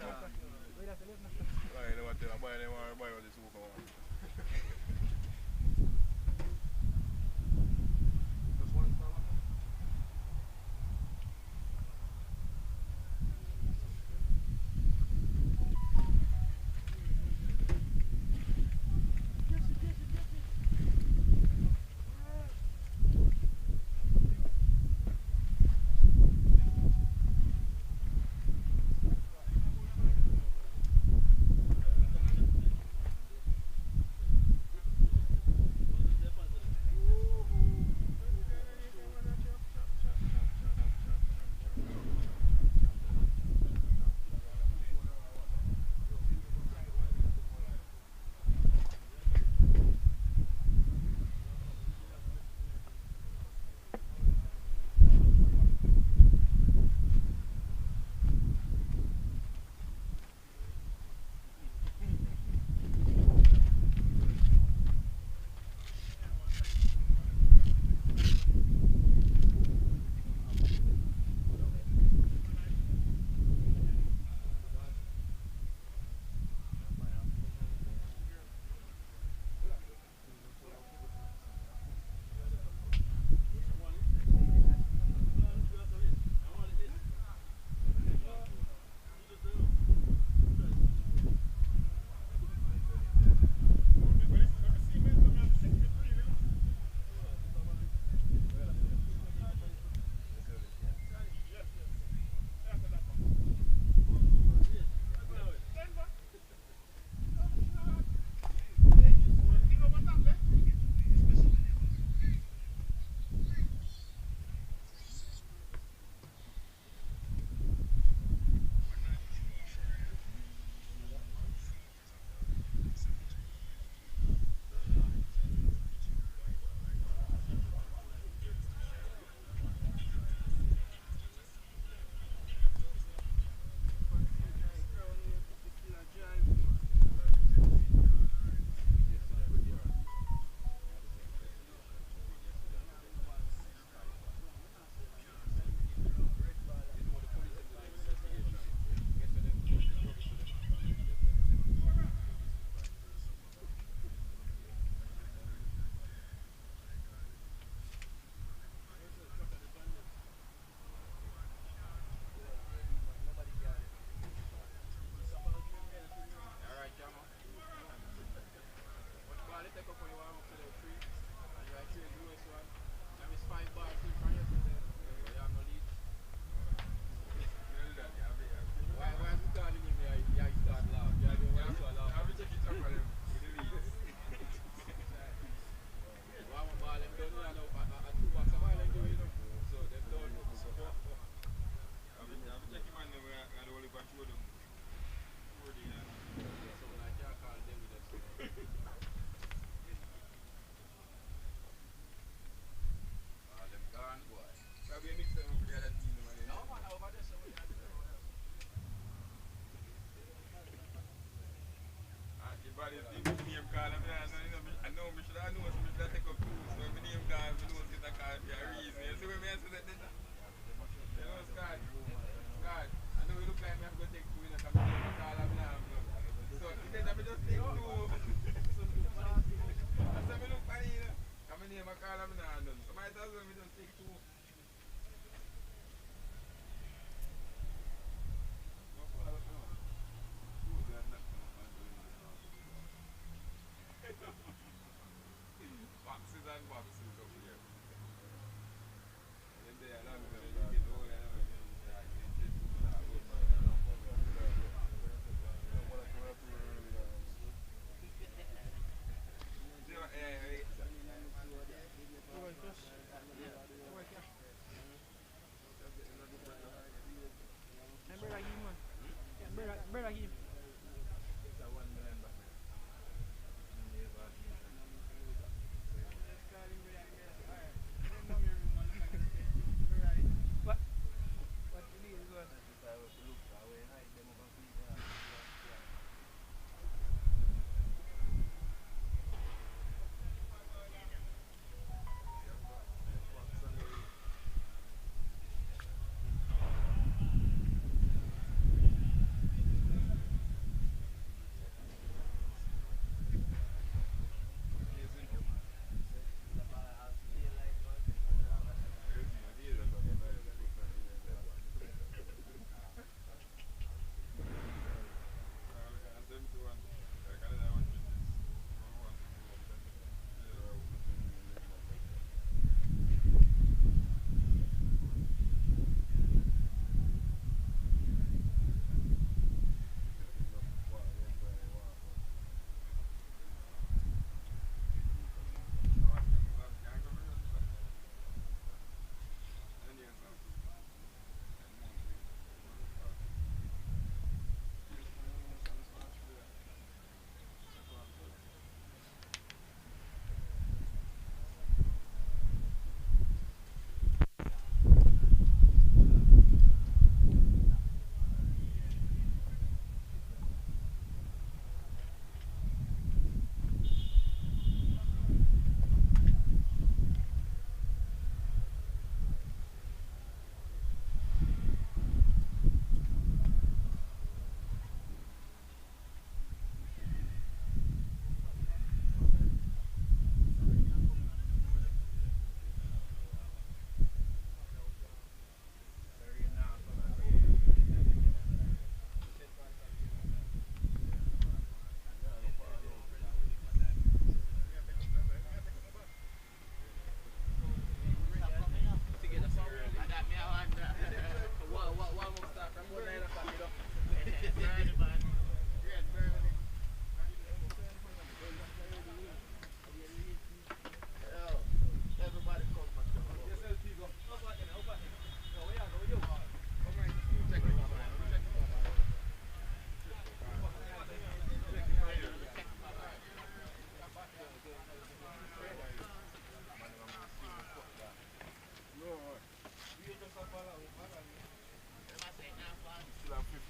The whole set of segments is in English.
I never tell a boy they want to buy what this super one. Just one star.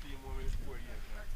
team more in 4 years, man.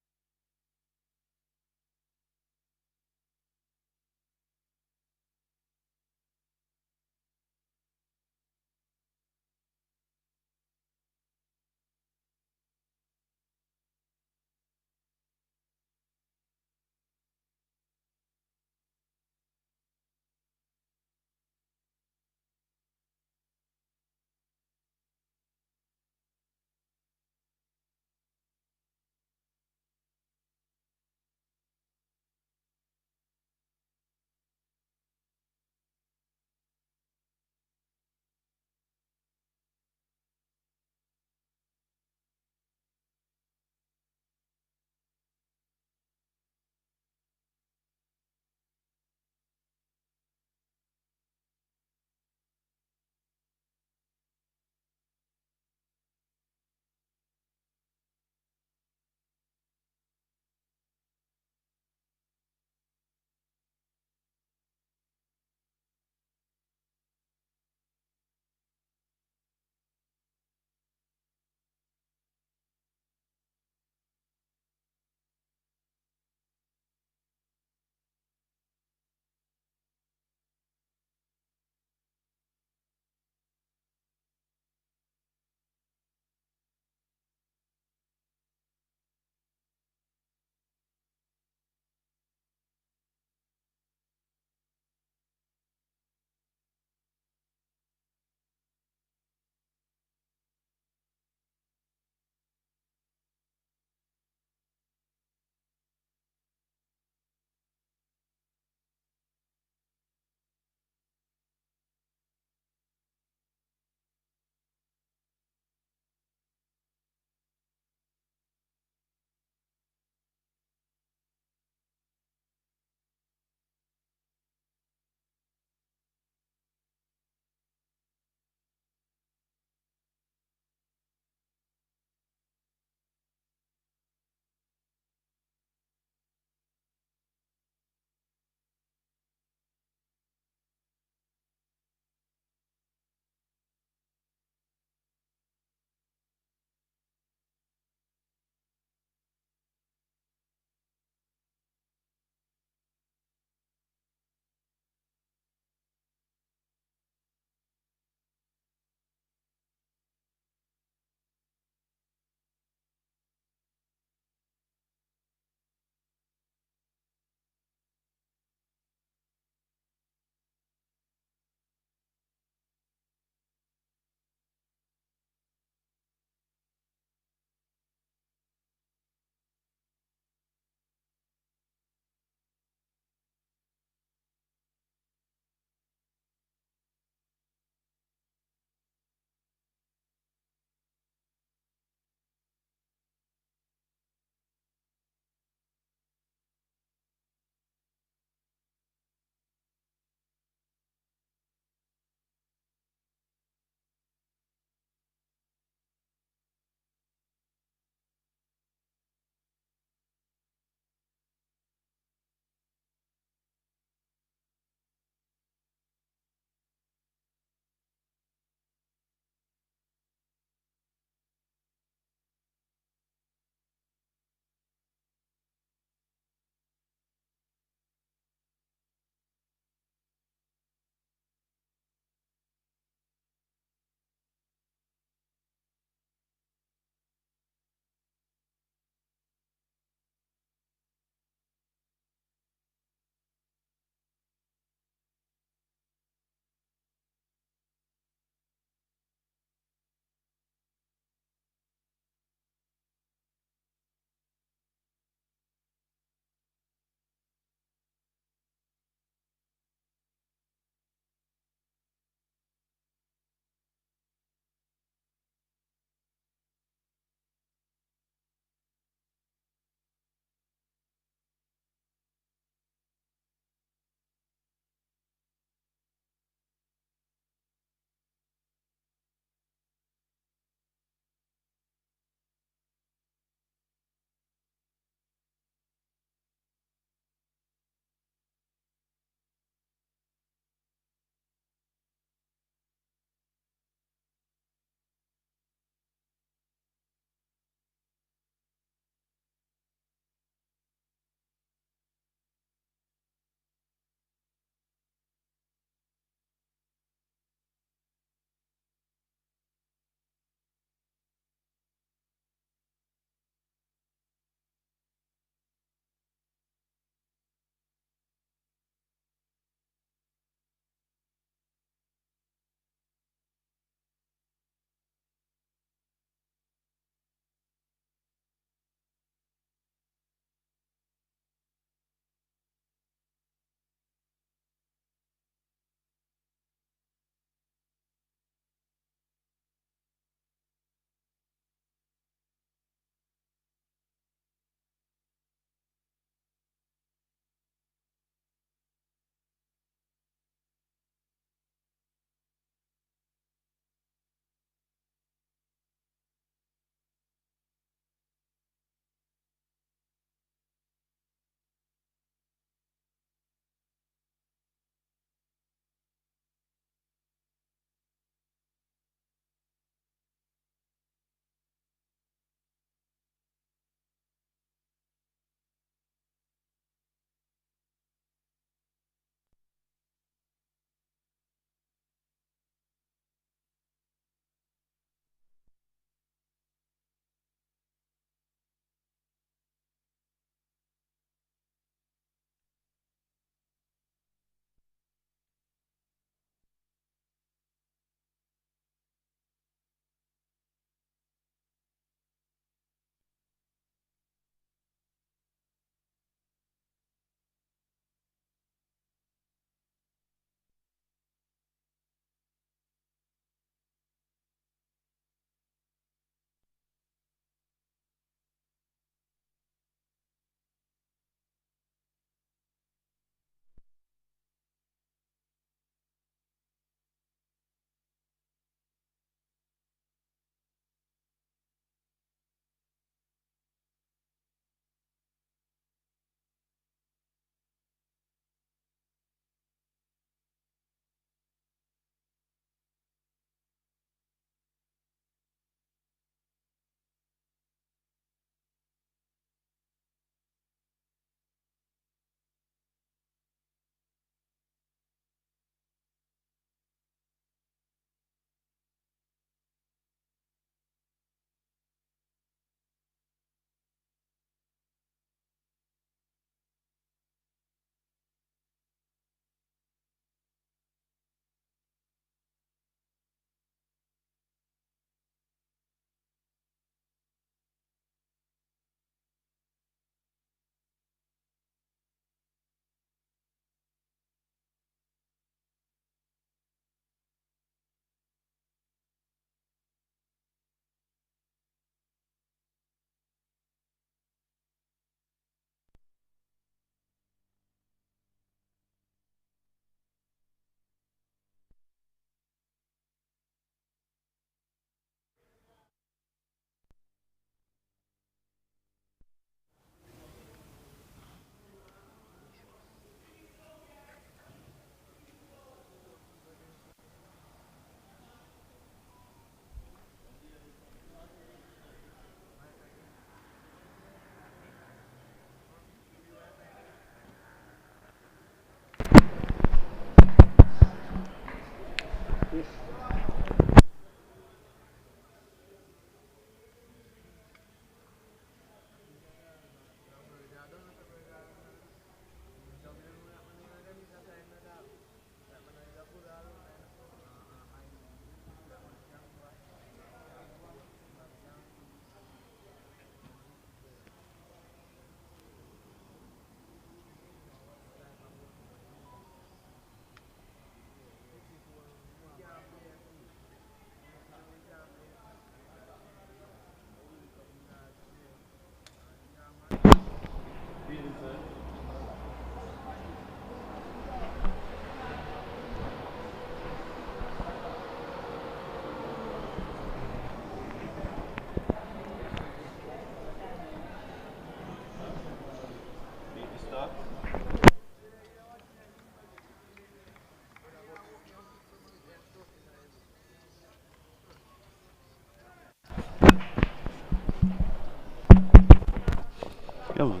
Come on.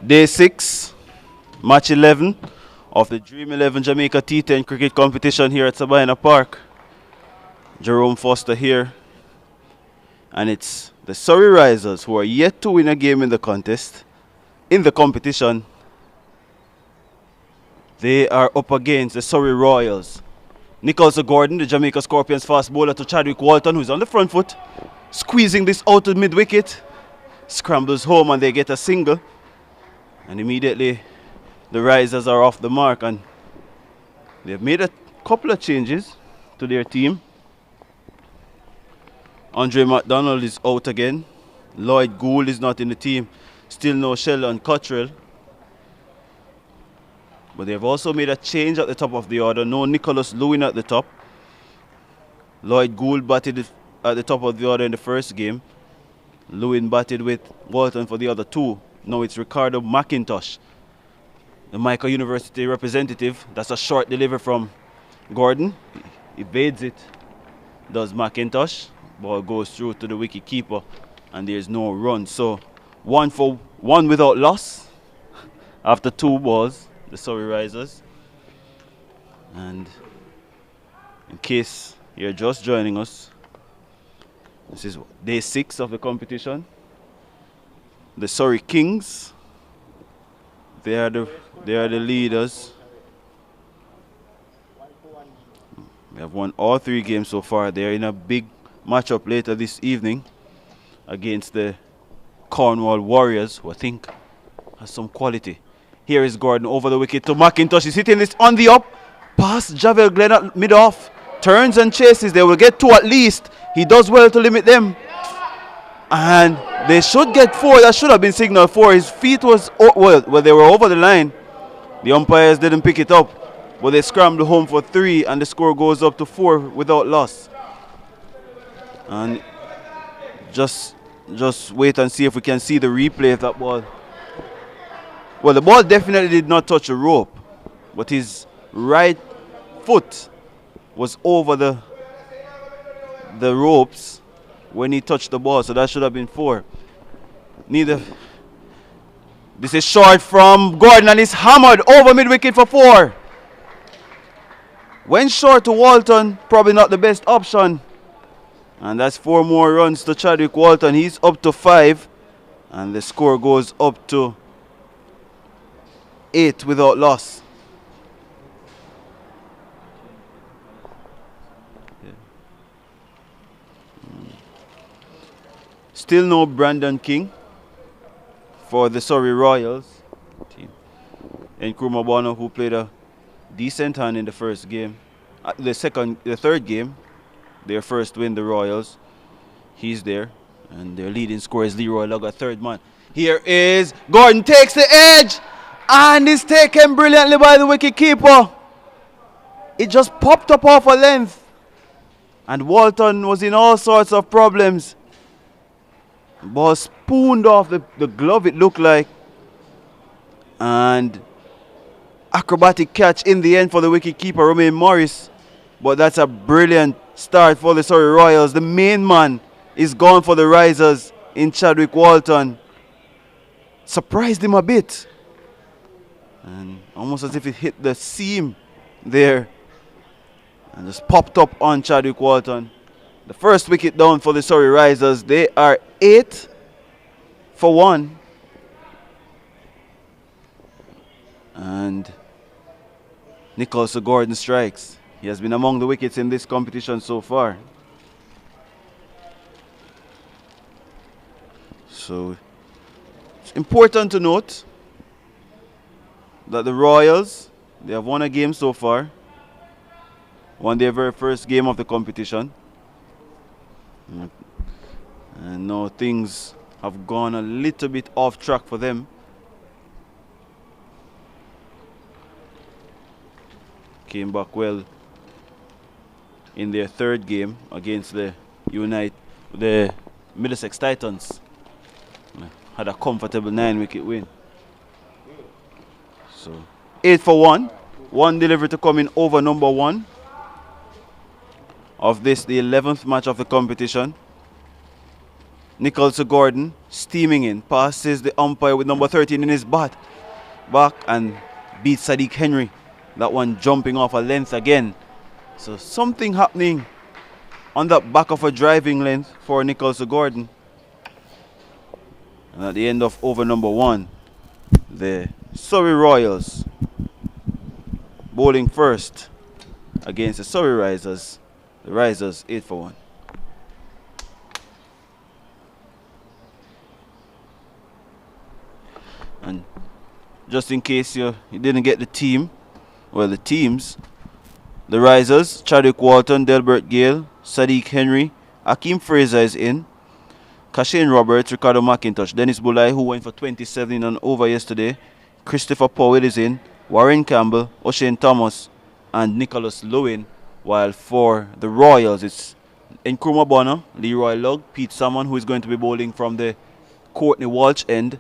Day 6, match 11 of the Dream 11 Jamaica T10 cricket competition here at Sabina Park. Jerome Foster here. And it's the Surrey Risers who are yet to win a game in the contest. In the competition, they are up against the Surrey Royals. Nicholas Gordon, the Jamaica Scorpions fast bowler, to Chadwick Walton, who's on the front foot, squeezing this out to mid-wicket. Scrambles home and they get a single. And immediately the Risers are off the mark, and they've made a couple of changes to their team. Andre McDonald is out again. Lloyd Gould is not in the team. Still no Sheldon Cottrell. But they've also made a change at the top of the order. No Nicholas Lewin at the top. Lloyd Gould batted at the top of the order in the first game. Lewin batted with Walton for the other two. Now it's Ricardo McIntosh, the Michael University representative. That's a short delivery from Gordon. He evades it, does McIntosh. Ball goes through to the wicket keeper, and there's no run. So 1 for 1 without loss after 2 balls, the Surrey Risers. And in case you're just joining us, this is day 6 of the competition. The Surrey Kings, they are the leaders. They have won all 3 games so far. They are in a big matchup later this evening against the Cornwall Warriors, who I think has some quality. Here is Gordon over the wicket to McIntosh. He's hitting this on the up. Past Javel Glenn at mid-off. Turns and chases. They will get 2 at least. He does well to limit them. And they should get 4. That should have been signal 4. His feet was, well, they were over the line. The umpires didn't pick it up, but they scrambled home for 3, and the score goes up to 4 without loss. And just wait and see if we can see the replay of that ball. Well, the ball definitely did not touch the rope, but his right foot was over the ropes when he touched the ball, so that should have been 4. Neither. This is short from Gordon, and it's hammered over mid-wicket for 4. Went short to Walton, probably not the best option. And that's 4 more runs to Chadwick Walton. He's up to 5, and the score goes up to 8 without loss. Still no Brandon King for the Surrey Royals team. And Nkrumah Bono, who played a decent hand in the first game. The third game, their first win, the Royals. He's there. And their leading scorer is Leroy Lugger, 3rd man. Here is Gordon, takes the edge, and is taken brilliantly by the wicket keeper. It just popped up off a length. And Walton was in all sorts of problems. Ball spooned off the glove, it looked like. And acrobatic catch in the end for the wicket keeper, Romain Morris. But that's a brilliant start for the Surrey Royals. The main man is gone for the Risers in Chadwick Walton. Surprised him a bit. And almost as if it hit the seam there. And just popped up on Chadwick Walton. The first wicket down for the Surrey Risers. They are 8 for 1. And Nicholas Gordon strikes. He has been among the wickets in this competition so far. So it's important to note that the Royals, they have won a game so far. Won their very first game of the competition. And now things have gone a little bit off track for them. Came back well in their 3rd game against the Middlesex Titans. Had a comfortable 9-wicket win. So 8 for 1. One delivery to come in over number 1 of this, the 11th match of the competition. Nichols to Gordon, steaming in, passes the umpire with number 13 in his back and beats Sadiq Henry. That one jumping off a length again. So something happening on that back of a driving length for Nichols to Gordon. And at the end of over number 1, the Surrey Royals bowling first against the Surrey Risers. The Risers 8 for 1. And just in case you didn't get the teams, the Risers, Chadwick Walton, Delbert Gale, Sadiq Henry, Akeem Fraser is in, Kashane Roberts, Ricardo McIntosh, Dennis Bulai, who went for 27 and over yesterday, Christopher Powell is in, Warren Campbell, O'Shane Thomas, and Nicholas Lewin, while for the Royals it's Nkrumah Bonner, Leroy Lugg, Pete Salmon, who is going to be bowling from the Courtney Walsh end,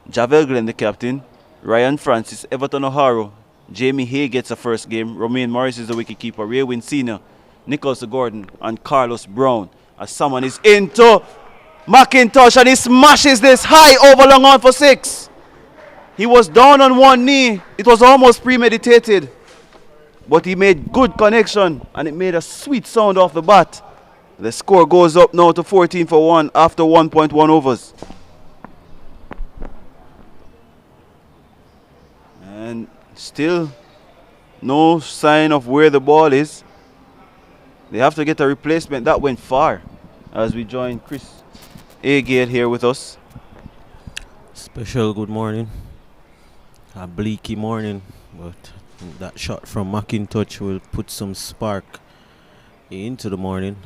Javel Glenn, the captain, Ryan Francis, Everton O'Hara, Jamie Hay gets a first game, Romaine Morris is the wicketkeeper, Ray Wynn Sr., Nicholas Gordon, and Carlos Brown. As someone is into McIntosh and he smashes this high over long on for 6. He was down on one knee. It was almost premeditated, but he made good connection and it made a sweet sound off the bat. The score goes up now to 14 for 1 after 1.1 overs. And still no sign of where the ball is. They have to get a replacement. That went far. As we join Chris A. here with us. Special good morning. A bleaky morning, but that shot from McIntosh will put some spark into the morning.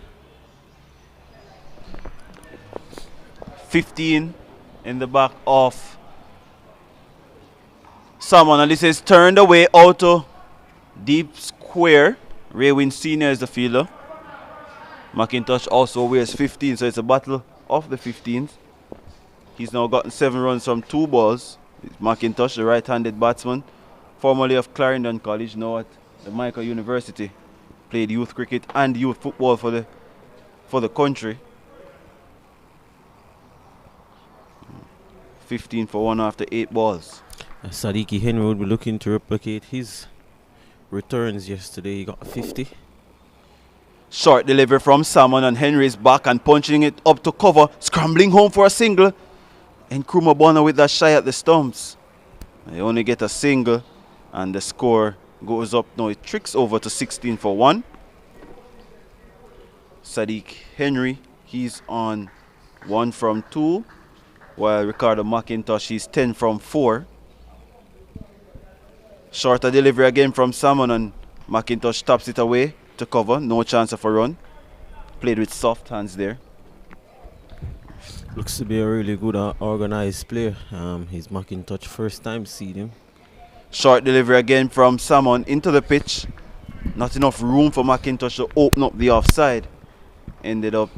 15 in the back of Salmon, and this is turned away out to deep square. Raywin Sr. is the fielder. McIntosh also wears 15, so it's a battle of the 15s. He's now gotten 7 runs from 2 balls. McIntosh, the right-handed batsman, formerly of Clarendon College, now at the Michael University. Played youth cricket and youth football for the country. 15 for 1 after 8 balls. Sadiq Henry would be looking to replicate his returns yesterday. He got 50. Short delivery from Salmon, and Henry's back and punching it up to cover, scrambling home for a single. And Nkrumah Bonner with that shy at the stumps. They only get a single and the score goes up now. It tricks over to 16 for 1. Sadiq Henry, he's on 1 from 2, while Ricardo McIntosh, he's 10 from 4. Shorter delivery again from Salmon, and McIntosh taps it away to cover. No chance of a run. Played with soft hands there. Looks to be a really good organized player. He's McIntosh first time seeing him. Short delivery again from Salmon into the pitch. Not enough room for McIntosh to open up the offside. Ended up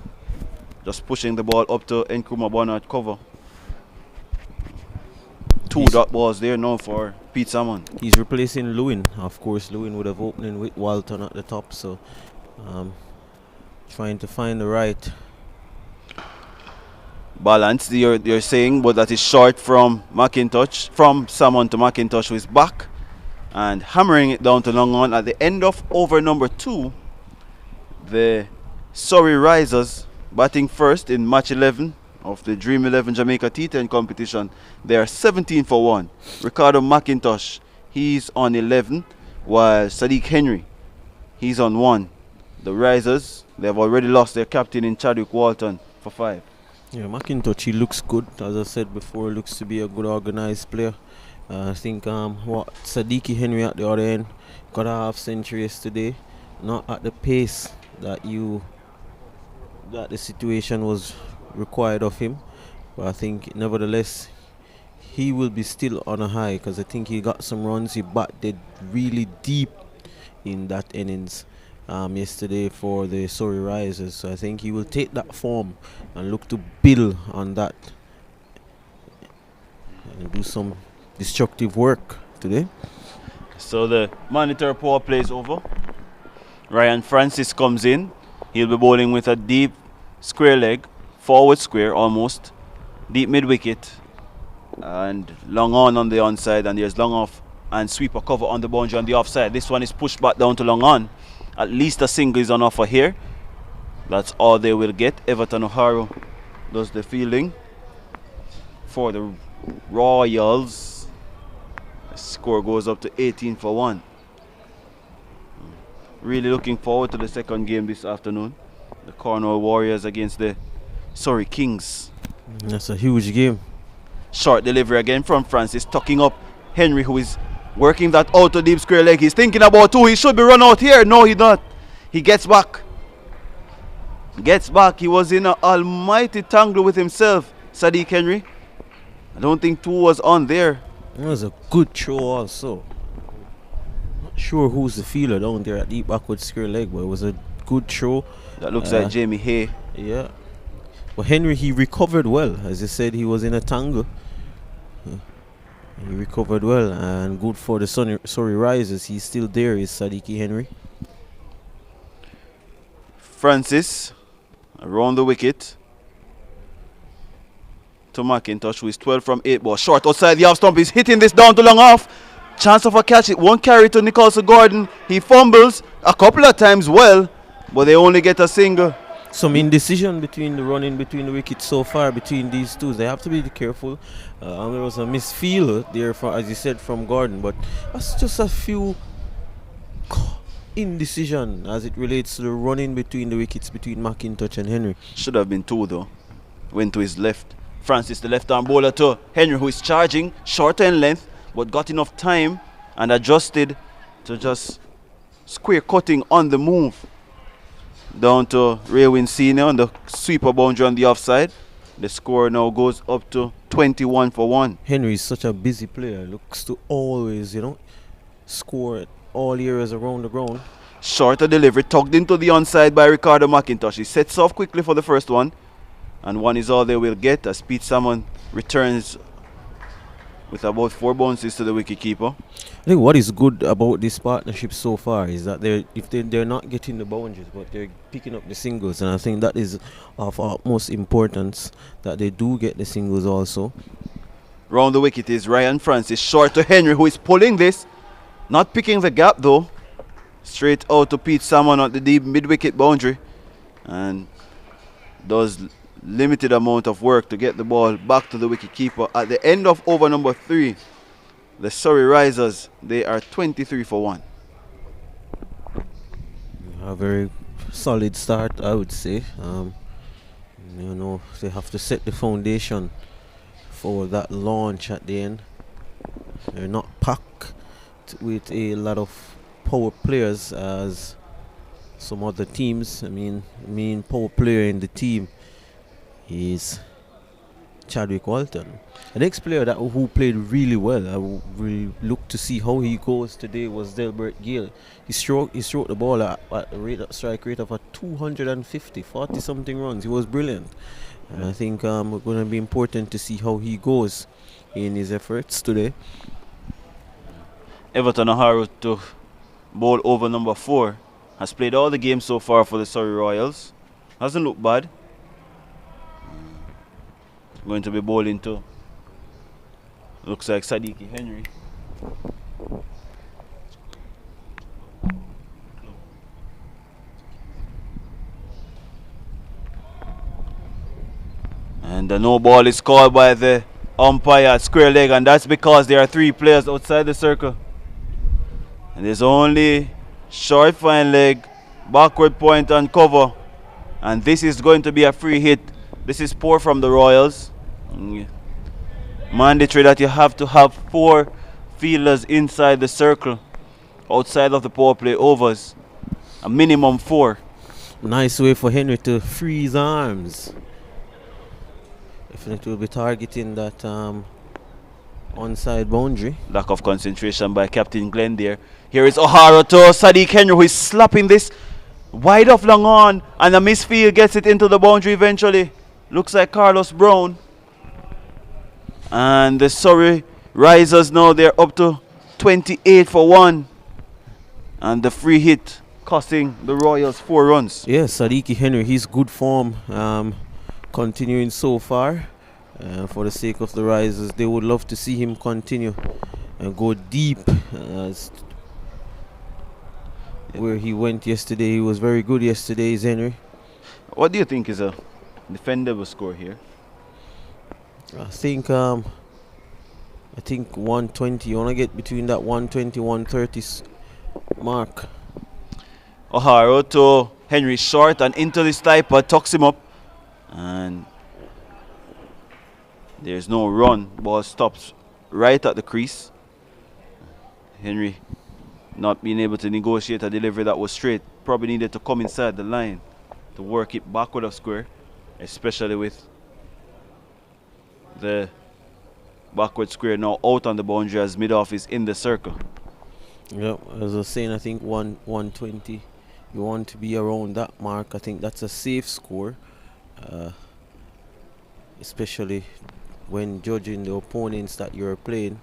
just pushing the ball up to Nkrumah Bonner at cover. 2 dot balls there now for Pete Salmon. He's replacing Lewin. Of course, Lewin would have opening with Walton at the top, so trying to find the right balance, you're saying, but that is short from McIntosh, from Salmon to McIntosh, who is back and hammering it down to long on. At the end of over number 2, the Surrey Risers batting first in match 11 of the Dream 11 Jamaica T10 competition. They are 17 for 1. Ricardo McIntosh, he's on 11, while Sadiq Henry, he's on 1. The Risers, they have already lost their captain in Chadwick Walton for 5. Yeah, McIntosh, he looks good. As I said before, looks to be a good organized player. I think what Sadiq Henry at the other end got a half century yesterday. Not at the pace that the situation was required of him, but I think nevertheless he will be still on a high, because I think he got some runs. He batted really deep in that innings yesterday for the Surrey Risers, so I think he will take that form and look to build on that and do some destructive work today. So the mandatory power play is over. Ryan Francis comes in. He'll be bowling with a deep square leg, forward square almost, deep mid wicket, and long on the onside, and there's long off and sweeper cover on the boundary on the offside. This one is pushed back down to long on. At least a single is on offer here. That's all they will get. Everton O'Hara does the fielding for the Royals. The score goes up to 18 for 1. Really looking forward to the second game this afternoon. The Cornwall Warriors against the Surrey Kings. That's a huge game. Short delivery again from Francis, tucking up Henry, who is working that out to deep square leg. He's thinking about two. He should be run out here. No, he's not. He gets back. Gets back. He was in an almighty tangle with himself, Sadiq Henry. I don't think two was on there. It was a good throw also. Not sure who's the fielder down there at deep backward square leg, but it was a good throw. That looks like Jamie Hay. Yeah. But Henry, he recovered well. As I said, he was in a tangle. He recovered well, and good for the Surrey Risers. He's still there, is Sadiq Henry. Francis around the wicket to McIntosh, who is 12 from 8 ball. Short outside the off stump. He's hitting this down to long off. Chance of a catch. It won't carry to Nicholson Gordon. He fumbles a couple of times well, but they only get a single. Some indecision between the running between the wickets so far between these two. They have to be careful. And there was a misfield there, as you said, from Gordon, but that's just a few indecision as it relates to the running between the wickets between McIntosh and Henry. Should have been two though. Went to his left. Francis, the left arm bowler, to Henry, who is charging shorter in length, but got enough time and adjusted to just square cutting on the move. Down to Raywin Senior on the sweeper boundary on the offside. The score now goes up to 21 for 1. Henry is such a busy player. Looks to always, score at all areas around the ground. Shorter delivery, tugged into the onside by Ricardo McIntosh. He sets off quickly for the first one, and one is all they will get as Pete Salmon returns with about 4 bounces to the wicketkeeper. I think what is good about this partnership so far is that they're not getting the boundaries, but they're picking up the singles, and I think that is of utmost importance that they do get the singles also. Round the wicket is Ryan Francis, short to Henry, who is pulling this, not picking the gap though. Straight out to Pete Salmon at the deep mid-wicket boundary, and does limited amount of work to get the ball back to the wicketkeeper. At the end of over number 3, the Surrey Risers, they are 23 for 1. A very solid start, I would say. They have to set the foundation for that launch at the end. They're not packed with a lot of power players as some other teams. I mean, main power player in the team is Chadwick Walton. The next player who played really well, I will look to see how he goes today, was Delbert Gill. He stroked the ball at a strike rate of a 250, 40 something runs. He was brilliant. And I think it's going to be important to see how he goes in his efforts today. Everton O'Hara to bowl over number 4. Has played all the games so far for the Surrey Royals. Hasn't looked bad. Going to be bowling too. Looks like Sadiq Henry. And the no ball is called by the umpire at square leg, and that's because there are 3 players outside the circle. And there's only short fine leg, backward point and cover. And this is going to be a free hit. This is poor from the Royals. Mandatory that you have to have 4 fielders inside the circle outside of the power play overs. A minimum 4. Nice way for Henry to free his arms. Definitely will be targeting that onside boundary. Lack of concentration by Captain Glenn there. Here is O'Hara to Sadiq Henry, who is slapping this wide off long on, and a misfield gets it into the boundary eventually. Looks like Carlos Brown. And the Surrey Risers now, they're up to 28 for 1. And the free hit costing the Royals 4 runs. Yes, Sadiki Henry, he's good form, continuing so far. For the sake of the Risers, they would love to see him continue and go deep. Where he went yesterday, he was very good yesterday, is Henry. What do you think is a defendable score here? I think 120. You want to get between that 120, 130 mark. O'Hara to Henry short and into the sniper, tucks him up. And there's no run. Ball stops right at the crease. Henry not being able to negotiate a delivery that was straight. Probably needed to come inside the line to work it backward of square, especially with the backward square now out on the boundary as mid-off is in the circle. Yep, as I was saying, I think 120. You want to be around that mark. I think that's a safe score, especially when judging the opponents that you're playing.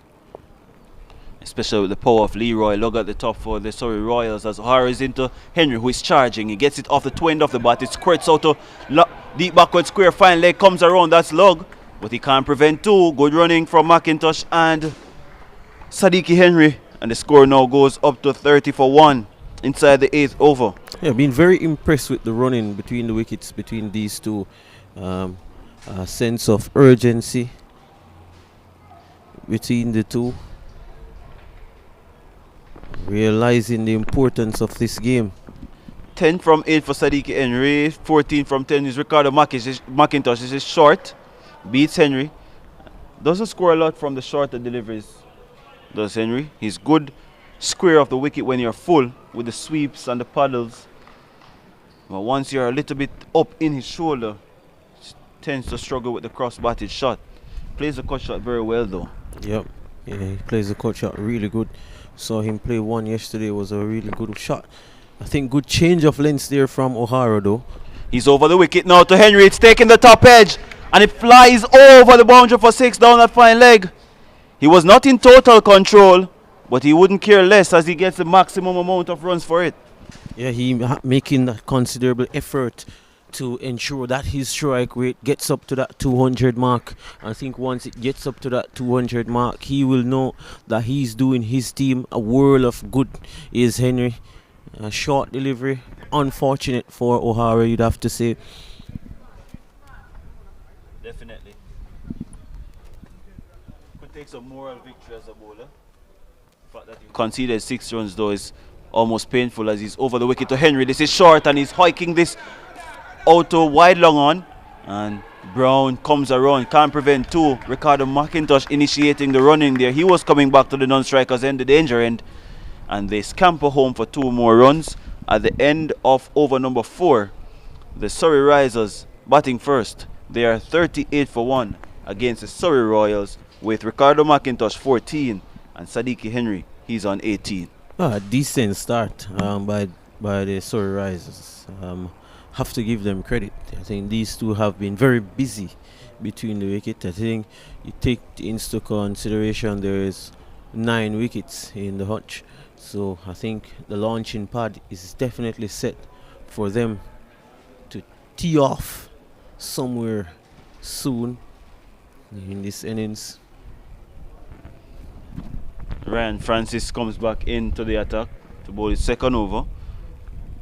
Especially with the power of Leroy. Look at the top for the Surrey Royals as O'Hara is into Henry, who is charging. He gets it off the toe end of the bat. It squirts out to deep backward square. Fine leg comes around. That's Lug, but he can't prevent two. Good running from McIntosh and Sadiki Henry. And the score now goes up to 30 for 1 inside the 8th over. Yeah, been very impressed with the running between the wickets between these two. A sense of urgency between the two. Realizing the importance of this game. 10 from 8 for Sadiki Henry. 14 from 10 is Ricardo McIntosh. This is short. Beats Henry. Doesn't score a lot from the shorter deliveries, does Henry. He's good square of the wicket when you're full with the sweeps and the paddles. But once you're a little bit up in his shoulder, tends to struggle with the cross-batted shot. Plays the cut shot very well though. Yep. Yeah, he plays the cut shot really good. Saw him play one yesterday, was a really good shot. I think good change of lengths there from O'Hara though. He's over the wicket now to Henry. It's taking the top edge and it flies over the boundary for 6 down that fine leg. He was not in total control, but he wouldn't care less as he gets the maximum amount of runs for it. Yeah, he making that considerable effort to ensure that his strike rate gets up to that 200 mark. I think once it gets up to that 200 mark, he will know that he's doing his team a world of good. Is Henry. A short delivery, unfortunate for O'Hara, you'd have to say. Definitely. Could take some moral victory as a bowler. The fact that he conceded 6 runs though is almost painful as he's over the wicket to Henry. This is short and he's hiking this out to wide long on, and Brown comes around, can't prevent two. Ricardo McIntosh initiating the running there. He was coming back to the non-strikers end, the danger end, and they scamper home for 2 more runs. At the end of over number 4, the Surrey Risers batting first. They are 38 for 1 against the Surrey Royals with Ricardo McIntosh 14 and Sadiki Henry, he's on 18. A decent start by the Surrey Risers. Have to give them credit. I think these two have been very busy between the wicket. I think you take into consideration there is 9 wickets in the hutch, so I think the launching pad is definitely set for them to tee off somewhere soon in this innings. Ryan Francis comes back into the attack to bowl his second over.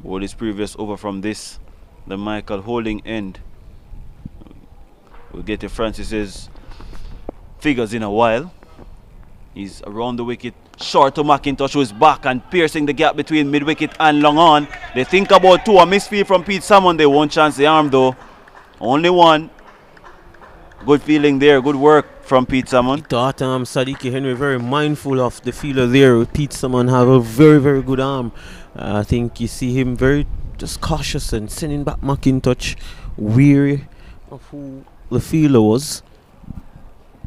Bowl his previous over from this, the Michael holding end. We'll get to Francis's figures in a while. He's around the wicket, short to McIntosh, who is back and piercing the gap between mid-wicket and long on. They think about 2, a misfield from Pete Salmon. They won't chance the arm though. Only 1. Good feeling there, good work from Pete Salmon. Thought Sadiki Henry very mindful of the fielder there. Pete Salmon have a very, very good arm. I think you see him very just cautious and sending back McIntosh, weary of who the fielder was.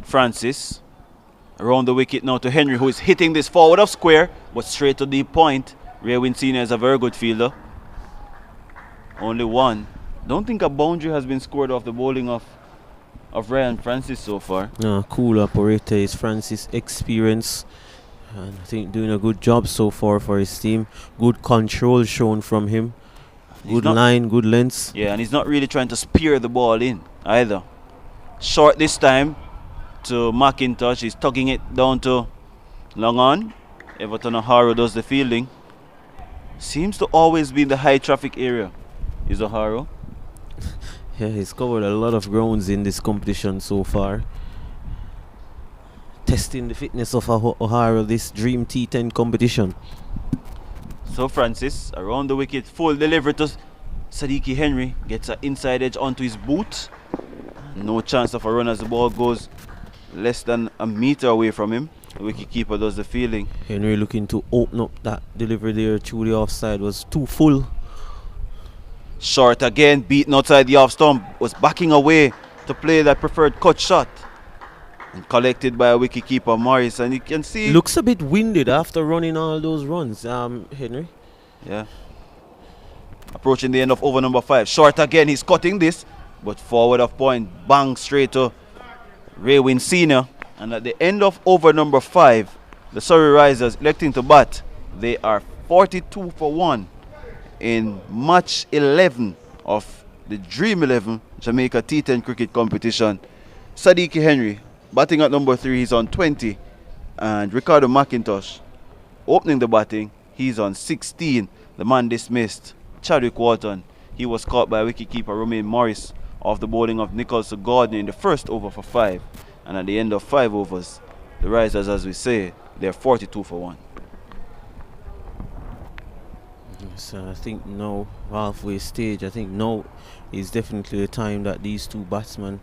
Francis around the wicket now to Henry, who is hitting this forward of square but straight to deep point. Ray Wynn Senior is a very good fielder. Only 1. Don't think a boundary has been scored off the bowling of Ryan Francis so far. Cool operator is Francis. Experience And I think doing a good job so far for his team. Good control shown from him. Good line, good lengths. Yeah, and he's not really trying to spear the ball in either. Short this time to McIntosh. He's tugging it down to long on. Everton O'Hara does the fielding. Seems to always be in the high traffic area, is O'Hara. Yeah, he's covered a lot of grounds in this competition so far. Testing the fitness of O'Hara this Dream T10 competition. So Francis, around the wicket, full delivery to Sadiki Henry. Gets an inside edge onto his boot. No chance of a run as the ball goes less than a meter away from him. The wicketkeeper does the fielding. Henry looking to open up that delivery there through the offside, was too full. Short again, beaten outside the off stump. Was backing away to play that preferred cut shot. And collected by a wicketkeeper Morris, and you can see looks a bit winded after running all those runs, Henry. Yeah. Approaching the end of over number 5. Short again, he's cutting this, but forward of point, bang straight to Raywin Senior. And at the end of over number 5, the Surrey Risers electing to bat. They are 42 for 1 in match 11 of the Dream 11 Jamaica T10 cricket competition. Sadiki Henry batting at number 3, he's on 20. And Ricardo McIntosh opening the batting, he's on 16. The man dismissed, Chadwick Walton. He was caught by wicketkeeper Romain Morris off the bowling of Nicholas Gordon in the first over for 5. And at the end of 5 overs, the Risers, as we say, they're 42 for 1. So I think now, halfway stage, I think now is definitely the time that these two batsmen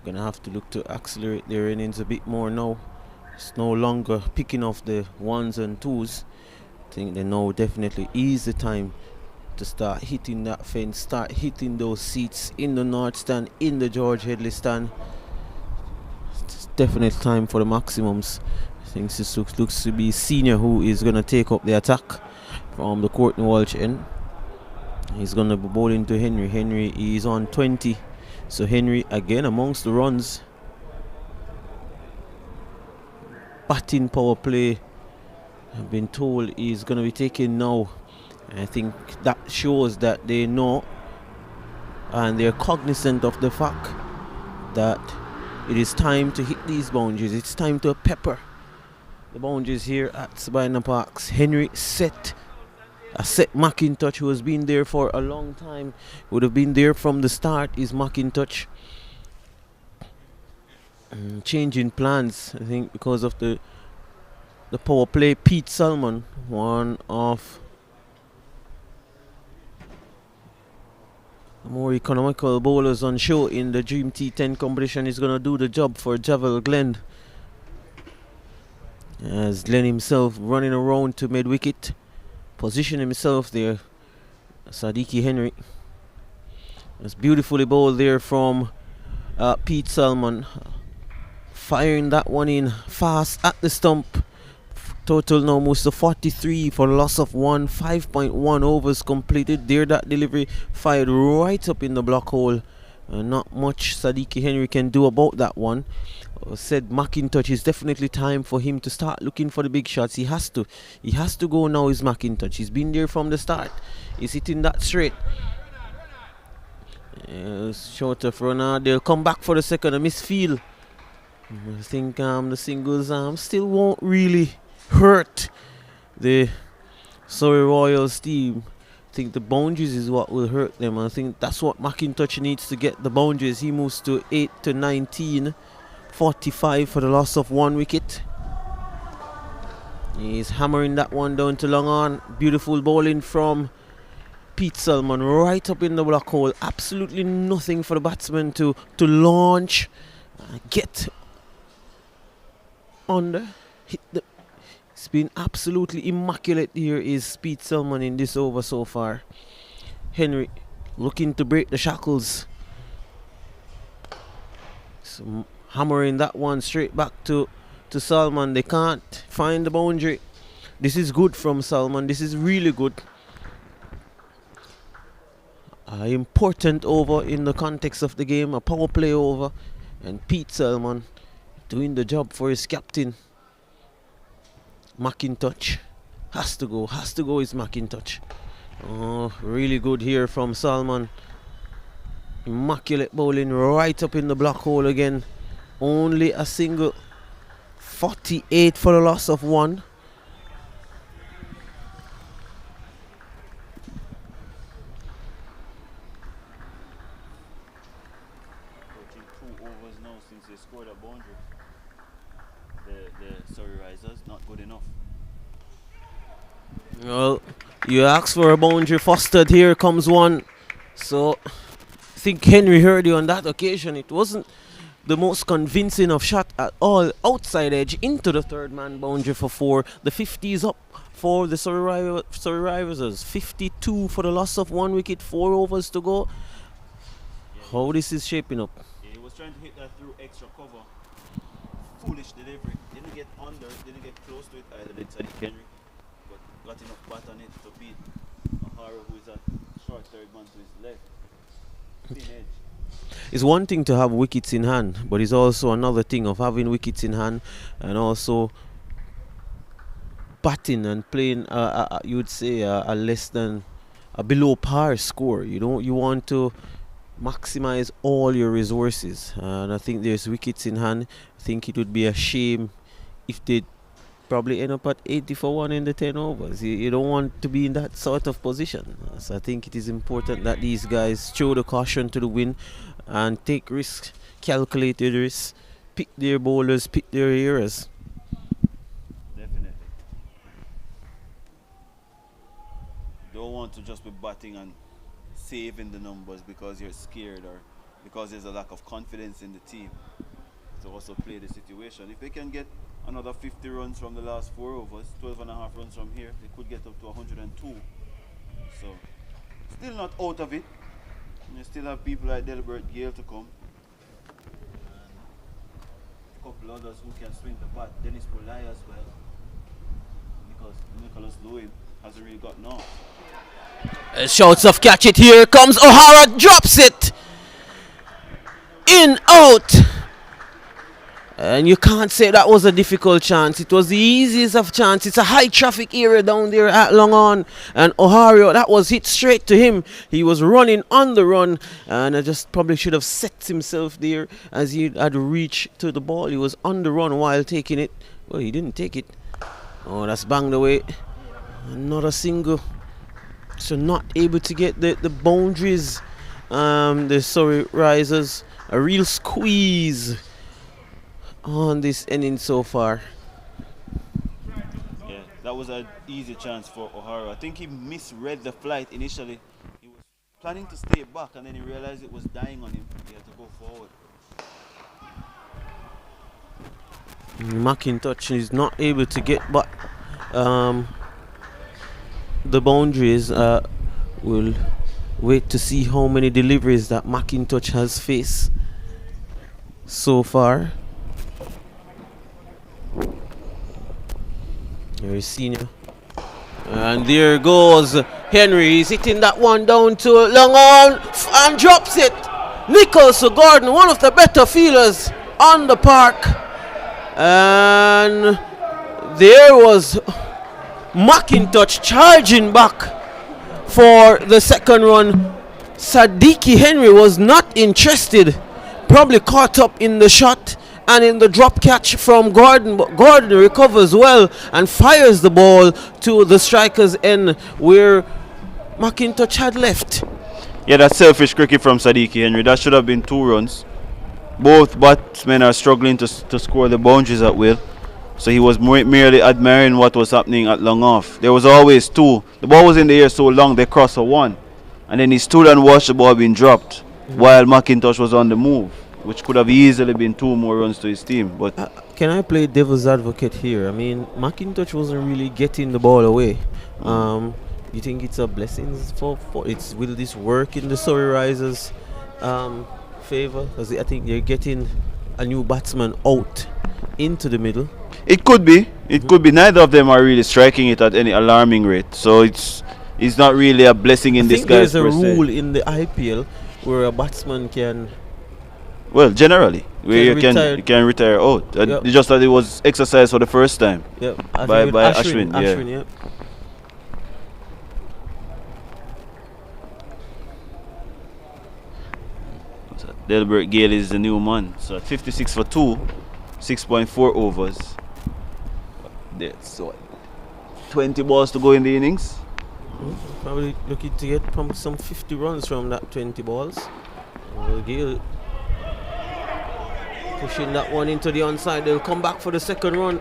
gonna have to look to accelerate their innings a bit more now. It's no longer picking off the 1s and 2s. I think they now definitely is the time to start hitting that fence, start hitting those seats in the North Stand, in the George Headley Stand. It's definitely time for the maximums. I think this looks to be Senior who is gonna take up the attack from the Courtney Walsh end. He's gonna be bowling to Henry. Henry is on 20. So Henry again amongst the runs. Batting power play, I've been told, is going to be taken now. I think that shows that they know and they're cognizant of the fact that it is time to hit these boundaries. It's time to pepper the boundaries here at Sabina Parks. Henry set. A set McIntosh, who has been there for a long time, would have been there from the start, is McIntosh. Changing plans, I think, because of the power play. Pete Salmon, one of the more economical bowlers on show in the Dream T10 competition, is going to do the job for Javel Glenn. As Glenn himself running around to mid-wicket. Position himself there, Sadiki Henry. It's beautifully bowled there from Pete Salmon. Firing that one in fast at the stump. Total now moves to 43 for loss of 1. 5.1 overs completed. There, that delivery fired right up in the block hole. Not much Sadiki Henry can do about that one. Said McIntosh, is definitely time for him to start looking for the big shots. He has to go now. Is McIntosh, he's been there from the start. He's hitting that straight. Short of runner. They'll come back for the second. A misfield. I think the singles still won't really hurt the Surrey Royals team. I think the boundaries is what will hurt them. I think that's what McIntosh needs to get, the boundaries. He moves to 8 to 19. 45 for the loss of 1 wicket. He's hammering that one down to long on. Beautiful bowling from Pete Salmon right up in the block hole. Absolutely nothing for the batsman to launch, get under, hit the. It's been absolutely immaculate. Here is Pete Salmon in this over so far. Henry looking to break the shackles. So, hammering that one straight back to Salman. They can't find the boundary. This is good from Salman. This is really good. Important over in the context of the game. A power play over. And Pete Salman doing the job for his captain. McIntosh. Has to go is McIntosh. Oh, really good here from Salman. Immaculate bowling right up in the black hole again. Only a single. 48 for the loss of 1. Approaching 2 overs now since they scored a boundary. The Surrey Risers, not good enough. Well, you asked for a boundary, fostered. Here comes one. So, I think Henry heard you on that occasion. It wasn't the most convincing of shot at all. Outside edge into the third man boundary for 4. The 50 is up for the Surrey Risers. 52 for the loss of 1 wicket. 4 overs to go. How this is shaping up. Yeah, he was trying to hit that through extra cover. Foolish delivery. Didn't get under, didn't get close to it either. Did Sadiq Henry, but got enough bat on it to beat O'Hara, who is a short third man to his left. Thin edge. It's one thing to have wickets in hand, but it's also another thing of having wickets in hand and also batting and playing you would say a less than a below par score. You want to maximize all your resources, and I think there's wickets in hand. I think it would be a shame if they probably end up at 80 for 1 in the 10 overs. You don't want to be in that sort of position. So I think it is important that these guys show the caution to the wind and take risks, calculated risks, pick their bowlers, pick their areas. Definitely. Don't want to just be batting and saving the numbers because you're scared or because there's a lack of confidence in the team. To also play the situation. If they can get another 50 runs from the last 4 overs, 12 and a half runs from here, they could get up to 102. So, still not out of it. You still have people like Delbert Gale to come. And a couple others who can swing the bat. Dennis Polai as well. Because Nicholas Lewin hasn't really gotten off. Shouts of catch it. Here comes O'Hara, drops it. In, out. And you can't say that was a difficult chance. It was the easiest of chance. It's a high traffic area down there at Long On. And O'Hara, that was hit straight to him. He was running on the run. And I just probably should have set himself there as he had reached to the ball. He was on the run while taking it. Well, he didn't take it. Oh, that's banged away. Another single. So not able to get the boundaries. The Surrey Risers. A real squeeze on this inning so far. Yeah, that was an easy chance for O'Hara. I think he misread the flight initially. He was planning to stay back and then he realized it was dying on him. He had to go forward. McIntosh is not able to get back the boundaries. We'll wait to see how many deliveries that McIntosh has faced so far. Very senior. And there goes Henry. He's hitting that one down to Long On and drops it. Nichols Gordon, one of the better fielders on the park. And there was McIntosh charging back for the second run. Sadiq Henry was not interested. Probably caught up in the shot and in the drop catch from Gordon, but Gordon recovers well and fires the ball to the striker's end where McIntosh had left. Yeah, that's selfish cricket from Sadiq Henry. That should have been 2 runs. Both batsmen are struggling to score the boundaries at will. So he was merely admiring what was happening at long off. There was always 2. The ball was in the air so long they crossed for 1. And then he stood and watched the ball being dropped while McIntosh was on the move, which could have easily been 2 more runs to his team. But can I play devil's advocate here? I mean, McIntosh wasn't really getting the ball away. You think it's a blessing for it's will this work in the Surrey Risers' favor? Because I think they're getting a new batsman out into the middle. it could be. It could be. Neither of them are really striking it at any alarming rate. So it's not really a blessing in disguise. There's a rule in the IPL where a batsman can Well, generally, where you retire. can retire out. Yep. Just that it was exercised for the first time. Yep. By Ashwin, yeah. Ashwin, yeah. So Delbert Gale is the new man. So 56 for 2, 6.4 overs. So 20 balls to go in the innings. Probably looking to get some 50 runs from that 20 balls. Gale pushing that one into the onside. They'll come back for the second run.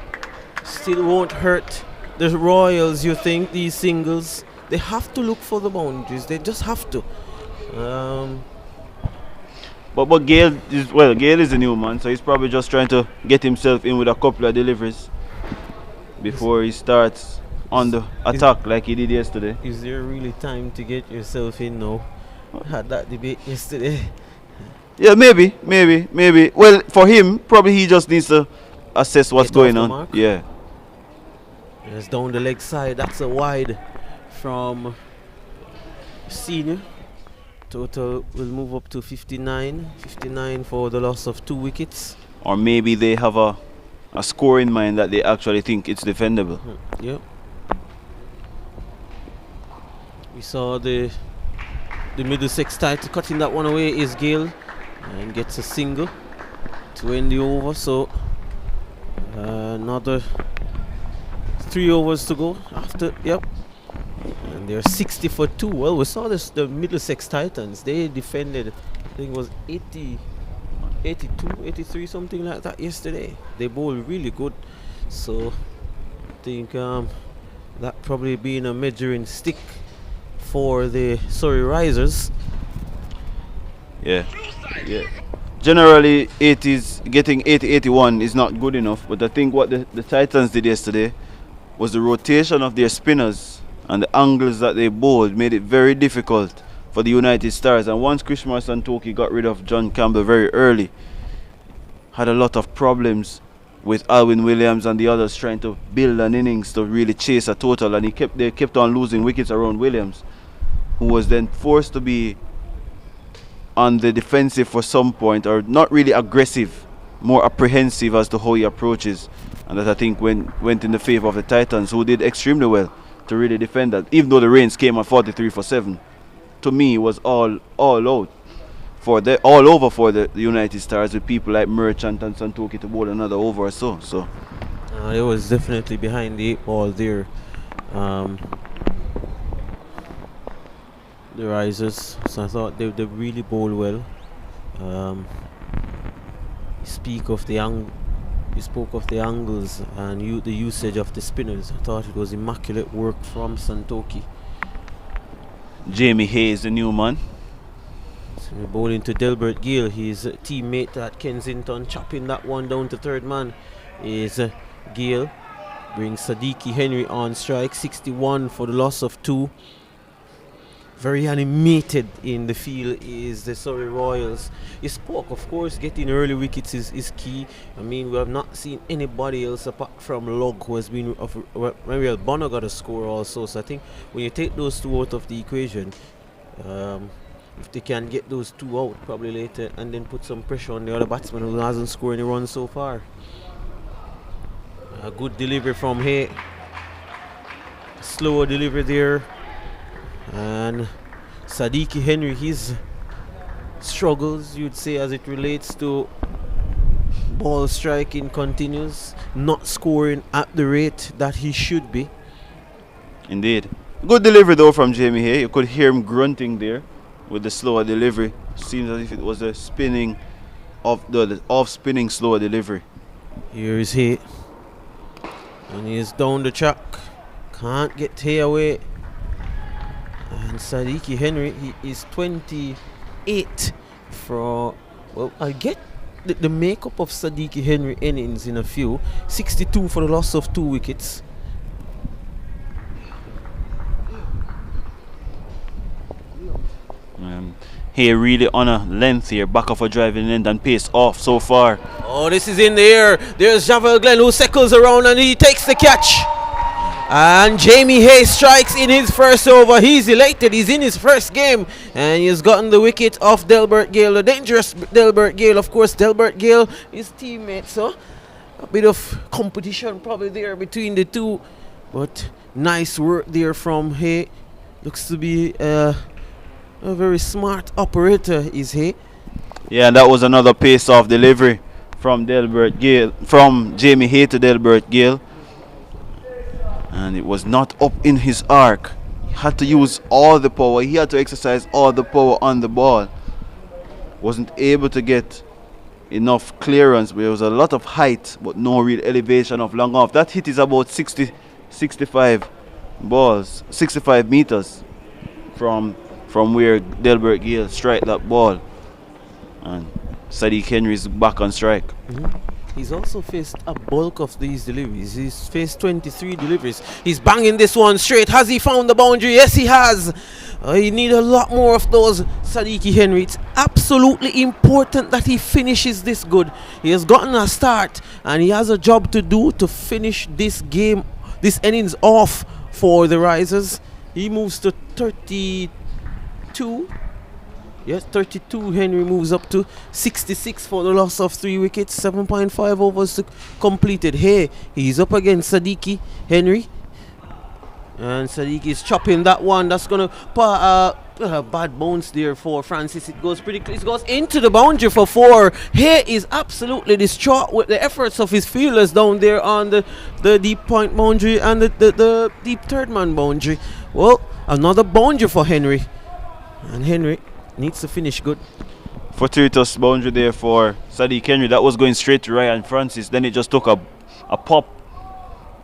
Still won't hurt the Royals, you think, these singles. They have to look for the boundaries. They just have to. But Gale is a new man, so he's probably just trying to get himself in with a couple of deliveries before he starts on the attack like he did yesterday. Is there really time to get yourself in now? Had that debate yesterday. Yeah, maybe. Well, for him, probably he just needs to assess what's going on. Mark. Yeah. It's down the leg side. That's a wide from Senior. Total will move up to 59. 59 for the loss of 2 wickets. Or maybe they have a score in mind that they actually think it's defendable. Yep. We saw the Middlesex title cutting that one away is Gale and gets a single to end the over. So another 3 overs to go after. Yep. And they're 60 for 2. Well, we saw this, the Middlesex Titans. They defended, I think it was 80, 82, 83, something like that yesterday. They bowled really good. So I think that probably being a measuring stick for the Surrey Risers. Yeah. Generally, getting 80-81 is not good enough. But I think what the Titans did yesterday was the rotation of their spinners and the angles that they bowled made it very difficult for the United Stars. And once Krishna Santoki got rid of John Campbell very early, had a lot of problems with Alwyn Williams and the others trying to build an innings to really chase a total, and they kept on losing wickets around Williams, who was then forced to be on the defensive for some point, or not really aggressive, more apprehensive as to how he approaches, and that I think went in the favor of the Titans, who did extremely well to really defend that, even though the rains came at 43 for 7. To me, it was all out all over for the United Stars, with people like Merchant and Santoki to bowl another over or so. It was definitely behind the 8 ball there. The Risers, so I thought they really bowled well. You spoke of the angles and the usage of the spinners. I thought it was immaculate work from Santoki. Jamie Hayes, the new man. So we're bowling to Delbert Gale, his teammate at Kensington, chopping that one down to third man is Gale. Brings Sadiki Henry on strike, 61 for the loss of 2. Very animated in the field is the Surrey Royals. You spoke, of course, getting early wickets is key. I mean, we have not seen anybody else apart from Log, who has been Mariel Bonner got a score also. So I think when you take those 2 out of the equation, if they can get those 2 out probably later, and then put some pressure on the other batsman who hasn't scored any runs so far. A good delivery from Hay. Slower delivery there. And Sadiki Henry, his struggles, you'd say, as it relates to ball striking, continues, not scoring at the rate that he should be. Indeed. Good delivery though from Jamie Hay. You could hear him grunting there with the slower delivery. Seems as if it was a spinning off-spinning slower delivery. Here is Hay, and he's down the track. Can't get Hay away. And Sadiki Henry, he is 28 for, well, I get the makeup of Sadiki Henry innings in a few. 62 for the loss of 2 wickets. Here really on a length here, back off a driving end and pace off so far. Oh, this is in the air. There's Javel Glenn, who circles around and he takes the catch. And Jamie Hayes strikes in his first over. He's elated. He's in his first game. And he's gotten the wicket of Delbert Gale. The dangerous Delbert Gale. Of course, Delbert Gale is teammate. So a bit of competition probably there between the two. But nice work there from Hay. Looks to be a very smart operator is Hay. Yeah, and that was another pace-off delivery from Delbert Gale. From Jamie Hay to Delbert Gale. And it was not up in his arc. He had to use all the power. He had to exercise all the power on the ball. Wasn't able to get enough clearance. There was a lot of height, but no real elevation of long off. That hit is about 65 meters from where Delbert Gale struck that ball. And Sadiq Henry is back on strike. He's also faced a bulk of these deliveries. He's faced 23 deliveries. He's banging this one straight. Has he found the boundary? Yes, he has. He need a lot more of those, Sadiq Henry. It's absolutely important that he finishes this good. He has gotten a start and he has a job to do to finish this game, this innings off for the Risers. He moves to 32. Yes, 32. Henry moves up to 66 for the loss of 3 wickets. 7.5 overs completed. Hey, he's up against Sadiq Henry. And Sadiq is chopping that one. That's going to put bad bounce there for Francis. It goes pretty close. It goes into the boundary for 4. Hay is absolutely distraught with the efforts of his fielders down there on the deep point boundary and the deep third man boundary. Well, another boundary for Henry. And Henry needs to finish good. Fortuitous boundary there for Sadiq Henry. That was going straight to Ryan Francis. Then it just took a pop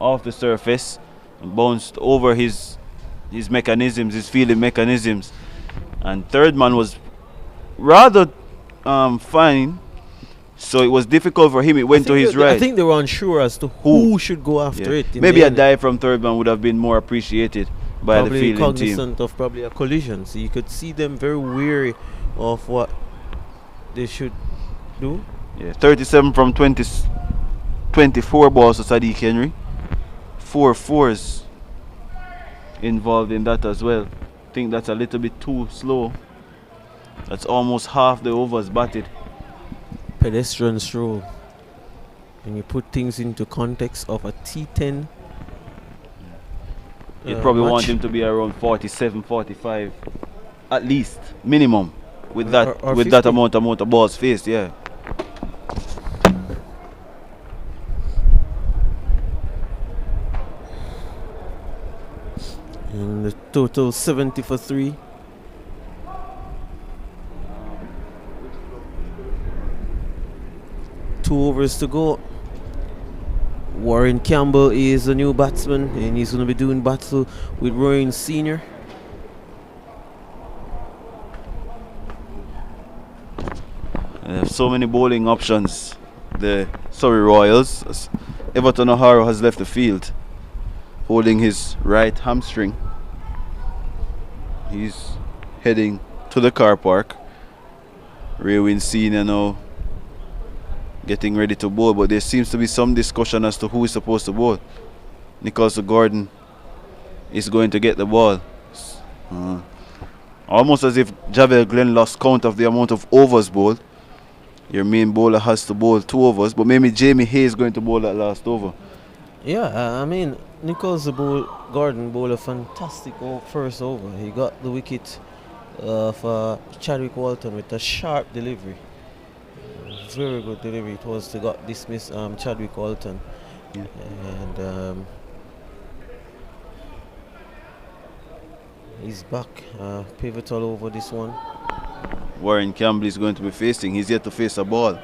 off the surface and bounced over his mechanisms, his fielding mechanisms. And third man was rather fine. So it was difficult for him. It went to his right. I think they were unsure as to who should go after it. Maybe a dive from third man would have been more appreciated by the fielding cognizant team. of probably a collision, so you could see them very weary of what they should do. Yeah, 37 from 24 balls to Sadiq Henry. 4 fours involved in that as well. I think that's a little bit too slow. That's almost half the overs batted. Pedestrian stroll. When you put things into context of a T10. You'd probably want him to be around 47, 45, at least minimum, with that or with 50. that amount of balls faced. Yeah. And the total 70 for 3. Two overs to go. Warren Campbell is a new batsman and he's going to be doing battle with Rowan Senior. They have so many bowling options. The Surrey Royals. As Everton O'Hara has left the field, holding his right hamstring. He's heading to the car park. Rowan Senior now getting ready to bowl, but there seems to be some discussion as to who is supposed to bowl. Nicholas Gordon is going to get the ball. Almost as if Javel Glenn lost count of the amount of overs bowled. Your main bowler has to bowl 2 overs, but maybe Jamie Hayes is going to bowl that last over. Yeah, I mean, Nicholas Gordon bowled a fantastic first over. He got the wicket for Chadwick Walton with a sharp delivery. Very good delivery. It was to got dismissed Chadwick Walton. Yeah. And he's back. Pivotal over this one. Warren Campbell is going to be facing. He's yet to face a ball.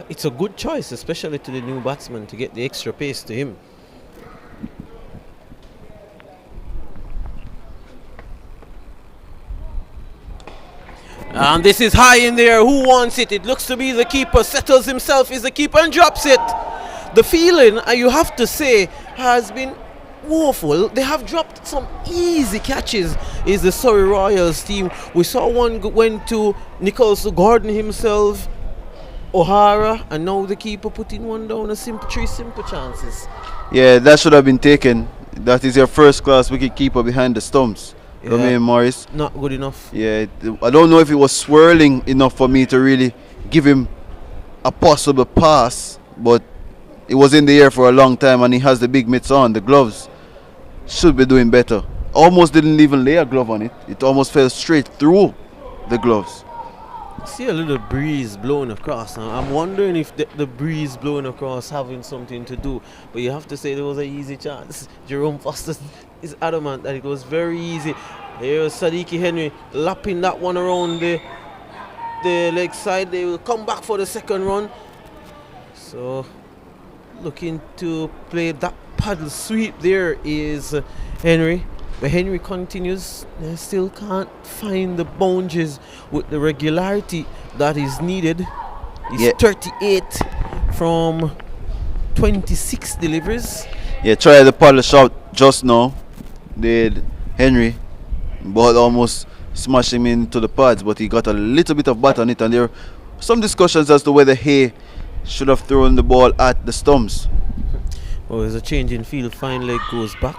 It's a good choice, especially to the new batsman, to get the extra pace to him. And this is high in there. Who wants it? It looks to be the keeper. Settles himself is the keeper and drops it. The feeling, you have to say, has been woeful. They have dropped some easy catches. Is the Surrey Royals team. We saw one went to Nicholas Gordon himself, O'Hara, and now the keeper putting one down. 3 simple chances. Yeah, that should have been taken. that is your first class wicket keeper behind the stumps. Yeah. Romain Morris. Not good enough. Yeah, I don't know if it was swirling enough for me to really give him a possible pass, but it was in the air for a long time, and he has the big mitts on. The gloves should be doing better. Almost didn't even lay a glove on it. It almost fell straight through the gloves. See a little breeze blowing across. I'm wondering if the breeze blowing across having something to do. But you have to say there was an easy chance. Jerome Foster is adamant that it was very easy. There was Sadiki Henry lapping that one around the leg side. They will come back for the second run. So looking to play that paddle sweep there is Henry. But Henry continues, still can't find the boundaries with the regularity that is needed. He's 38 from 26 deliveries. Yeah, tried the paddle shot just now. Did Henry, but almost smashed him into the pads, but he got a little bit of bat on it, and there are some discussions as to whether Hay should have thrown the ball at the stumps. Oh, there's a change in field. Fine leg goes back.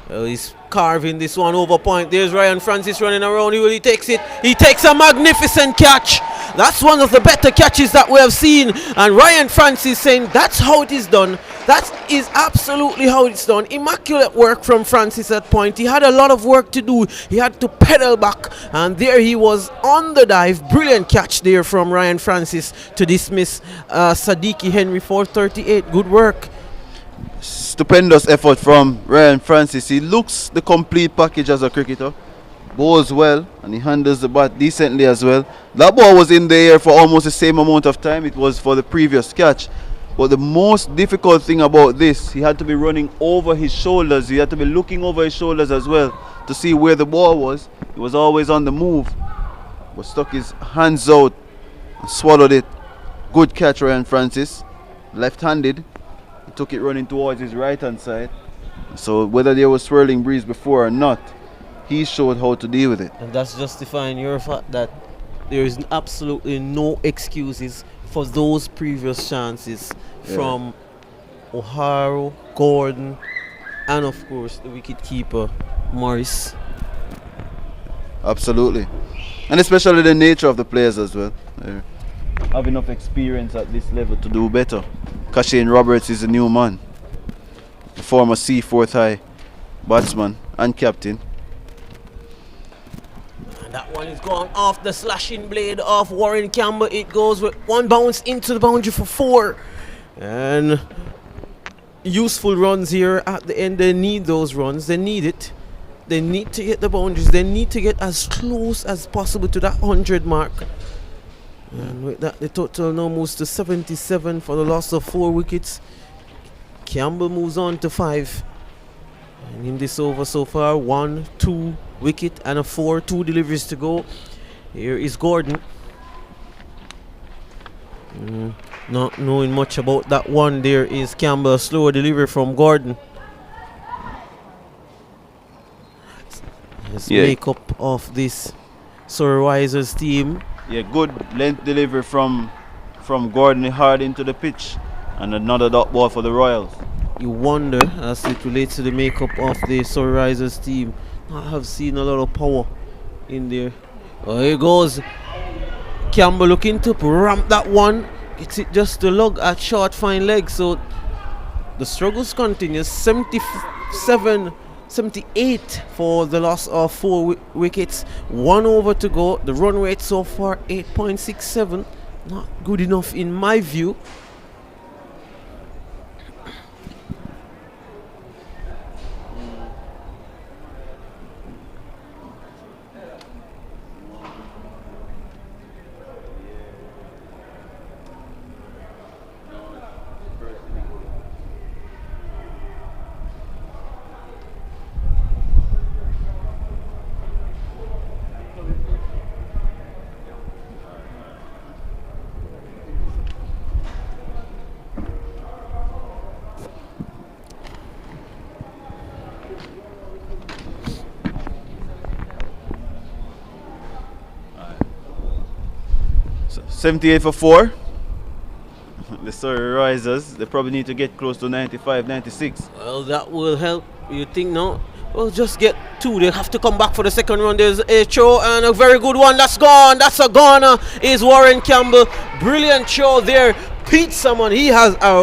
He's carving this one over point. There's Ryan Francis running around. He takes it. He takes a magnificent catch. That's one of the better catches that we have seen. And Ryan Francis saying that's how it is done. That is absolutely how it's done. Immaculate work from Francis at point. He had a lot of work to do. He had to pedal back. And there he was on the dive. Brilliant catch there from Ryan Francis to dismiss Sadiki Henry for 38. Good work. Stupendous effort from Ryan Francis. He looks the complete package as a cricketer. Bowls well, and he handles the bat decently as well. That ball was in the air for almost the same amount of time it was for the previous catch. But the most difficult thing about this, he had to be running over his shoulders. He had to be looking over his shoulders as well to see where the ball was. He was always on the move, but stuck his hands out and swallowed it. Good catch, Ryan Francis. Left-handed. He took it running towards his right-hand side. So whether there was swirling breeze before or not, he showed how to deal with it. And that's justifying your fact that there is absolutely no excuses for those previous chances from O'Hara, Gordon, and of course the wicket-keeper Morris. Absolutely. And especially the nature of the players as well. They have enough experience at this level to do better. Kashane Roberts is a new man, the former C4th high batsman and captain. And that one is gone off the slashing blade of Warren Campbell. It goes with one bounce into the boundary for 4. And useful runs here at the end. They need those runs. They need it. They need to hit the boundaries. They need to get as close as possible to that 100 mark. And with that, the total now moves to 77 for the loss of 4 wickets. Campbell moves on to 5. And in this over so far, 1, 2 wicket and a 4, 2 deliveries to go. Here is Gordon. Not knowing much about that one. There is Campbell, a slower delivery from Gordon. Let's make up of this Surrey Risers team. Yeah, good length delivery from Gordon hard into the pitch, and another dot ball for the Royals. You wonder, as it relates to the makeup of the Surrey Risers team, I have seen a lot of power in there. Oh, here goes Campbell looking to ramp that one. Gets it just to lug at short fine leg. So the struggles continue. 77, 78 for the loss of 4 wickets. 1 over to go. The run rate so far 8.67. Not good enough in my view. So 78 for 4. Let's Surrey Risers. They probably need to get close to 95, 96. Well, that will help. You think no? Well, just get 2. They have to come back for the second run. There's a throw and a very good one. That's gone. That's a goner. Is Warren Campbell. Brilliant throw there. Pete Salmon, he has a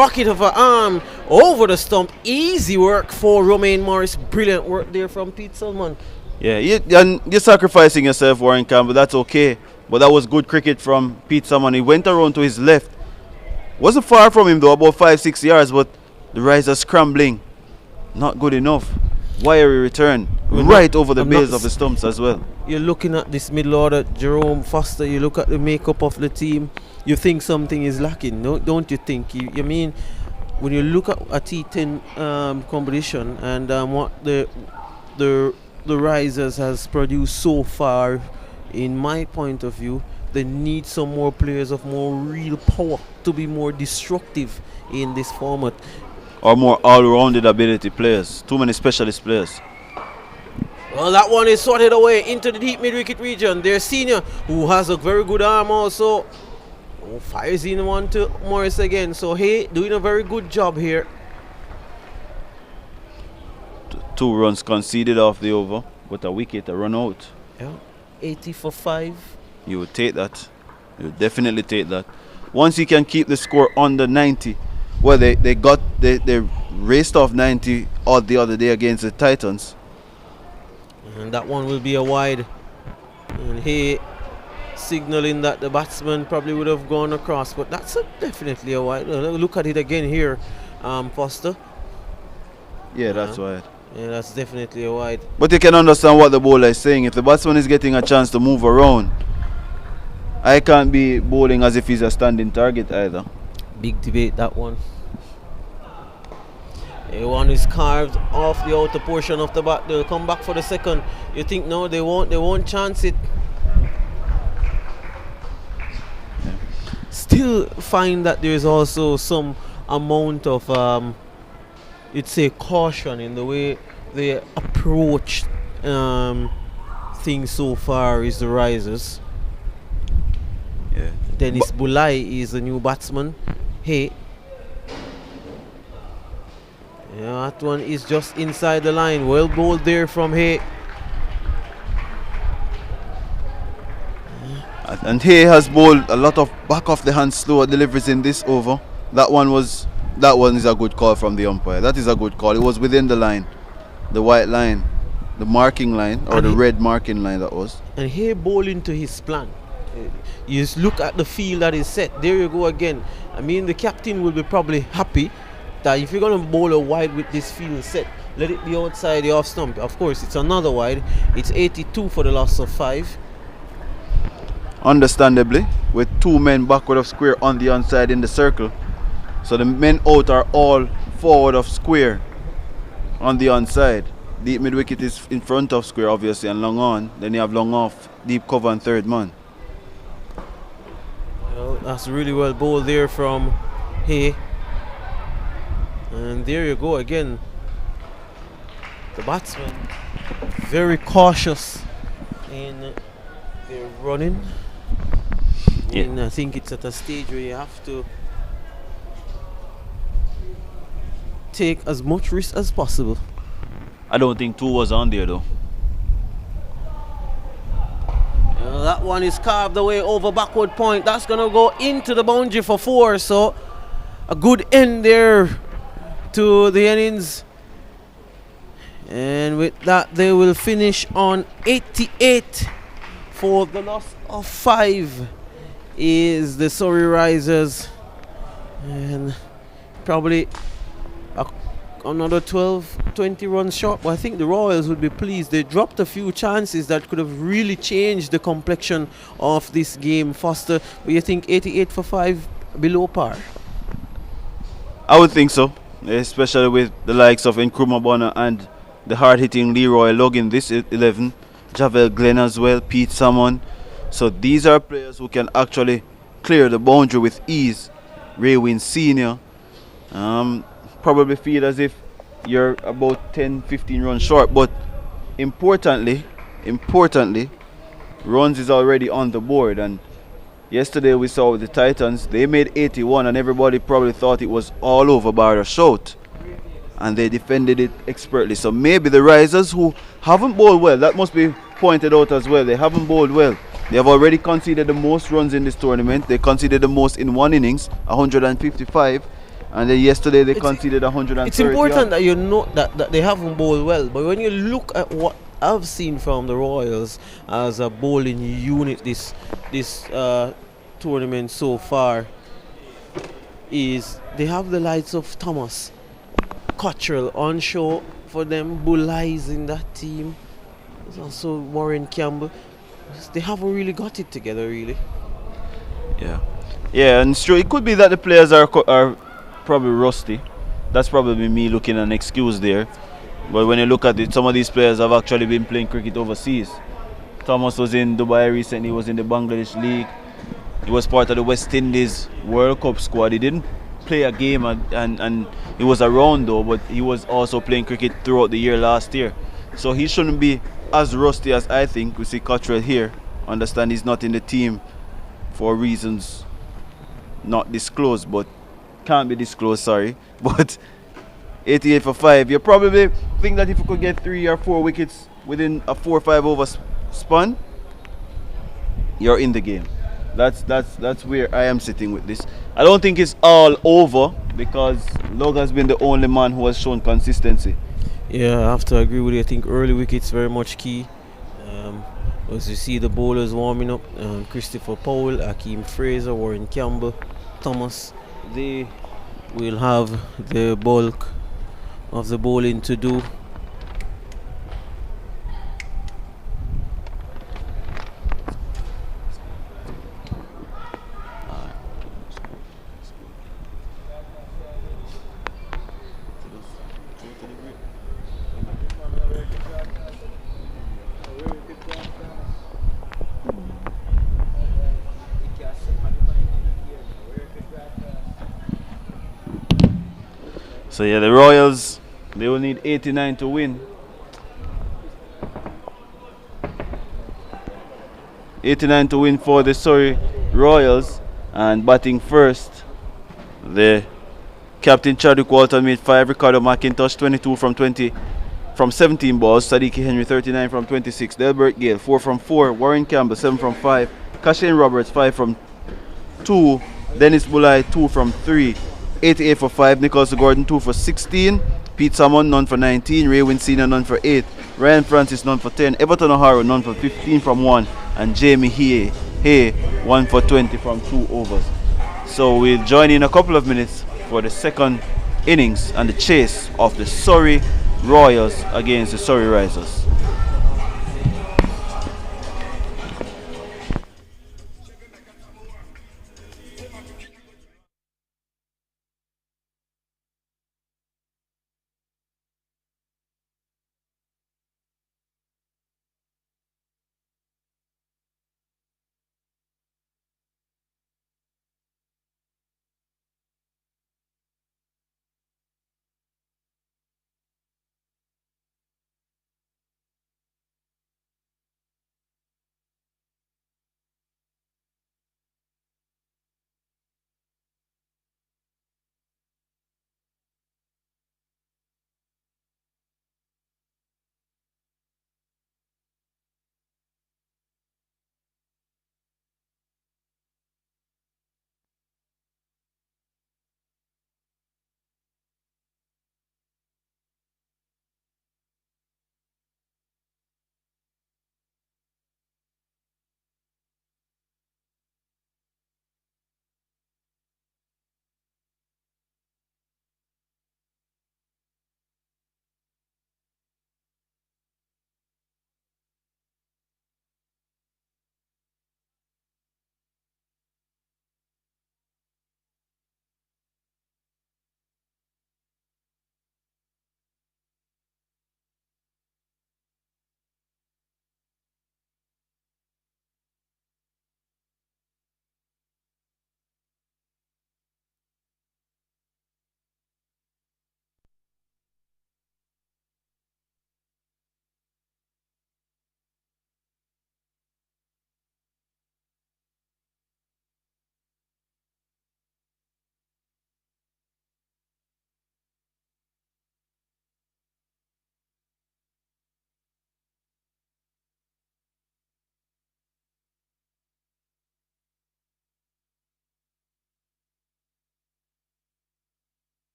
rocket of an arm over the stump. Easy work for Romaine Morris. Brilliant work there from Pete Salmon. Yeah, you're sacrificing yourself, Warren Campbell. That's okay. But that was good cricket from Pete Salmon. He went around to his left. Wasn't far from him though, about 5-6 yards. But the Risers scrambling. Not good enough. Wiry return. Right over the base of the stumps as well. You're looking at this middle order, Jerome Foster. You look at the makeup of the team. You think something is lacking, no? Don't you think? You mean when you look at a T10 competition and what the Risers has produced so far, in my point of view, they need some more players of more real power to be more destructive in this format. Or more all-rounded ability players. Too many specialist players. Well, that one is sorted away into the deep mid-wicket region. Their senior, who has a very good arm also, fires in one to Morris again. So, hey, doing a very good job here. 2 runs conceded off the over, but a wicket, a run out. Yeah, 80 for 5. You would take that. You would definitely take that. Once he can keep the score under 90, well, they raced off 90 odd the other day against the Titans. And that one will be a wide. And he signaling that the batsman probably would have gone across, but that's definitely a wide. Look at it again here, Foster. Yeah, that's wide. Yeah, that's definitely a wide. But you can understand what the bowler is saying. If the batsman is getting a chance to move around, I can't be bowling as if he's a standing target either. Big debate, that one. One is carved off the outer portion of the bat. They'll come back for the second. You think no, they won't chance it. Yeah. Still find that there's also some amount of you'd say caution in the way they approach things so far is the Risers. Yeah. Dennis Bulai is the new batsman. Hey. Yeah, that one is just inside the line. Well bowled there from Hay. And Hay has bowled a lot of back off the hand slower deliveries in this over. That one is a good call from the umpire. That is a good call. It was within the line, the white line, the marking line, or the red marking line that was. And Hay bowling to his plan. You just look at the field that is set. There you go again. I mean, the captain will be probably happy that if you're going to bowl a wide with this field set, let it be outside the off stump. Of course, it's another wide. It's 82 for the loss of 5. Understandably, with 2 men backward of square on the onside in the circle. So the men out are all forward of square on the onside. Deep mid wicket is in front of square, obviously, and long on. Then you have long off, deep cover, and third man. Well, that's really well bowled there from Hay. And there you go again. The batsman very cautious in their running. Yeah. And I think it's at a stage where you have to take as much risk as possible. I don't think 2 was on there though. That one is carved away over backward point. That's gonna go into the boundary for 4. So a good end there to the innings. And with that, they will finish on 88 for the loss of 5 is the Surrey Risers. And probably another 12-20 runs short, but I think the Royals would be pleased. They dropped a few chances that could have really changed the complexion of this game. Foster, but you think 88 for 5 below par? I would think so, especially with the likes of Nkrumah Bonner and the hard-hitting Leroy Lugg in this 11, Javel Glenn as well, Pete Salmon. So these are players who can actually clear the boundary with ease. Ray Wynn Sr. Probably feel as if you're about 10-15 runs short, but importantly, runs is already on the board, and Yesterday we saw with the Titans, they made 81 and everybody probably thought it was all over bar a shout. And they defended it expertly. So maybe the risers who haven't bowled well, that must be pointed out as well. They haven't bowled well. They have already conceded the most runs in this tournament. They conceded the most in one innings, 155. And then yesterday they conceded 130. It's important that you know that they haven't bowled well. But when you look at what I've seen from the Royals as a bowling unit this tournament so far, is they have the likes of Thomas Cottrell on show for them, Bullies in that team. There's also Warren Campbell. They haven't really got it together, really. Yeah, and it's true. It could be that the players are probably rusty. That's probably me looking at an excuse there. But when you look at it, some of these players have actually been playing cricket overseas. Thomas was in Dubai recently. He was in the Bangladesh League. He was part of the West Indies World Cup squad. He didn't play a game and he was around though, but he was also playing cricket throughout the year last year. So he shouldn't be as rusty as I think. We see Cottrell here. Understand he's not in the team for reasons not disclosed, but can't be disclosed, sorry. But 88 for 5. You probably think that if you could get 3 or 4 wickets within a 4 or 5 over span, you're in the game. That's where I am sitting with this. I don't think it's all over because Log has been the only man who has shown consistency. Yeah, I have to agree with you. I think early wickets very much key. As you see the bowlers warming up, Christopher Powell, Akeem Fraser, Warren Campbell, Thomas, they will have the bulk of the bowling to do. So yeah, the Royals, they will need 89 to win. 89 to win for the Surrey Royals. And batting first, the captain Chadwick Walton made 5, Ricardo McIntosh 22 from 17 balls, Sadiki Henry 39 from 26, Delbert Gale 4 from 4, Warren Campbell 7 from 5, Kashane Roberts 5 from 2, Dennis Bulai 2 from 3, 88 for 5, Nicholas Gordon 2 for 16, Pete Salmon none for 19, Ray Wynn Sr. none for 8, Ryan Francis none for 10, Everton O'Hara none for 15 from 1, and Jamie Hay 1 for 20 from 2 overs. So we'll join in a couple of minutes for the second innings and the chase of the Surrey Royals against the Surrey Risers.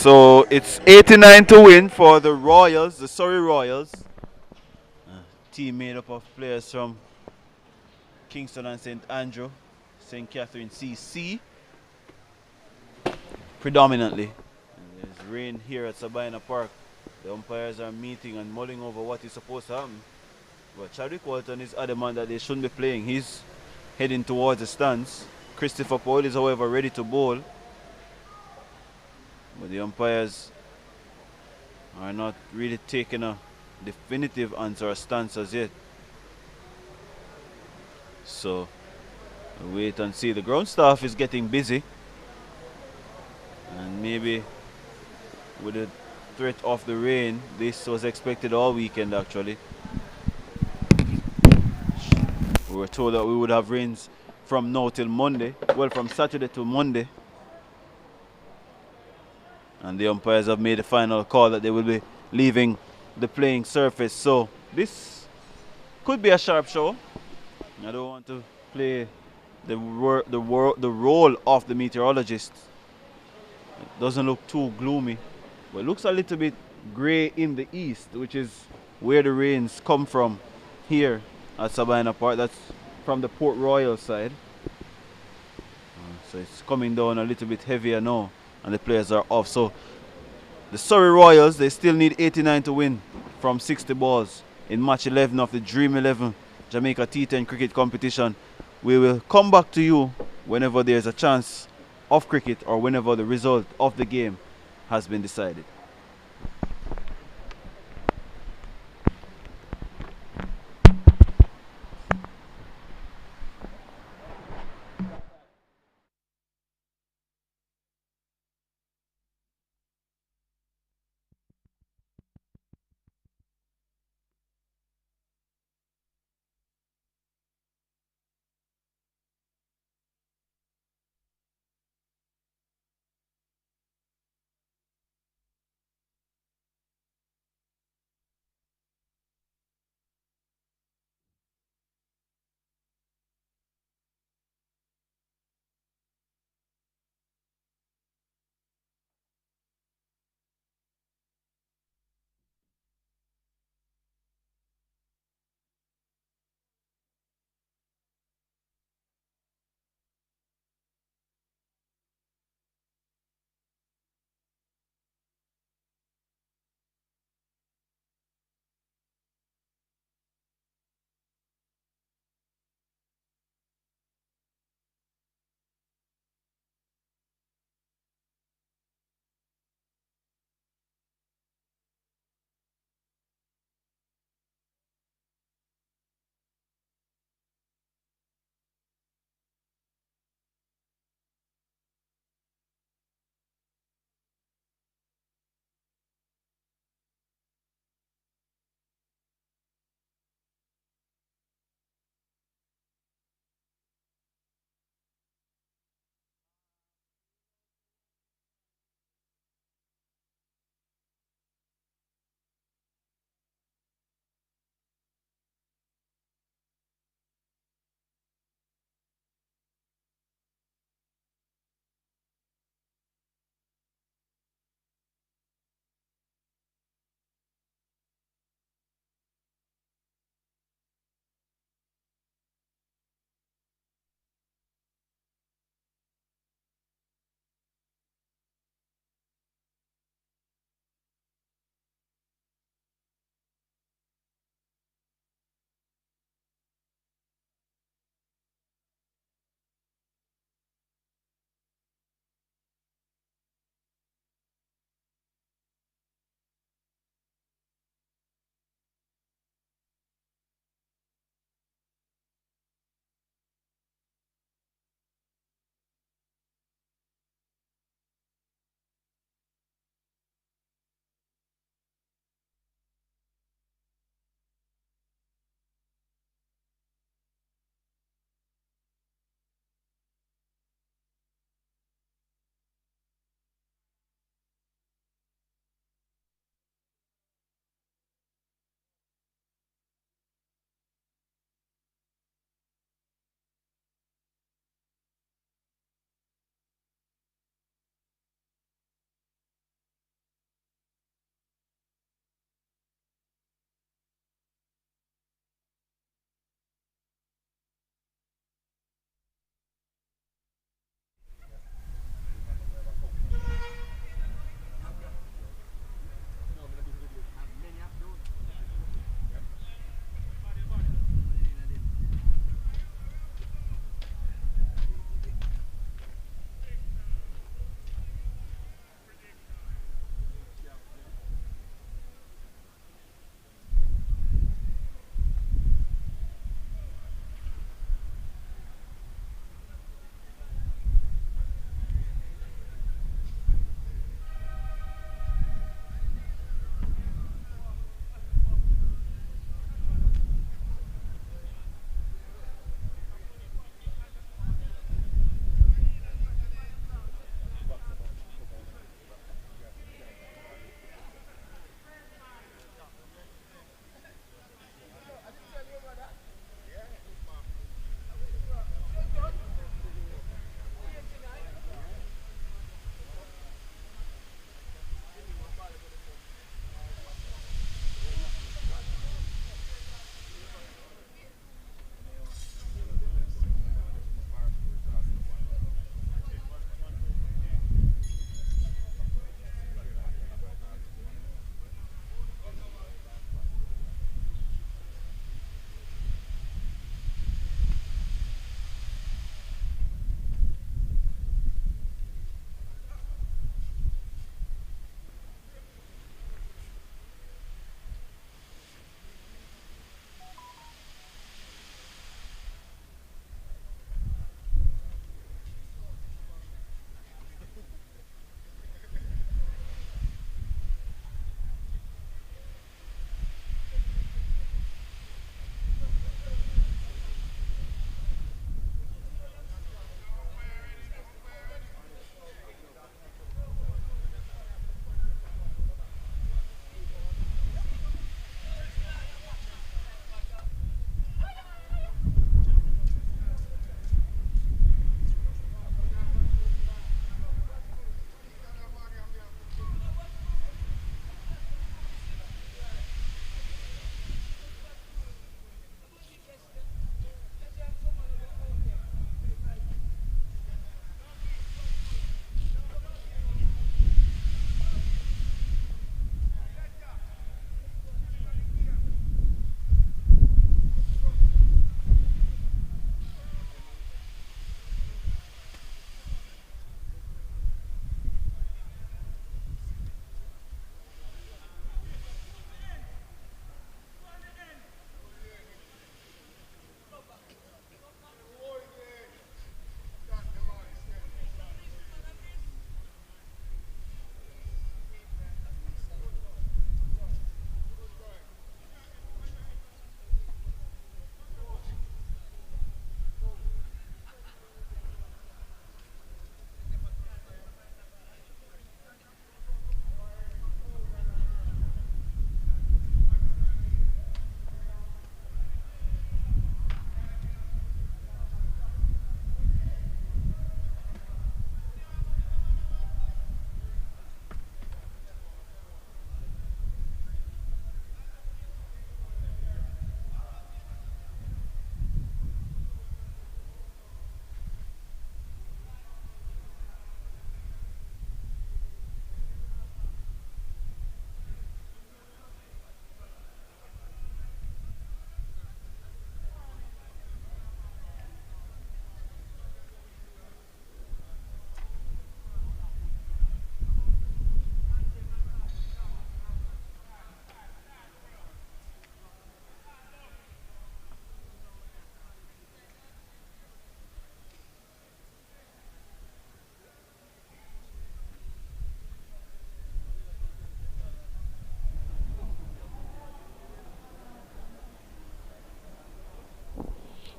So it's 89 to win for the Royals, the Surrey Royals. Team made up of players from Kingston and St. Andrew, St. Catherine CC, predominantly. And there's rain here at Sabina Park. The umpires are meeting and mulling over what is supposed to happen. But Chadwick Walton is adamant that they shouldn't be playing. He's heading towards the stands. Christopher Paul is, however, ready to bowl. But the umpires are not really taking a definitive answer or stance as yet. So we'll wait and see. The ground staff is getting busy. And maybe with the threat of the rain, this was expected all weekend actually. We were told that we would have rains from now till Monday. Well, from Saturday to Monday. And the umpires have made the final call that they will be leaving the playing surface. So this could be a sharp show. I don't want to play the role of the meteorologist. It doesn't look too gloomy, but it looks a little bit gray in the east, which is where the rains come from here at Sabina Park. That's from the Port Royal side. So it's coming down a little bit heavier now, and the players are off. So the Surrey Royals, they still need 89 to win from 60 balls in match 11 of the Dream 11 Jamaica T10 cricket competition. We will come back to you whenever there's a chance of cricket or whenever the result of the game has been decided.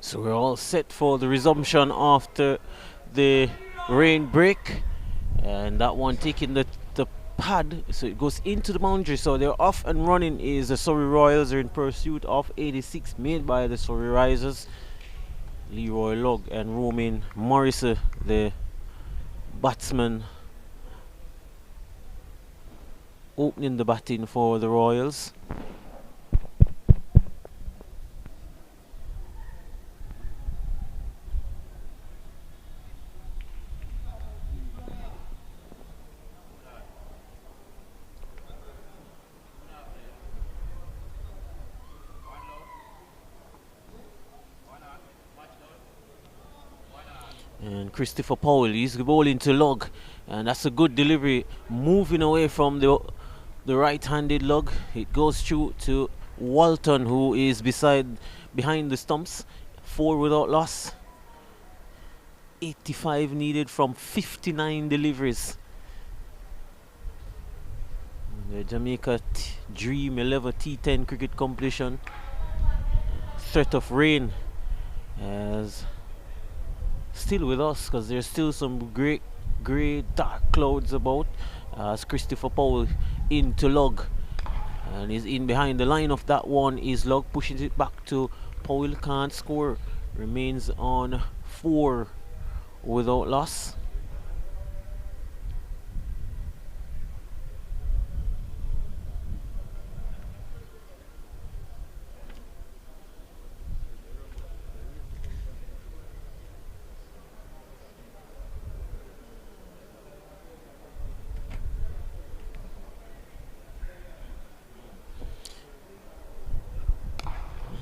So we're all set for the resumption after the rain break, and that one taking the pad, so it goes into the boundary. So they're off and running. Is the Surrey Royals are in pursuit of 86 made by the Surrey Risers. Leroy Lugg and Romain Morris, the batsman, opening the batting for the Royals. And Christopher Powell, he's bowling to Lugg, and that's a good delivery, moving away from the right-handed Lugg. It goes through to Walton, who is behind the stumps. 4 without loss. 85 needed from 59 deliveries. The Jamaica Dream 11 T10 cricket competition. Threat of rain as still with us, because there's still some grey dark clouds about. As Christopher Powell into Lugg, and he's in behind the line of that one. Is Lugg pushes it back to Powell, can't score, remains on 4 without loss.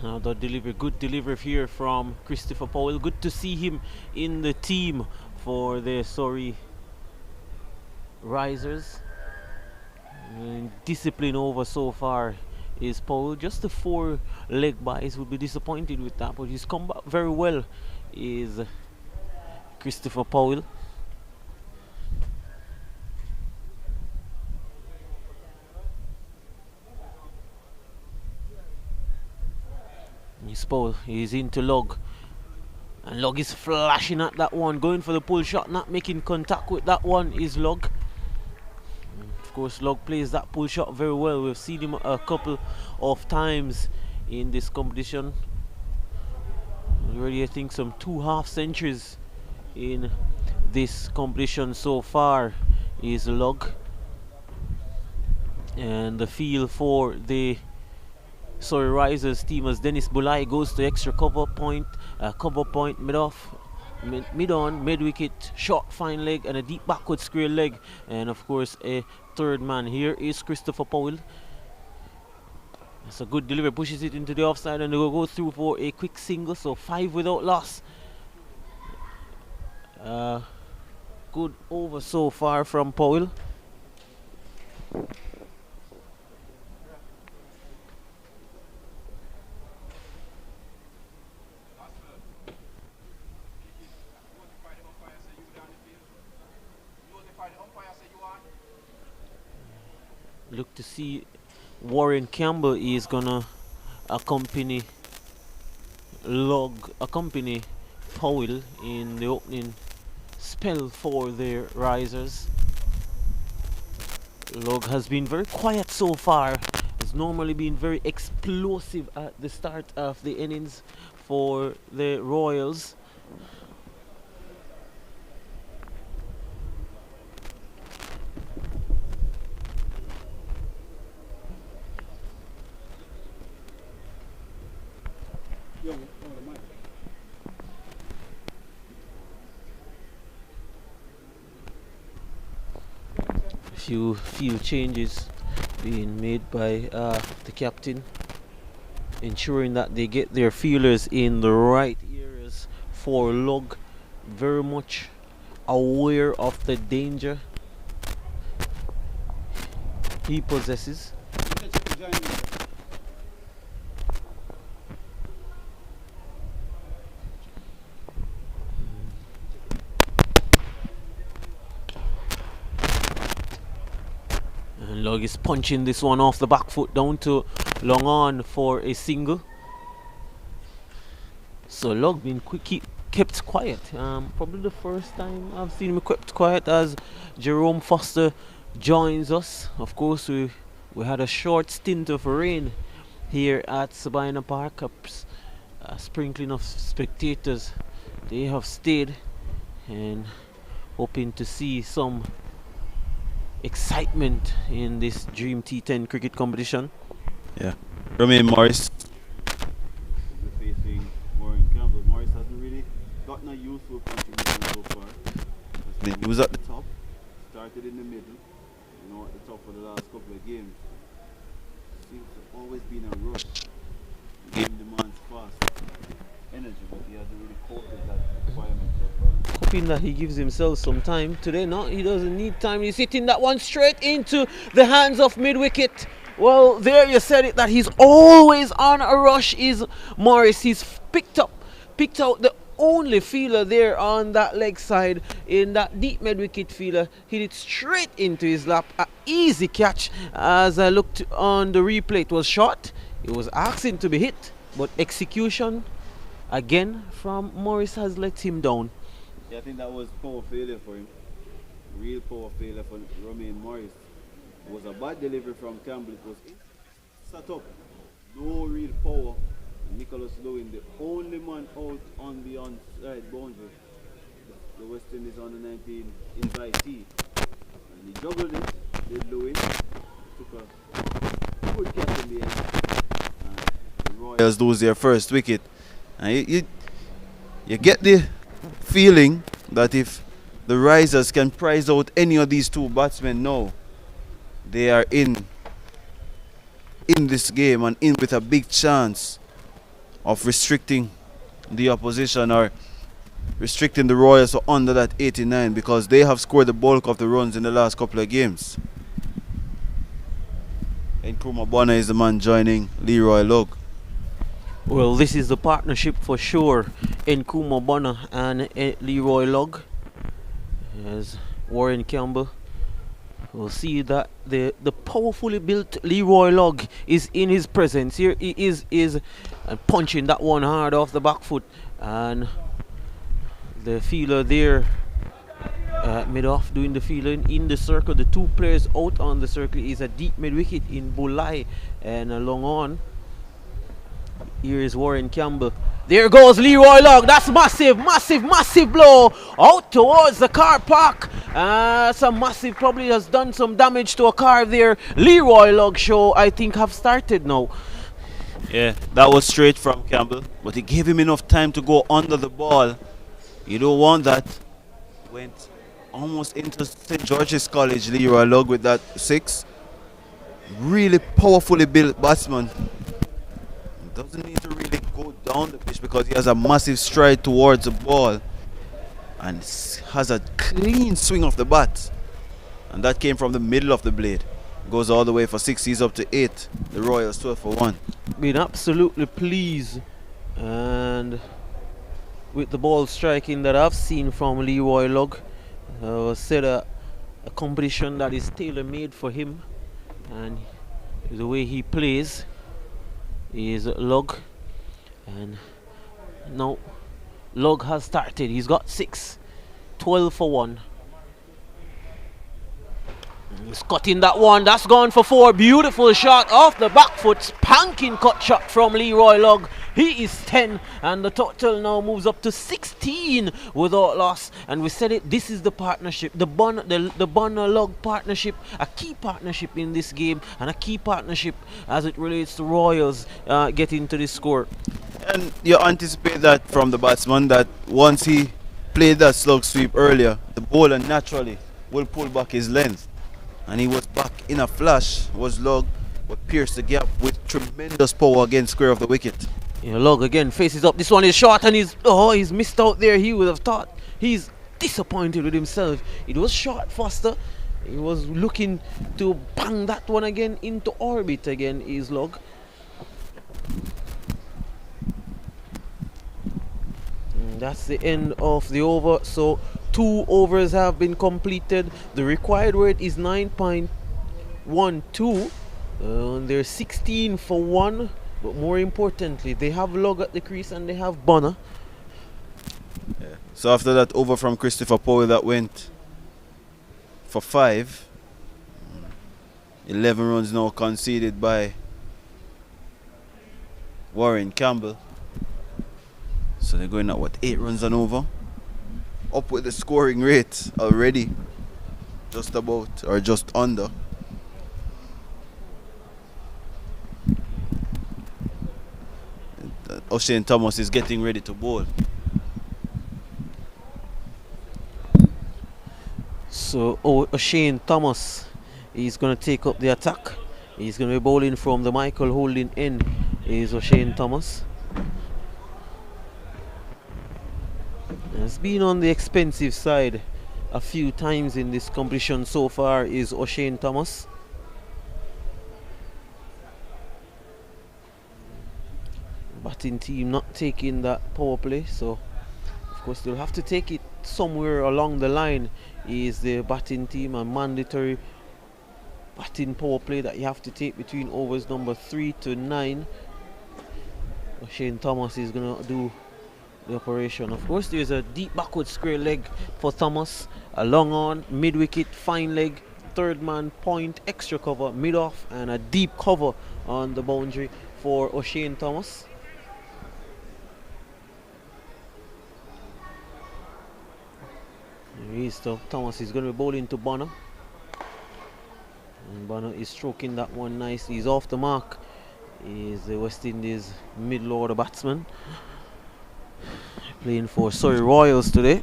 Another delivery, good delivery here from Christopher Powell. Good to see him in the team for the Surrey Risers. And discipline over so far is Powell. Just the 4 leg buys, would be disappointed with that, but he's come back very well. Is Christopher Powell. Powell, he's into Lugg, and Lugg is flashing at that one, going for the pull shot, not making contact with that one is Lugg. Of course, Lugg plays that pull shot very well. We've seen him a couple of times in this competition. Already, I think, some 2 half centuries in this competition so far is Lugg. And the feel for the Surrey Risers team as Dennis Bulai goes to extra cover point, mid wicket, short fine leg, and a deep backward square leg, and of course a third man. Here is Christopher Powell. That's a good delivery, pushes it into the offside, and they will go through for a quick single. So 5 without loss. Good over so far from Powell. Look to see Warren Campbell is gonna accompany Powell in the opening spell for the Risers. Lugg has been very quiet so far. Has normally been very explosive at the start of the innings for the Royals. Few changes being made by the captain, ensuring that they get their feelers in the right areas for Lugg. Very much aware of the danger he possesses. Lugg is punching this one off the back foot down to long on for a single. So Log been kept quiet. Probably the first time I've seen him kept quiet as Jerome Foster joins us. Of course, we had a short stint of rain here at Sabina Park. A sprinkling of spectators. They have stayed and hoping to see some excitement in this Dream T10 cricket competition. Yeah. Romain Morris facing Warren Campbell. Morris hasn't really gotten a useful contribution so far. He was at the top, started in the middle, at the top for the last couple of games. Seems to always been a rush. The game demands fast energy, but he hasn't really coped with that requirement so far. Hoping that he gives himself some time today. No, he doesn't need time. He's hitting that one straight into the hands of mid-wicket. Well, there you said it, that he's always on a rush is Morris. He's picked out the only fielder there on that leg side in that deep mid-wicket fielder. Hit it straight into his lap. An easy catch. As I looked on the replay, it was short. It was asking to be hit, but execution again from Morris has let him down. Yeah, I think that was power failure for him. Real power failure for Romain Morris. It was a bad delivery from Campbell. It was set up. No real power. Nicholas Lewin, the only man out on the onside boundary. The West Indies under 19 invitee. And he juggled it, did Lewin. Took a good catch in the end. And the Royals lose their first wicket. And you get the feeling that if the Risers can prize out any of these two batsmen now, they are in this game and in with a big chance of restricting the opposition or restricting the Royals to under that 89, because they have scored the bulk of the runs in the last couple of games. Nkrumah Bonner is the man joining Leroy Lugg. Well, this is the partnership for sure. Nkrumah Bonner and Leroy Lugg. As Warren Campbell. We'll see that the powerfully built Leroy Lugg is in his presence. Here he is punching that one hard off the back foot, and the fielder there mid-off doing the fielding in the circle. The two players out on the circle is a deep mid-wicket in Bulai and a long on. Here is Warren Campbell. There goes Leroy Lugg. That's massive, massive, massive blow out towards the car park. Some massive, probably has done some damage to a car there. Leroy Lugg show, I think, have started now. Yeah, that was straight from Campbell, but he gave him enough time to go under the ball. You don't want that. Went almost into St. George's College, Leroy Lugg, with that 6. Really powerfully built batsman. Doesn't need to really go down the pitch because he has a massive stride towards the ball and has a clean swing of the bat, and that came from the middle of the blade. Goes all the way for 6. He's up to 8. The Royals 12 for 1. Been absolutely pleased and with the ball striking that I've seen from Leroy Lugg. Said a competition that is tailor-made for him, and the way he plays is Lugg. And now Lugg has started. He's got 6. 12 for 1. He's cutting that one. That's gone for 4. Beautiful shot off the back foot. Spanking cut shot from Leroy Lugg. He is 10, and the total now moves up to 16 without loss. And we said it, this is the partnership, the Bonner Lugg partnership, a key partnership in this game, and a key partnership as it relates to Royals getting to this score. And you anticipate that from the batsman, that once he played that slug sweep earlier, the bowler naturally will pull back his length. And he was back in a flash, was Lugg, but pierced the gap with tremendous power against square of the wicket. Yeah, Lugg again faces up. This one is short, and he's missed out there. He would have thought. He's disappointed with himself. It was short, Foster. He was looking to bang that one again into orbit again, is Lugg. That's the end of the over. So 2 overs have been completed. The required rate is 9.12. They're 16 for 1. But more importantly, they have Log at the crease and they have Bonner. So after that over from Christopher Powell that went for 5, 11 runs now conceded by Warren Campbell. So they're going at what, 8 runs and over? Up with the scoring rate already. Just about or just under. O'Shane Thomas is getting ready to bowl. So O'Shane Thomas is going to take up the attack. He's going to be bowling from the Michael Holding end. Is O'Shane Thomas. Has been on the expensive side a few times in this competition so far. Is O'Shane Thomas. Batting team not taking that power play, so of course they'll have to take it somewhere along the line. Is the batting team a mandatory batting power play that you have to take between overs number 3 to 9. O'Shane Thomas is gonna do the operation. Of course, there's a deep backward square leg for Thomas, a long on, mid wicket, fine leg, third man, point, extra cover, mid off, and a deep cover on the boundary for O'Shane Thomas. There he is, Thomas is going to be bowling to Bonner. And Bonner is stroking that one nicely. He's off the mark. He's the West Indies middle order batsman. Playing for Surrey Royals today.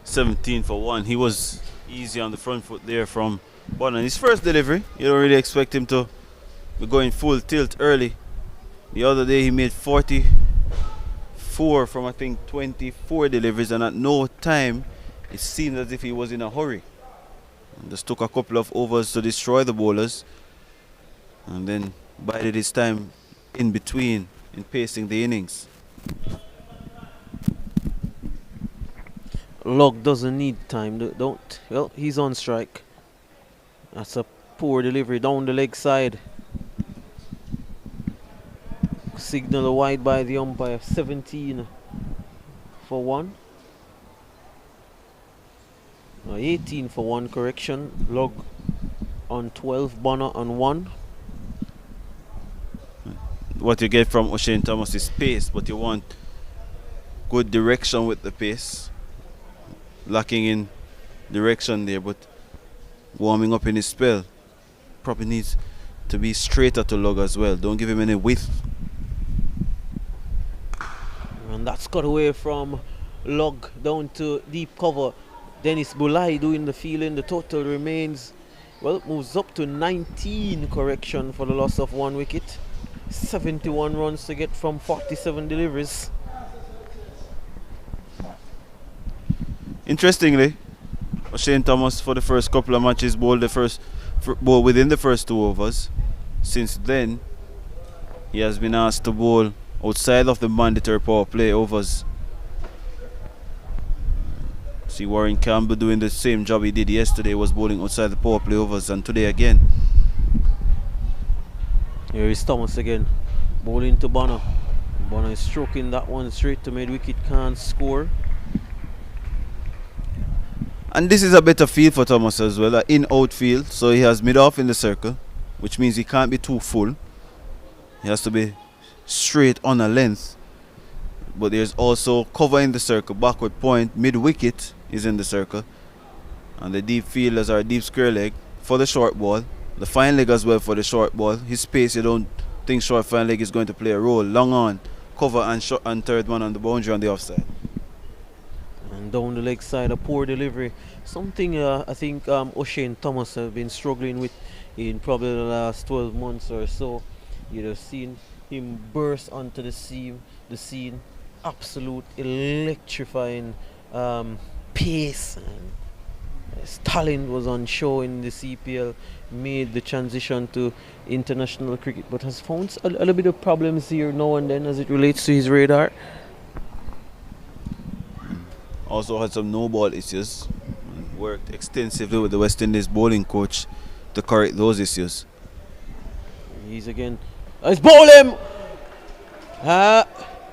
17 for 1. He was easy on the front foot there from Bonner. His first delivery, you don't really expect him to be going full tilt early. The other day he made 44 from I think 24 deliveries, and at no time it seemed as if he was in a hurry. And just took a couple of overs to destroy the bowlers, and then bided his time in between in pacing the innings. Log doesn't need time, don't. Well, he's on strike. That's a poor delivery down the leg side. Signal wide by the umpire. 17 for 1. 18 for 1, correction. Log on 12, Bonner on 1. What you get from O'Shane Thomas is pace, but you want good direction with the pace. Lacking in direction there, but warming up in his spell. Probably needs to be straighter to Log as well. Don't give him any width. And that's cut away from Log down to deep cover. Dennis Bulai doing the fielding. The total remains, well, moves up to 19, correction, for the loss of 1 wicket. 71 runs to get from 47 deliveries. Interestingly, O'Shane Thomas for the first couple of matches bowled within the first 2 overs. Since then, he has been asked to bowl outside of the mandatory power play overs. See Warren Campbell doing the same job he did yesterday, was bowling outside the power play overs, and today again. Here is Thomas again, bowling to Bonner. Bonner is stroking that one straight to mid-wicket, can't score. And this is a better field for Thomas as well, an in-out field, so he has mid-off in the circle, which means he can't be too full. He has to be straight on a length. But there's also cover in the circle, backward point, mid-wicket is in the circle. And the deep fielders are deep square leg for the short ball. The fine leg as well for the short ball. His pace, you don't think short fine leg is going to play a role. Long on, cover and third man on the boundary on the offside. And down the leg side, a poor delivery. Something I think O'Shane Thomas have been struggling with in probably the last 12 months or so. You'd have seen him burst onto the scene. Absolute electrifying pace. And his talent was on show in the CPL. Made the transition to international cricket, but has found a little bit of problems here now and then as it relates to his radar. Also had some no ball issues. Worked extensively with the West Indies bowling coach to correct those issues. He's again. Let's bowl him.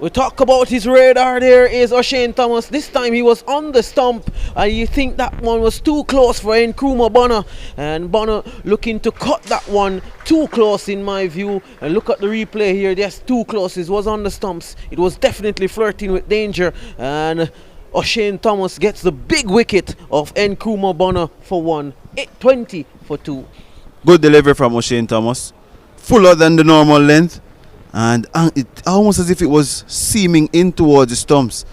We talk about his radar. There is O'Shane Thomas. This time he was on the stump. You think that one was too close for Nkrumah Bonner. And Bonner looking to cut that one too close in my view. And look at the replay here. Yes, too close. It was on the stumps. It was definitely flirting with danger. And O'Shane Thomas gets the big wicket of Nkrumah Bonner for 1. 20 for 2. Good delivery from O'Shane Thomas. Fuller than the normal length. And it almost as if it was seaming in towards the stumps.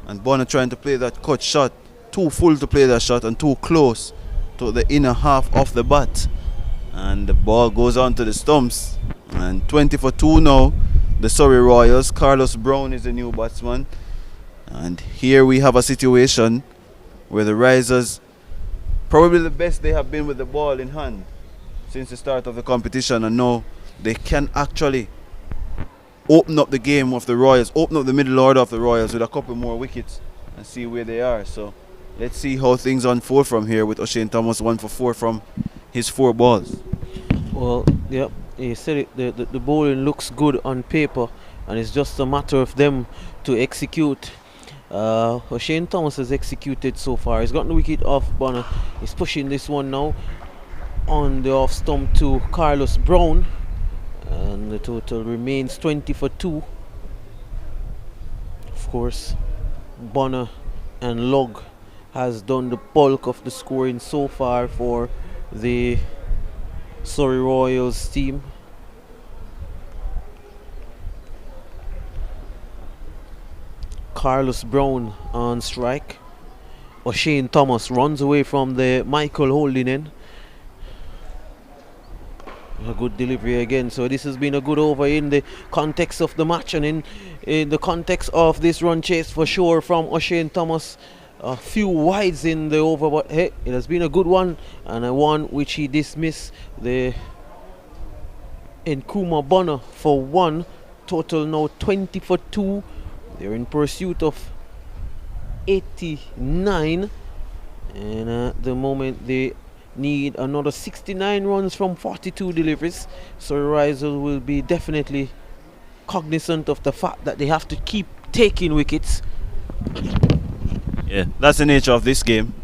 And Bonner trying to play that cut shot. Too full to play that shot and too close to the inner half of the bat. And the ball goes on to the stumps. And 20 for 2 now. The Surrey Royals. Carlos Brown is the new batsman. And here we have a situation where the Risers, probably the best they have been with the ball in hand since the start of the competition, and now they can actually open up the game of the Royals, open up the middle order of the Royals with a couple more wickets and see where they are. So let's see how things unfold from here with O'Shane Thomas 1 for 4 from his 4 balls. Well, yep, he said it, the bowling looks good on paper, and it's just a matter of them to execute. O'Shane Thomas has executed so far. He's gotten the wicket off Bonner. He's pushing this one now on the off stump to Carlos Brown. And the total remains 20 for 2. Of course, Bonner and Log has done the bulk of the scoring so far for the Surrey Royals team. Carlos Brown on strike. O'Shane Thomas runs away from the Michael holding in. A good delivery again. So this has been a good over in the context of the match and in the context of this run chase for sure from O'Shane Thomas. A few wides in the over, but hey, it has been a good one, and a one which he dismissed the Nkrumah Bonner for 1. Total now 20 for 2. They're in pursuit of 89, and at the moment they need another 69 runs from 42 deliveries. So Risers will be definitely cognizant of the fact that they have to keep taking wickets. Yeah, that's the nature of this game.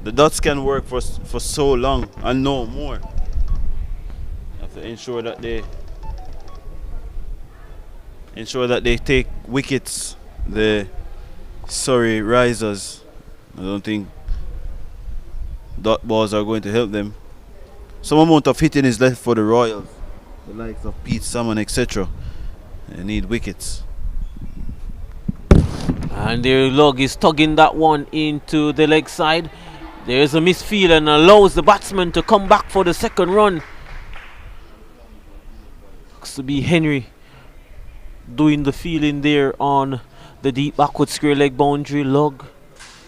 The dots can work for so long and no more. You have to ensure that they take wickets. The Surrey Risers, I don't think dot balls are going to help them. Some amount of hitting is left for the Royals, the likes of Pete Salmon, etc. They need wickets. And their Log is tugging that one into the leg side. There's a misfield and allows the batsman to come back for the second run. Looks to be Henry doing the fielding there on the deep backward square leg boundary. Log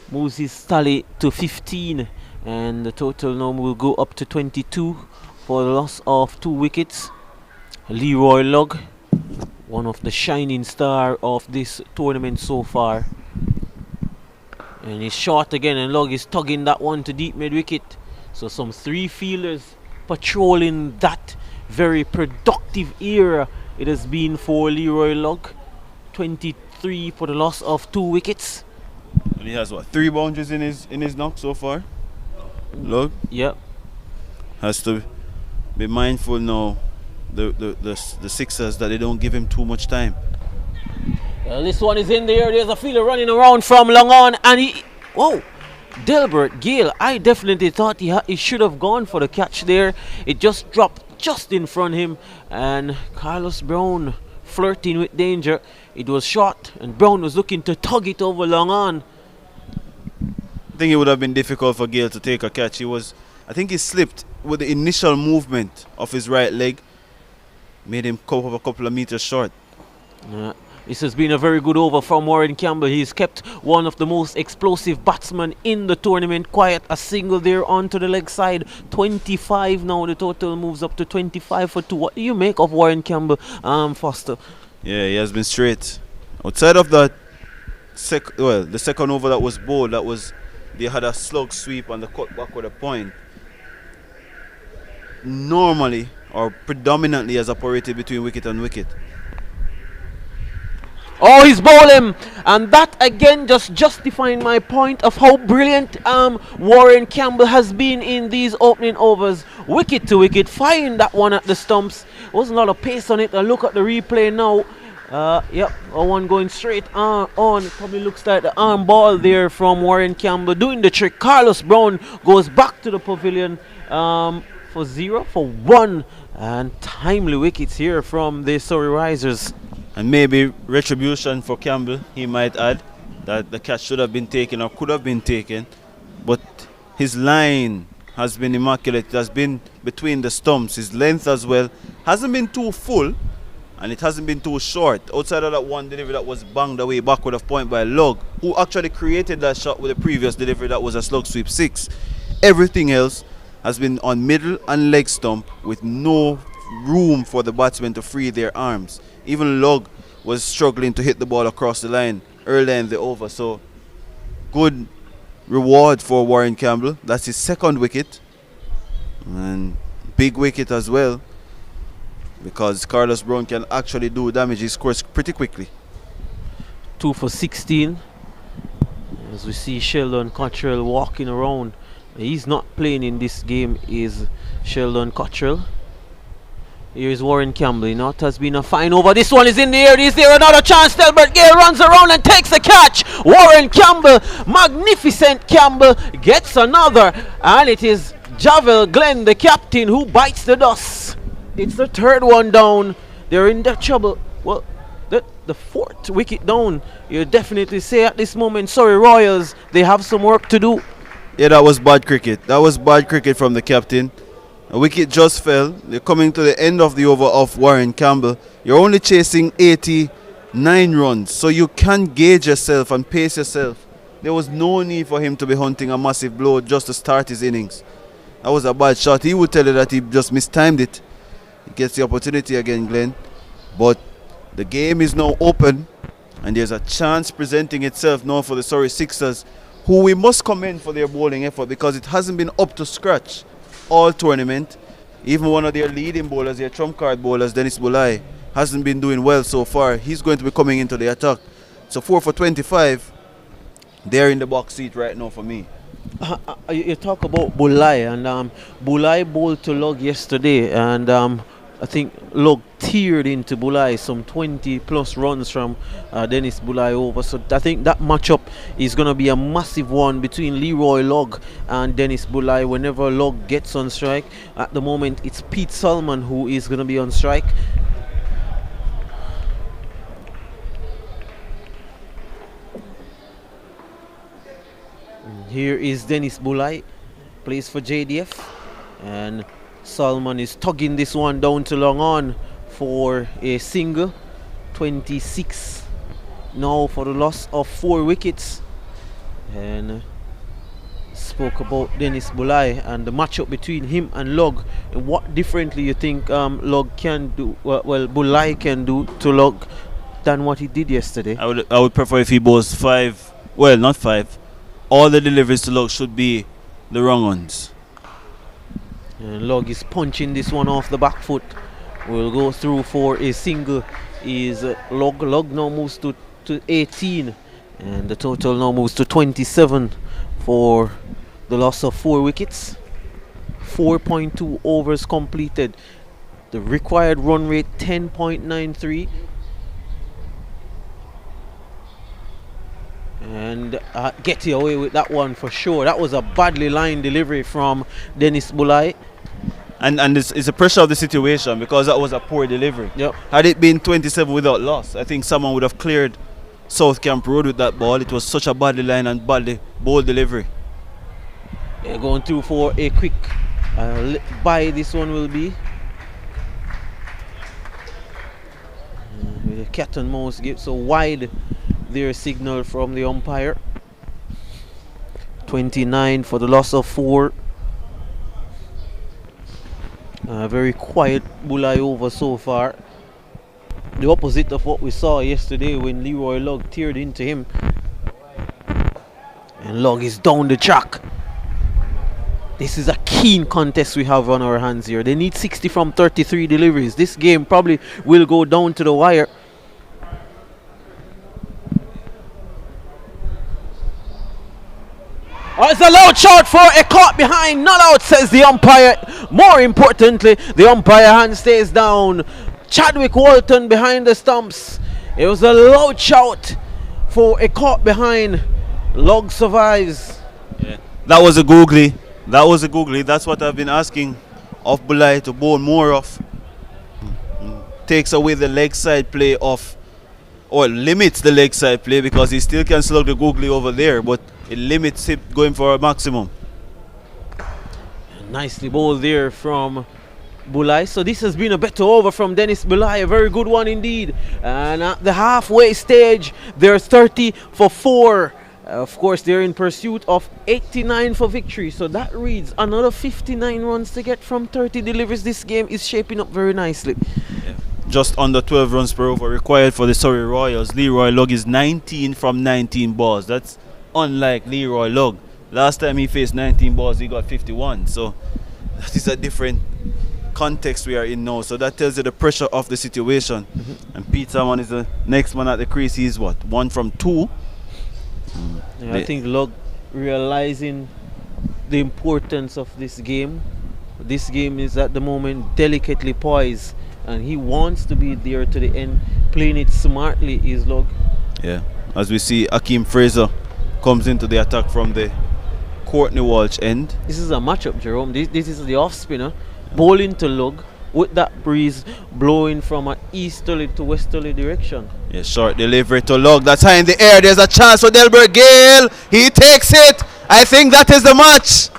moves his tally to 15, and the total now will go up to 22 for the loss of 2 wickets. Leroy Log, one of the shining star of this tournament so far, and he's short again, and Log is tugging that one to deep mid wicket. So some 3 fielders patrolling that very productive era it has been for Leroy Log. 23 for the loss of 2 wickets. And he has what, 3 boundaries in his knock so far? Log? Yep. Has to be mindful now, the Sixers, that they don't give him too much time. This one is in there. There's a fielder running around from long on, and he, whoa, Delbert Gale. I definitely thought he should have gone for the catch there. It just dropped just in front of him, and Carlos Brown flirting with danger. It was short, and Brown was looking to tug it over long on. I think it would have been difficult for Gale to take a catch. I think he slipped with the initial movement of his right leg, made him come up a couple of meters short. This has been a very good over from Warren Campbell. He's kept one of the most explosive batsmen in the tournament quiet. A single there onto the leg side. 25 now. The total moves up to 25 for 2. What do you make of Warren Campbell, Foster? Yeah, he has been straight. Outside of that, the second over that was bowled, they had a slug sweep and the cut back with a point. normally or predominantly has operated between wicket and wicket. Oh, he's bowling, and that again just justifying my point of how brilliant Warren Campbell has been in these opening overs. Wicket to wicket, firing that one at the stumps. Wasn't a lot of pace on it. I look at the replay now. Yep, a one going straight on. It probably looks like the arm ball there from Warren Campbell doing the trick. Carlos Brown goes back to the pavilion for 0 for 1, and timely wickets here from the Surrey Risers. And maybe retribution for Campbell, he might add, that the catch should have been taken or could have been taken. But his line has been immaculate. It has been between the stumps. His length as well hasn't been too full, and it hasn't been too short. Outside of that one delivery that was banged away backward of point by Log, who actually created that shot with the previous delivery that was a slug sweep 6. Everything else has been on middle and leg stump with no room for the batsmen to free their arms. Even Log was struggling to hit the ball across the line early in the over. So good reward for Warren Campbell. That's his second wicket, and big wicket as well, because Carlos Brown can actually do damage. He scores pretty quickly. 2 for 16. As we see Sheldon Cottrell walking around. He's not playing in this game, is Sheldon Cottrell. Here's Warren Campbell. You know, it has been a fine over. This one is in the air. Is there another chance? Delbert Gale runs around and takes the catch. Warren Campbell, magnificent Campbell, gets another. And it is Javel Glenn, the captain, who bites the dust. It's the third one down. They're in the trouble. Well, the fourth wicket down. You definitely say at this moment, sorry, Royals, they have some work to do. Yeah, that was bad cricket. That was bad cricket from the captain. A wicket just fell. You're coming to the end of the over of Warren Campbell. You're only chasing 89 runs, so you can gauge yourself and pace yourself. There was no need for him to be hunting a massive blow just to start his innings. That was a bad shot. He would tell you that he just mistimed it. He gets the opportunity again, Glenn. But the game is now open, and there's a chance presenting itself now for the Surrey Sixers, who we must commend for their bowling effort, because it hasn't been up to scratch all tournament. Even one of their leading bowlers, their trump card bowlers, Dennis Bulai, hasn't been doing well so far. He's going to be coming into the attack. So 4 for 25. They're in the box seat right now for me. You talk about Bulai, and Bulai bowled to Log yesterday, and I think Log teared into Bulai some 20 plus runs from Dennis Bulai over. So I think that matchup is going to be a massive one between Leroy Log and Dennis Bulai whenever Log gets on strike. At the moment, it's Pete Solomon who is going to be on strike. Here is Dennis Bulai, plays for JDF, and Solomon is tugging this one down to long on for a single. 26 now for the loss of 4 wickets. And spoke about Dennis Bulai and the matchup between him and Log, and what differently you think Log can do, well Bulai can do to Log than what he did yesterday. I would prefer if he bowls 5, well, not 5. All the deliveries to Log should be the wrong ones. And Log is punching this one off the back foot. We'll go through for a single. Is Log now moves to 18, and the total now moves to 27 for the loss of 4 wickets. 4.2 overs completed. The required run rate 10.93. And Getty away with that one for sure. That was a badly lined delivery from Dennis Bulai. And it's a pressure of the situation, because that was a poor delivery. Yep. Had it been 27 without loss, I think someone would have cleared South Camp Road with that ball. It was such a badly lined and badly bold delivery. They're going through for a quick bye. This one will be. With a cat and mouse give so wide their signal from the umpire. 29 for the loss of 4. Very quiet Bulai over so far. The opposite of what we saw yesterday when Leroy Log teared into him. And Log is down the track. This is a keen contest we have on our hands here. They need 60 from 33 deliveries. This game probably will go down to the wire. Oh, it's a loud shout for a caught behind. Not out, says the umpire. More importantly, the umpire hand stays down. Chadwick Walton behind the stumps. It was a loud shout for a caught behind. Log survives. Yeah. That was a googly. That was a googly. That's what I've been asking of Bulai to bowl more of. Takes away the leg side play of, or limits the leg side play, because he still can slug the googly over there, but it limits him going for a maximum. Nicely bowled there from Bulai. So this has been a better over from Dennis Bulai. A very good one indeed. And at the halfway stage, they're 30 for 4. Of course, they're in pursuit of 89 for victory. So that reads another 59 runs to get from 30 deliveries. This game is shaping up very nicely. Yeah. Just under 12 runs per over required for the Surrey Royals. Leroy Lugg is 19 from 19 balls. That's unlike Leroy Lugg. Last time he faced 19 balls, he got 51. So that is a different context we are in now. So that tells you the pressure of the situation. And Pete Salmon is the next man at the crease. He's what? 1 from 2. Yeah, I think Lugg realizing the importance of this game. This game is at the moment delicately poised, and he wants to be there to the end. Playing it smartly is Lugg. Yeah, as we see, Akeem Fraser comes into the attack from the Courtney Walsh end. This is a matchup, Jerome. This is the off spinner bowling to Lugg with that breeze blowing from an easterly to westerly direction. Yeah, short delivery to Lugg. That's high in the air. There's a chance for Delbert Gale. He takes it. I think that is the match.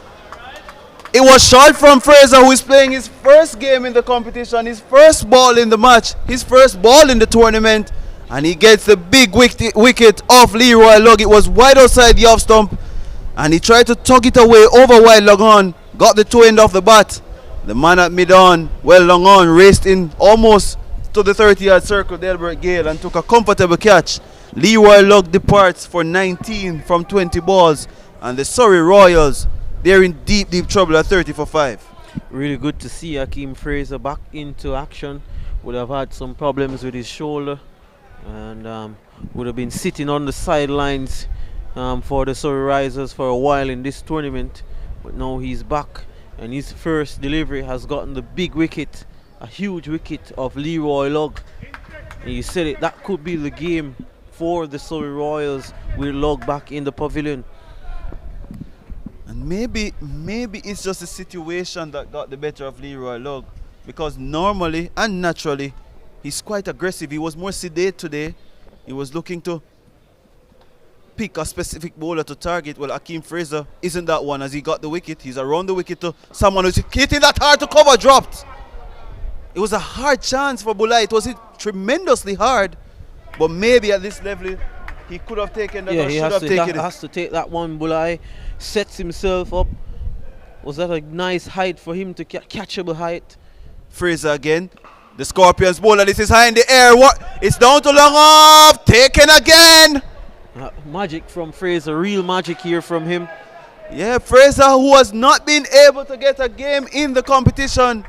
It was short from Fraser, who is playing his first game in the competition, his first ball in the match, his first ball in the tournament, and he gets the big wicket off Leroy Lugg. It was wide outside the off stump, and he tried to tug it away over wide long on, got the toe end off the bat. The man at mid-on, well long on, raced in almost to the 30-yard circle, Delbert Gale, and took a comfortable catch. Leroy Lugg departs for 19 from 20 balls, and the Surrey Royals, they're in deep, deep trouble at 30 for 5. Really good to see Akeem Fraser back into action. Would have had some problems with his shoulder, and would have been sitting on the sidelines for the Surrey Risers for a while in this tournament. But now he's back, and his first delivery has gotten the big wicket, a huge wicket of Leroy Lugg. And you said it, that could be the game for the Surrey Royals with Lugg back in the pavilion. And maybe it's just a situation that got the better of Leroy Lugg, because normally and naturally he's quite aggressive. He was more sedate today. He was looking to pick a specific bowler to target. Well, Akeem Fraser isn't that one, as he got the wicket. He's around the wicket to someone who's hitting that hard to cover, dropped. It was a hard chance for Bulai. It was tremendously hard, but maybe at this level he could have taken that, or should have taken it. He has to take that one. Bulai sets himself up. Was that a nice height for him to catchable height? Fraser again. The Scorpions bowler. This is high in the air. What? It's down to long off. Taken again. Magic from Fraser. Real magic here from him. Yeah, Fraser, who has not been able to get a game in the competition,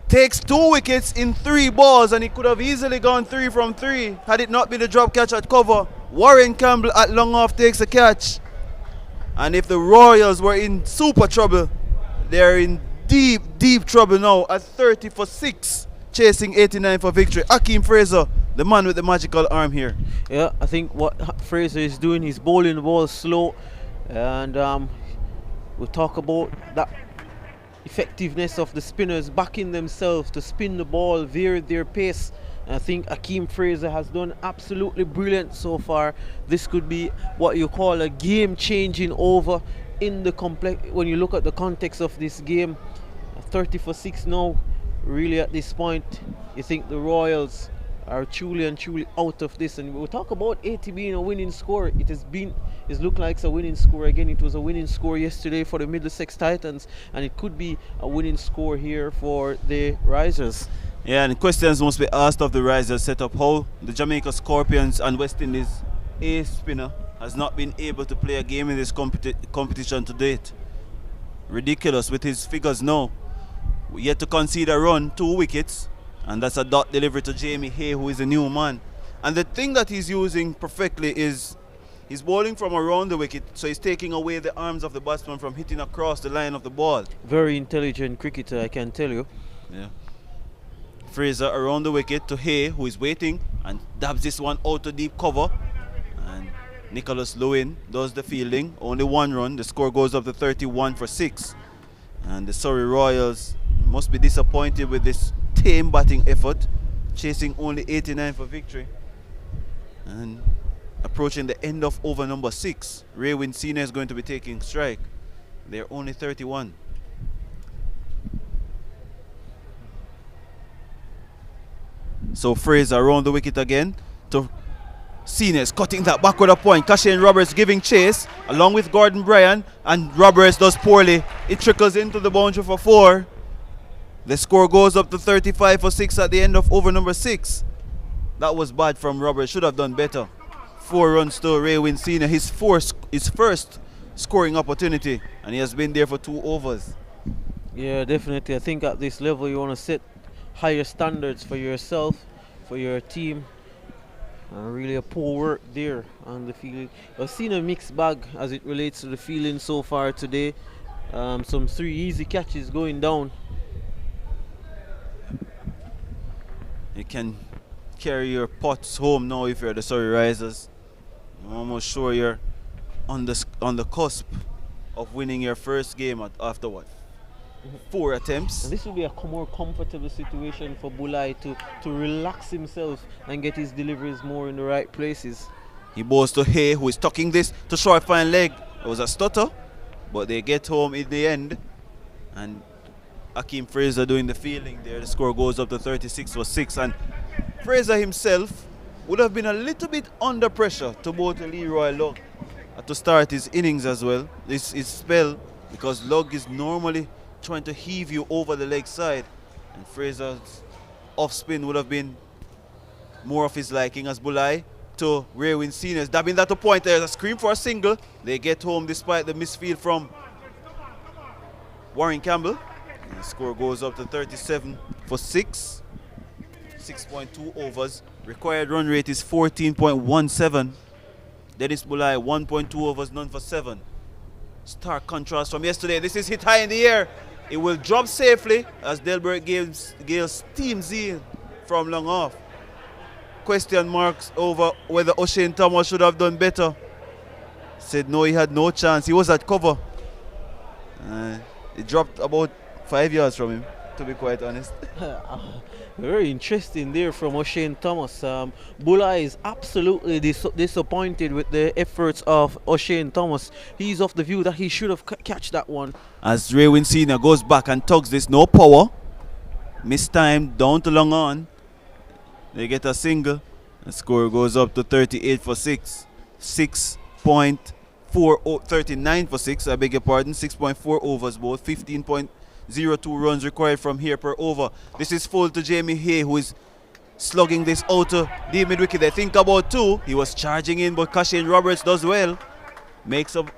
takes 2 wickets in 3 balls, and he could have easily gone 3 from 3 had it not been a drop catch at cover. Warren Campbell at long off takes a catch. And if the Royals were in super trouble, they're in deep, deep trouble now at 30 for 6, chasing 89 for victory. Akeem Fraser, the man with the magical arm here. Yeah, I think what Fraser is doing, he's bowling the ball slow, and we'll talk about that effectiveness of the spinners backing themselves to spin the ball, vary their pace. And I think Akeem Fraser has done absolutely brilliant so far. This could be what you call a game-changing over in the when you look at the context of this game. 30 for 6 now. Really, at this point, you think the Royals are truly and truly out of this. And we'll talk about 80 being a winning score. It looked like it's a winning score again. It was a winning score yesterday for the Middlesex Titans, and it could be a winning score here for the Risers. Yeah, and questions must be asked of the Risers setup. How the Jamaica Scorpions and West Indies ace spinner has not been able to play a game in this competition to date. ridiculous with his figures now. Yet to concede a run, 2 wickets, and that's a dot delivery to Jamie Hay, who is a new man. And the thing that he's using perfectly is he's bowling from around the wicket, so he's taking away the arms of the batsman from hitting across the line of the ball. Very intelligent cricketer, I can tell you. Yeah. Fraser around the wicket to Hay, who is waiting and dabs this one out to deep cover. And Nicholas Lewin does the fielding. Only 1 run. The score goes up to 31 for 6. And the Surrey Royals must be disappointed with this tame batting effort, chasing only 89 for victory. And approaching the end of over number 6, Ray Wynn Sr. is going to be taking strike. They're only 31. So Fraser around the wicket again to Seniors, cutting that backward a point. Kashane Roberts giving chase along with Gordon Bryan, and Roberts does poorly. It trickles into the boundary for 4. The score goes up to 35 for 6 at the end of over number 6. That was bad from Roberts, should have done better. 4 runs to Ray Wynn Sr., his first scoring opportunity, and he has been there for 2 overs. Yeah, definitely. I think at this level you want to set higher standards for yourself, for your team. Really a poor work there on the field. I've seen a mixed bag as it relates to the fielding so far today. Some 3 easy catches going down. You can carry your pots home now if you're the Surrey Risers. I'm almost sure you're on the cusp of winning your first game after what? 4 attempts. And this will be a more comfortable situation for Bulai to relax himself and get his deliveries more in the right places. He bowls to Hay, who is tucking this to short fine leg. It was a stutter, but they get home in the end. And Akeem Fraser doing the fielding there. The score goes up to 36 for 6. And Fraser himself would have been a little bit under pressure to bowl to Leroy Lugg to start his innings as well. His spell, because Lugg is normally trying to heave you over the leg side, and Fraser's off spin would have been more of his liking as Bulai to Ray Wynn Seniors, dabbing that to point. There's a scream for a single. They get home despite the misfield from Warren Campbell. And the score goes up to 37 for 6. 6.2 overs. Required run rate is 14.17. Dennis Bulai 1.2 overs, none for 7. Stark contrast from yesterday. This is hit high in the air. It will drop safely as Delbert Gale steams in from long off. Question marks over whether O'Shane Thomas should have done better. Said no, he had no chance. He was at cover. It dropped about 5 yards from him, to be quite honest. Very interesting there from O'Shane Thomas. Bulai is absolutely disappointed with the efforts of O'Shane Thomas. He's of the view that he should have catch that one. As Ray Wynn Senior goes back and tugs this, no power. Mistimed, down to long on. They get a single. The score goes up to 38 for 6. 39 for 6, I beg your pardon. 6.4 overs both. 15.02 runs required from here per over. This is full to Jamie Hay, who is slugging this out to the mid wicket. They think about 2. He was charging in, but Kashane Roberts does well. Makes up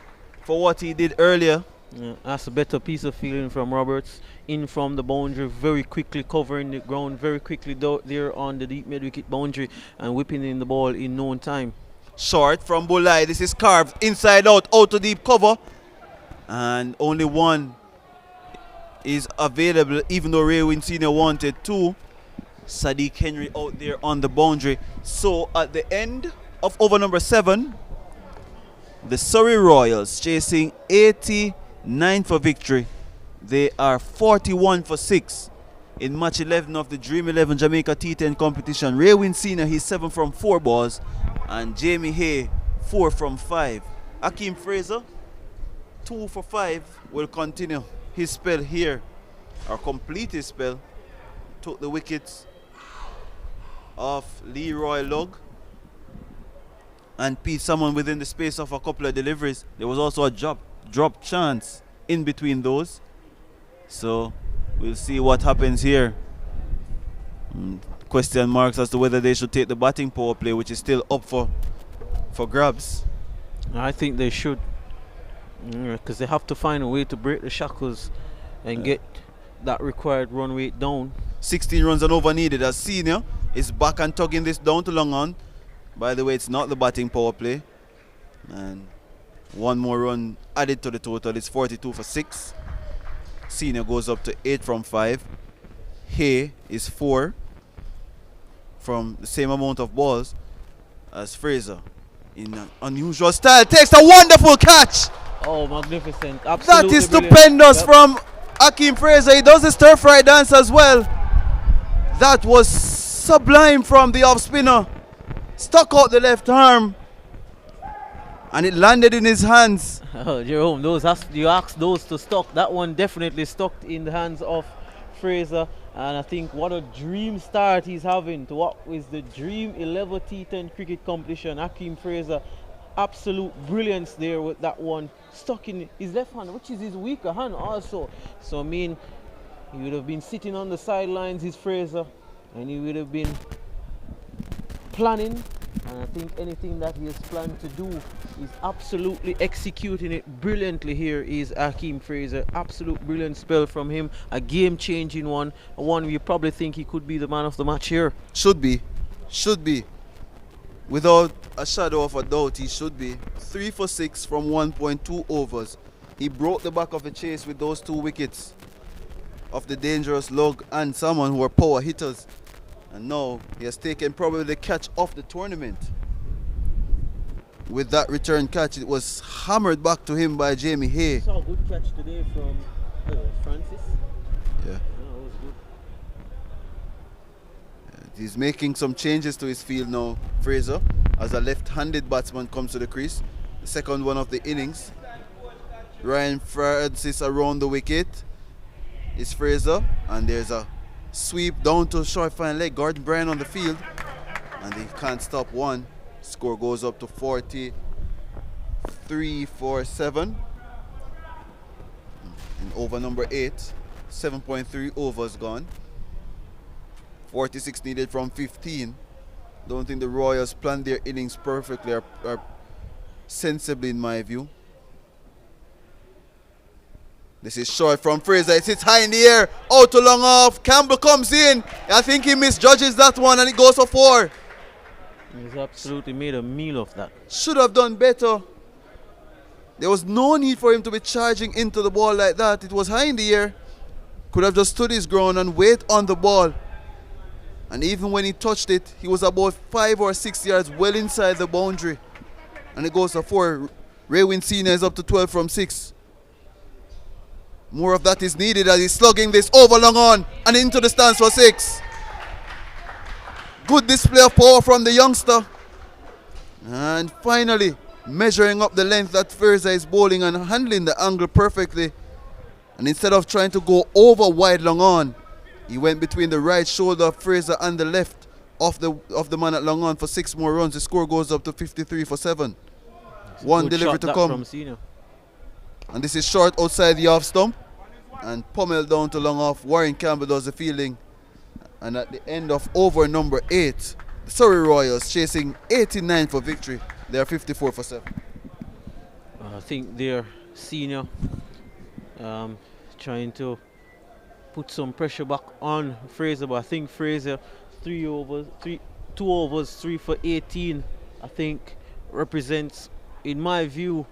for what he did earlier. Yeah, that's a better piece of fielding from Roberts. In from the boundary, very quickly covering the ground, very quickly there on the deep mid wicket boundary and whipping in the ball in no time. Short from Bulai. This is carved inside out to deep cover. And only 1 is available, even though Ray Wynn Senior wanted 2. Sadiq Henry out there on the boundary. So at the end of over number 7, the Surrey Royals chasing 89 for victory. They are 41 for 6 in match 11 of the Dream 11 Jamaica T10 competition. Ray Wynn Senior, he's 7 from 4 balls, and Jamie Hay 4 from 5. Akeem Fraser 2 for 5 will continue his spell here, or complete his spell. Took the wickets of Leroy Lugg and Pete Salmon within the space of a couple of deliveries. There was also a drop chance in between those. So we'll see what happens here. Question marks as to whether they should take the batting power play, which is still up for grabs. I think they should. Because they have to find a way to break the shackles and get that required run rate down. 16 runs and over needed as Senior is back and tugging this down to long on. By the way, it's not the batting power play. And one more run added to the total. It's 42 for 6. Senior goes up to 8 from 5. Hay is 4 from the same amount of balls as Fraser. In an unusual style, takes a wonderful catch. Oh, magnificent. That Absolutely is brilliant. stupendous Yep. from Akeem Fraser. He does the stir fry dance as well. That was sublime from the off spinner. Stuck out the left arm and it landed in his hands. Oh, Jerome, you asked those to stuck. That one definitely stuck in the hands of Fraser. And I think what a dream start he's having to what is the Dream 11 T10 cricket competition. Akeem Fraser, absolute brilliance there with that one. Stuck in his left hand, which is his weaker hand also. So, I mean, he would have been sitting on the sidelines, his Fraser, and he would have been planning. And I think anything that he has planned to do is absolutely executing it brilliantly. Here is Akeem Fraser. Absolute brilliant spell from him. A game-changing one. A one you probably think he could be the man of the match here. Should be. Should be. Without a shadow of a doubt, he should be. 3 for 6 from 1.2 overs. He broke the back of the chase with those 2 wickets of the dangerous log and someone who were power hitters. And now he has taken probably the catch of the tournament. With that return catch, it was hammered back to him by Jamie Hay. Saw a good catch today from Francis. Yeah. That was good. He's making some changes to his field now, Fraser, as a left-handed batsman comes to the crease. The second one of the innings. Ryan Francis around the wicket is Fraser, and there's a sweep down to short fine leg. Gordon Bryan on the field, and they can't stop one. Score goes up to 43 for 7. In over number 8, 7.3 overs gone. 46 needed from 15. Don't think the Royals planned their innings perfectly or sensibly in my view. This is short from Fraser. It hits high in the air. Out to long off. Campbell comes in. I think he misjudges that one and it goes for 4. He's absolutely made a meal of that. Should have done better. There was no need for him to be charging into the ball like that. It was high in the air. Could have just stood his ground and wait on the ball. And even when he touched it, he was about 5 or 6 yards well inside the boundary. And it goes for 4. Raywin Senior is up to 12 from 6. More of that is needed as he's slugging this over long on and into the stands for 6. Good display of power from the youngster. And finally, measuring up the length that Fraser is bowling and handling the angle perfectly. And instead of trying to go over wide long on, he went between the right shoulder of Fraser and the left of the man at long on for 6 more runs. The score goes up to 53 for 7. One delivery to come. From Senior. And this is short outside the off stump. And pummeled down to long off. Warren Campbell does the fielding. And at the end of over number 8, the Surrey Royals chasing 89 for victory. They are 54 for 7. I think they're Senior trying to put some pressure back on Fraser, but I think Fraser 2 overs, 3 for 18, I think represents, in my view,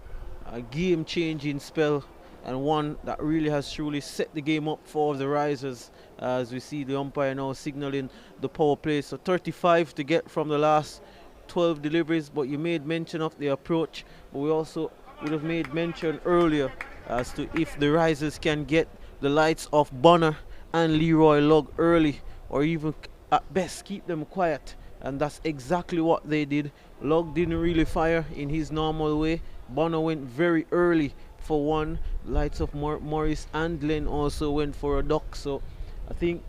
a game-changing spell and one that really has truly set the game up for the Risers, as we see the umpire now signaling the power play. So 35 to get from the last 12 deliveries, but you made mention of the approach, but we also would have made mention earlier as to if the Risers can get the lights of Bonner and Leroy Lugg early, or even at best keep them quiet, and that's exactly what they did. Lugg didn't really fire in his normal way. Bonner went very early for one. Lights of Morris and Glenn also went for a duck. So I think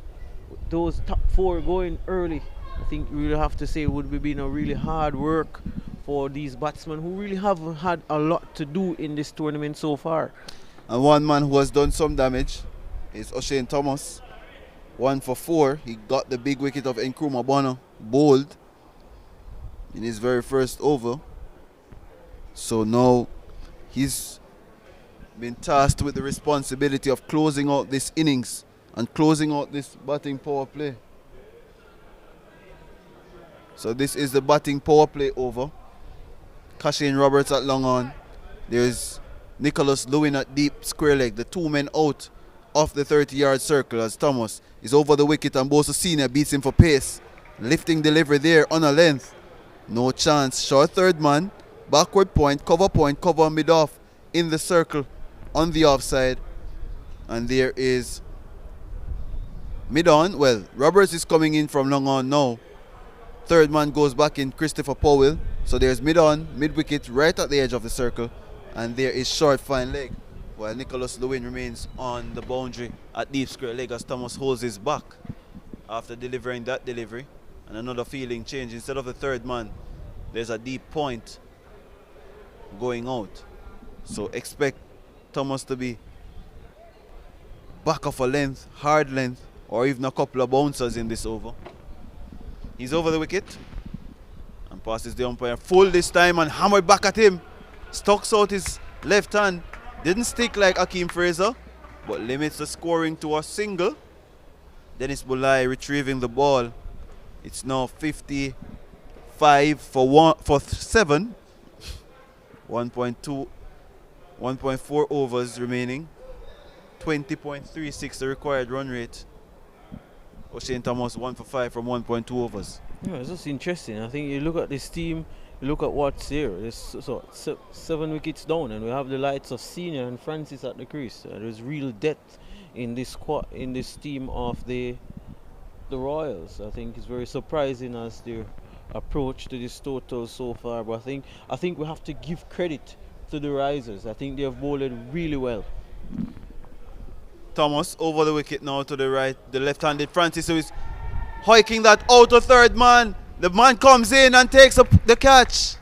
those top 4 going early, I think we will have to say would be been a really hard work for these batsmen who really haven't had a lot to do in this tournament so far. And one man who has done some damage is O'Shane Thomas. 1 for 4. He got the big wicket of Nkrumah Bonner bowled in his very first over. So now he's been tasked with the responsibility of closing out this innings and closing out this batting power play. So this is the batting power play over. Cashane Roberts at long on. There's Nicholas Lewin at deep square leg. The two men out of the 30-yard circle as Thomas is over the wicket and Bosa Senior beats him for pace. Lifting delivery there on a length. No chance. Short third man. Backward point, cover mid-off in the circle on the offside. And there is mid-on. Well, Roberts is coming in from long on now. Third man goes back in, Christopher Powell. So there's mid-on, mid-wicket, right at the edge of the circle. And there is short fine leg. While Nicholas Lewin remains on the boundary at deep square leg as Thomas holds his back after delivering that delivery. And another feeling change. Instead of the third man, there's a deep point going out. So expect Thomas to be back off a length, hard length, or even a couple of bouncers in this over. He's over the wicket and passes the umpire full this time and hammered back at him. Stocks out his left hand. Didn't stick like Akeem Fraser, but limits the scoring to a single. Dennis Bulai retrieving the ball. It's now 55 for 7. 1.4 overs remaining. 20.36 the required run rate. O'Shane Thomas 1 for 5 from 1.2 overs. Yeah, it's just interesting. I think you look at this team, you look at what's here. There's 7 wickets down, and we have the likes of Senior and Francis at the crease. There's real depth in this team of the Royals. I think it's very surprising as their approach to this total so far. But I think we have to give credit to the risers. I think they have bowled really well. Thomas over the wicket now to the right. The left-handed Francis who is hiking that out of third man. The man comes in and takes up the catch.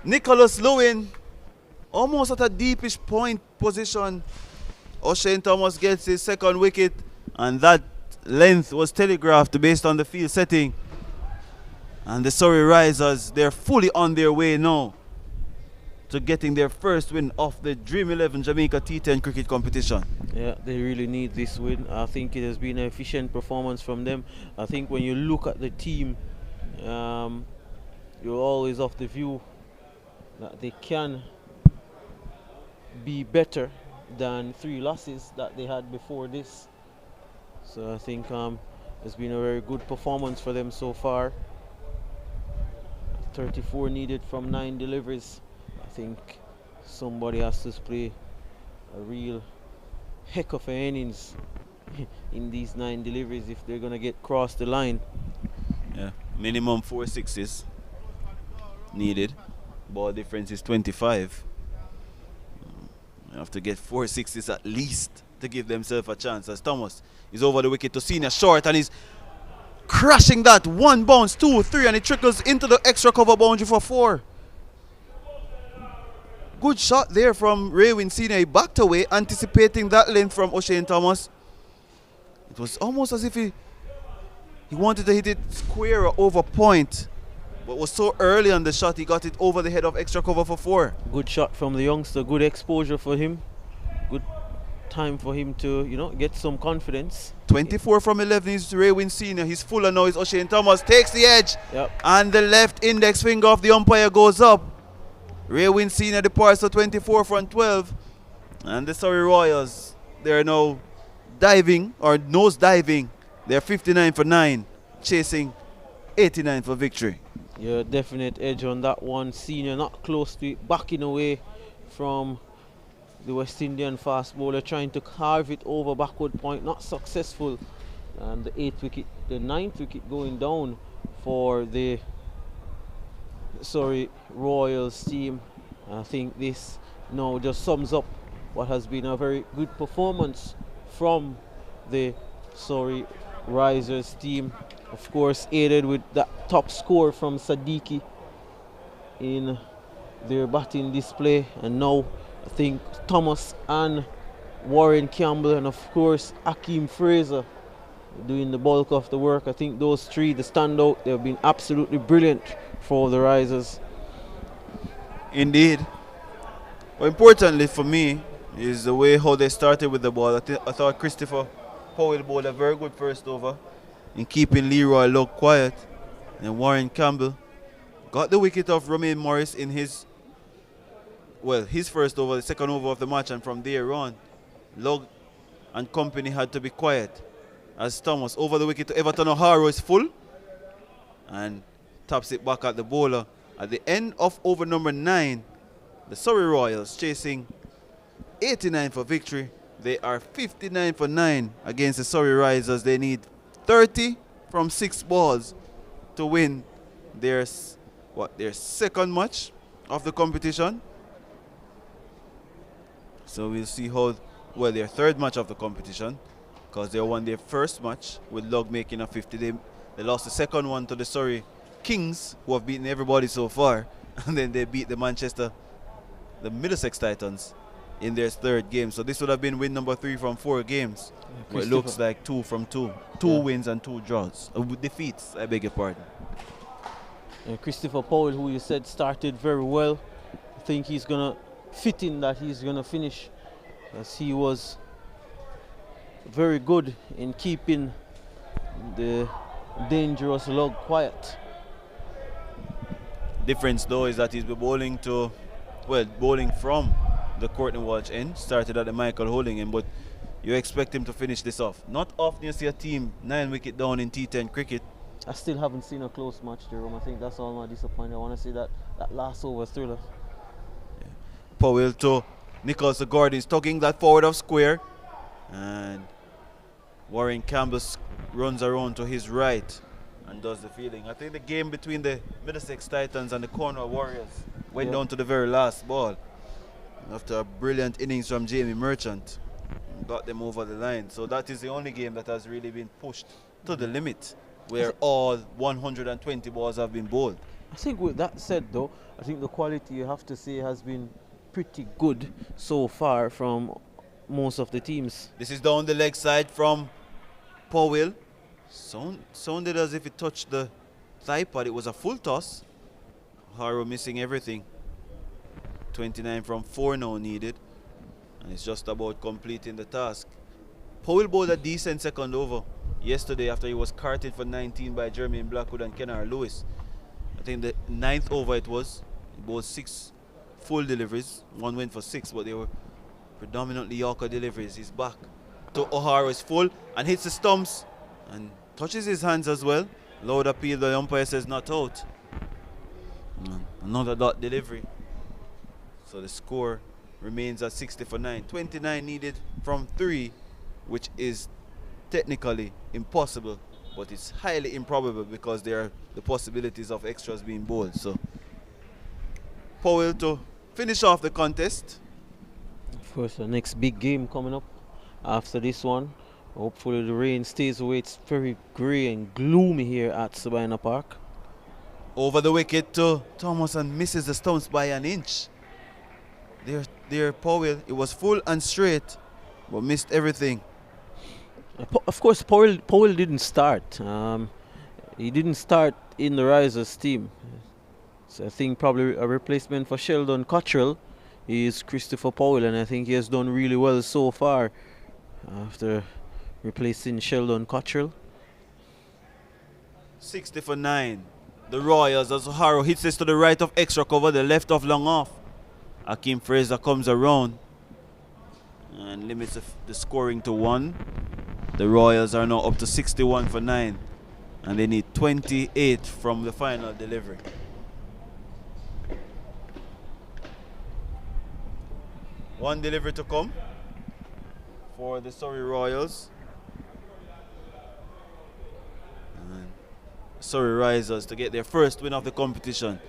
Nicholas Lewin almost at a deepish point position. O'Shane Thomas gets his second wicket, and that length was telegraphed based on the field setting. And the Surrey Risers, they're fully on their way now to getting their first win of the Dream 11 Jamaica T10 cricket competition. Yeah, they really need this win. I think it has been an efficient performance from them. I think when you look at the team, you're always of the view that they can be better than 3 losses that they had before this. So I think it's been a very good performance for them so far. 34 needed from 9 deliveries. I think somebody has to play a real heck of an innings in these 9 deliveries if they're going to get across the line. Yeah, minimum 4 sixes needed. Ball difference is 25. You have to get 4 sixes at least to give themselves a chance. As Thomas is over the wicket to Senior short and he's crashing that. 1 bounce, 2, 3, and it trickles into the extra cover boundary for 4. Good shot there from Raywin Senior. He backed away, anticipating that length from O'Shane Thomas. It was almost as if he wanted to hit it square or over point, but was so early on the shot he got it over the head of extra cover for 4. Good shot from the youngster, good exposure for him. Good time for him to, get some confidence. 24 from 11 is Raywin Senior. He's fuller now. Is O'Shane Thomas takes the edge, and the left index finger of the umpire goes up. Raywin Senior departs to 24 from 12, and the Surrey Royals, they're now diving or nose diving. They're 59 for 9, chasing 89 for victory. Yeah, definite edge on that one. Senior not close to it, backing away from the West Indian fast bowler, trying to carve it over backward point, not successful. And the 9th wicket going down for the Royals team. I think this now just sums up what has been a very good performance from the Surrey Risers team. Of course, aided with that top score from Siddiqui in their batting display. And now I think Thomas and Warren Campbell and of course Akeem Fraser doing the bulk of the work. I think those 3, the standout, they've been absolutely brilliant for the Risers. Indeed. Well, importantly for me is the way how they started with the ball. I thought Christopher Powell bowled a very good first over in keeping Leroy Lugg quiet. And Warren Campbell got the wicket of Romain Morris in his first over, the second over of the match, and from there on, Lugg and company had to be quiet. As Thomas over the wicket to Everton O'Hara is full and taps it back at the bowler. At the end of over number 9, the Surrey Royals chasing 89 for victory. They are 59 for 9 against the Surrey Risers. They need 30 from 6 balls to win their second match of the competition. So we'll see how, their third match of the competition, because they won their first match with Lugg making a 50. They lost the second one to the Surrey Kings, who have beaten everybody so far, and then they beat the Middlesex Titans in their third game. So this would have been win number 3 from 4 games. But it looks like 2 from 2. 2 wins and 2 draws. Defeats, I beg your pardon. Christopher Powell, who you said started very well, I think he's going to fit in that he's going to finish, as he was very good in keeping the dangerous Lugg quiet. Difference though is that he's been bowling from the Courtney Walsh end, started at the Michael Holding end, but you expect him to finish this off. Not often you see a team 9 wicket down in T10 cricket. I still haven't seen a close match, Jerome. I think that's all my disappointment. I want to see that last over thriller. Yeah. Powell to Nicholas Gordon is tugging that forward of square, and Warren Campbell runs around to his right and does the fielding. I think the game between the Middlesex Titans and the Cornwall Warriors went down to the very last ball after a brilliant innings from Jamie Merchant. Got them over the line. So that is the only game that has really been pushed to the limit, where all 120 balls have been bowled. I think with that said though, I think the quality, you have to say, has been pretty good so far from most of the teams. This is down the leg side from Powell. Sounded as if it touched the thigh pad. It was a full toss. Harrow missing everything. 29 from 4 now needed, and it's just about completing the task. Powell bowled a decent second over yesterday after he was carted for 19 by Jermaine Blackwood and Kennar Lewis. I think the 9th over it was. He bowled 6 full deliveries. 1 went for 6, but they were predominantly Yorker deliveries. He's back to O'Hara's full and hits the stumps and touches his hands as well. Loud appeal, the umpire says not out. Another dot delivery. So the score remains at 60 for 9. 29 needed from 3, which is technically impossible, but it's highly improbable because there are the possibilities of extras being bowled. So Powell to finish off the contest. Of course, the next big game coming up after this one. Hopefully the rain stays away. It's very grey and gloomy here at Sabina Park. Over the wicket to Thomas and misses the stumps by an inch. There Powell, it was full and straight, but missed everything. Of course, Powell didn't start. He didn't start in the Risers team. So I think probably a replacement for Sheldon Cottrell is Christopher Powell, and I think he has done really well so far after replacing Sheldon Cottrell. 60 for 9. The Royals, as Harrow hits this to the right of extra cover, the left of long off. Akeem Fraser comes around and limits the scoring to 1. The Royals are now up to 61 for 9, and they need 28 from the final delivery. One delivery to come for the Surrey Royals. And Surrey Risers to get their first win of the competition.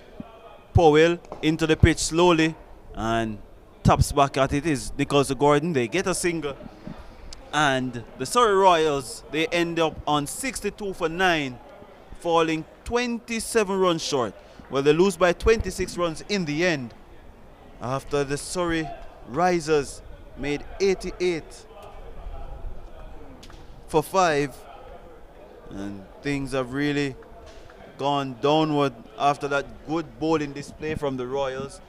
Powell into the pitch slowly and taps back at it is Nicholas Gordon. They get a single, and the Surrey Royals, they end up on 62 for 9, falling 27 runs short. Well, they lose by 26 runs in the end after the Surrey Risers made 88 for 5, and things have really gone downward after that good bowling display from the Royals.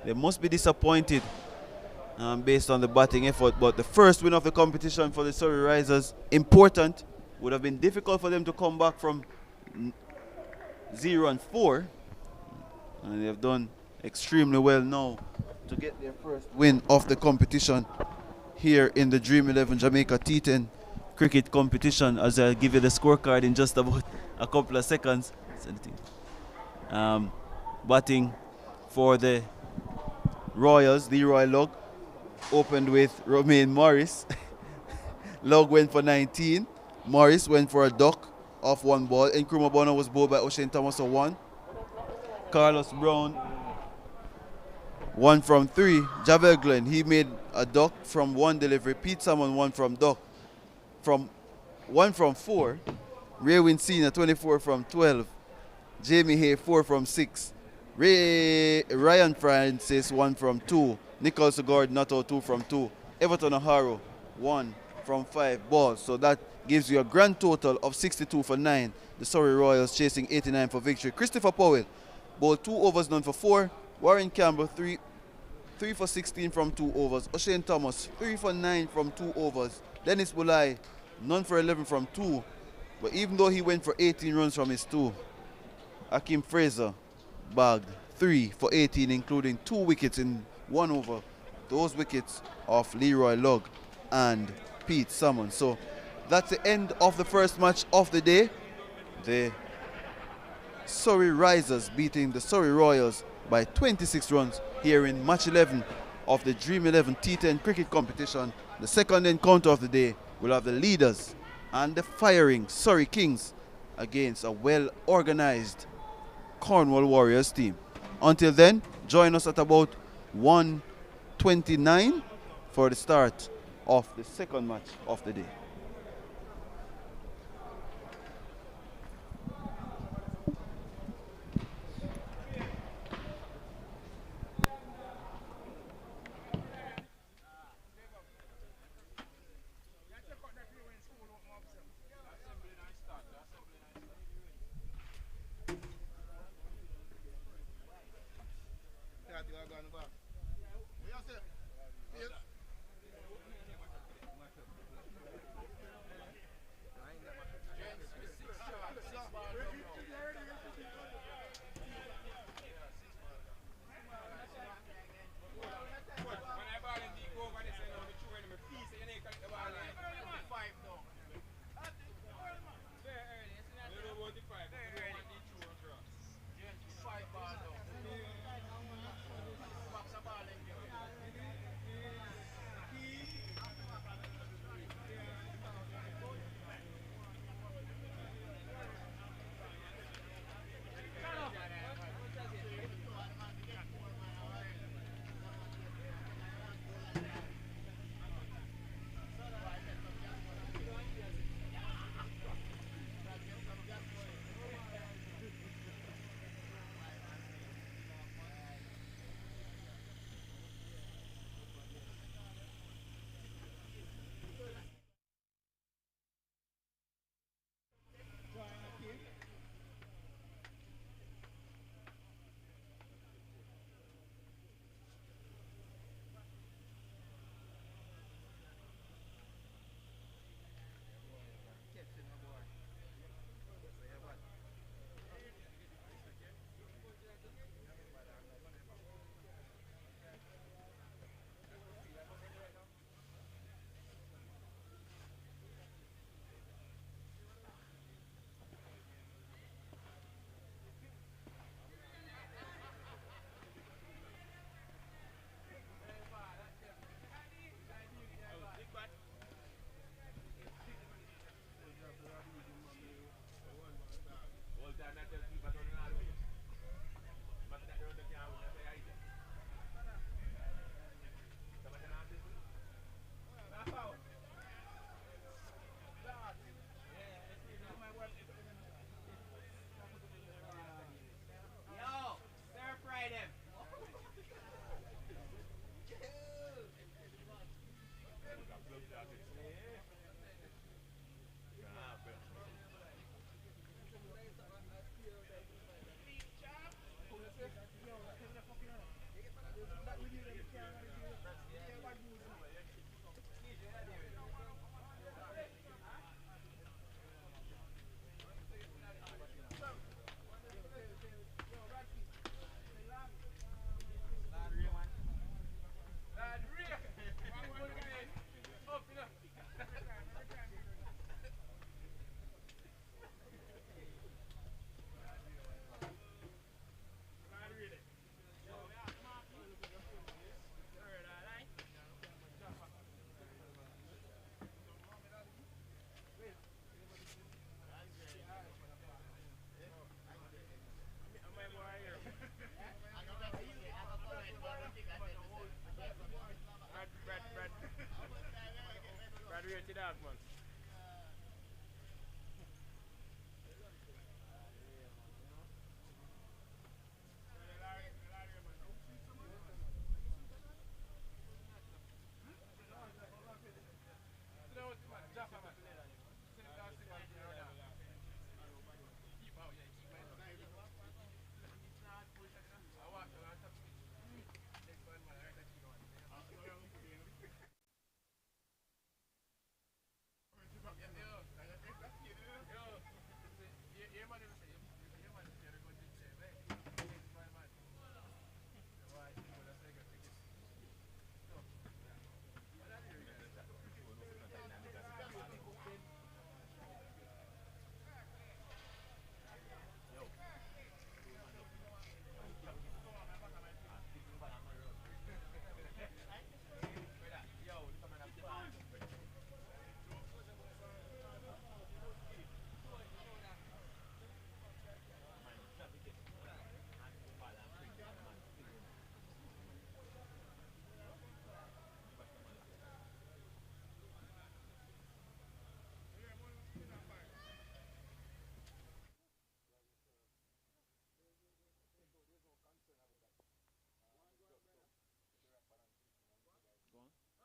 They must be disappointed based on the batting effort. But the first win of the competition for the Surrey Risers, important. Would have been difficult for them to come back from 0-4. And they've done extremely well now to get their first win of the competition here in the Dream 11 Jamaica T10 cricket competition, as I'll give you the scorecard in just about a couple of seconds. Batting for the Royals, Leroy Lugg opened with Romain Morris. Lugg went for 19. Morris went for a duck off one ball. Nkrumah Bonner was bowled by O'Shane Thomas for 1. Carlos Brown, 1 from 3. Javel Glenn, he made a duck from 1 delivery. Pete Salmon, 1 from duck. From 1 from 4. Raywin Senior, 24 from 12. Jamie Hay, 4 from 6. Ryan Francis, 1 from 2. Nicholas Gord, not out, 2 from 2. Everton O'Hara, 1 from 5 balls. So that gives you a grand total of 62 for 9. The Surrey Royals chasing 89 for victory. Christopher Powell bowled 2 overs, none for 4. Warren Campbell, 3 for 16 from 2 overs. O'Shane Thomas, 3 for 9 from 2 overs. Dennis Bulai, none for 11 from 2. But even though he went for 18 runs from his 2, Akeem Fraser bagged 3 for 18, including 2 wickets in 1 over. Those wickets of Leroy Lugg and Pete Salmon. So that's the end of the first match of the day. The Surrey Risers beating the Surrey Royals by 26 runs here in match 11 of the Dream 11 T10 cricket competition. The second encounter of the day will have the leaders and the firing Surrey Kings against a well-organized Cornwall Warriors team. Until then, join us at about 1:29 for the start of the second match of the day. Graduated dog, man.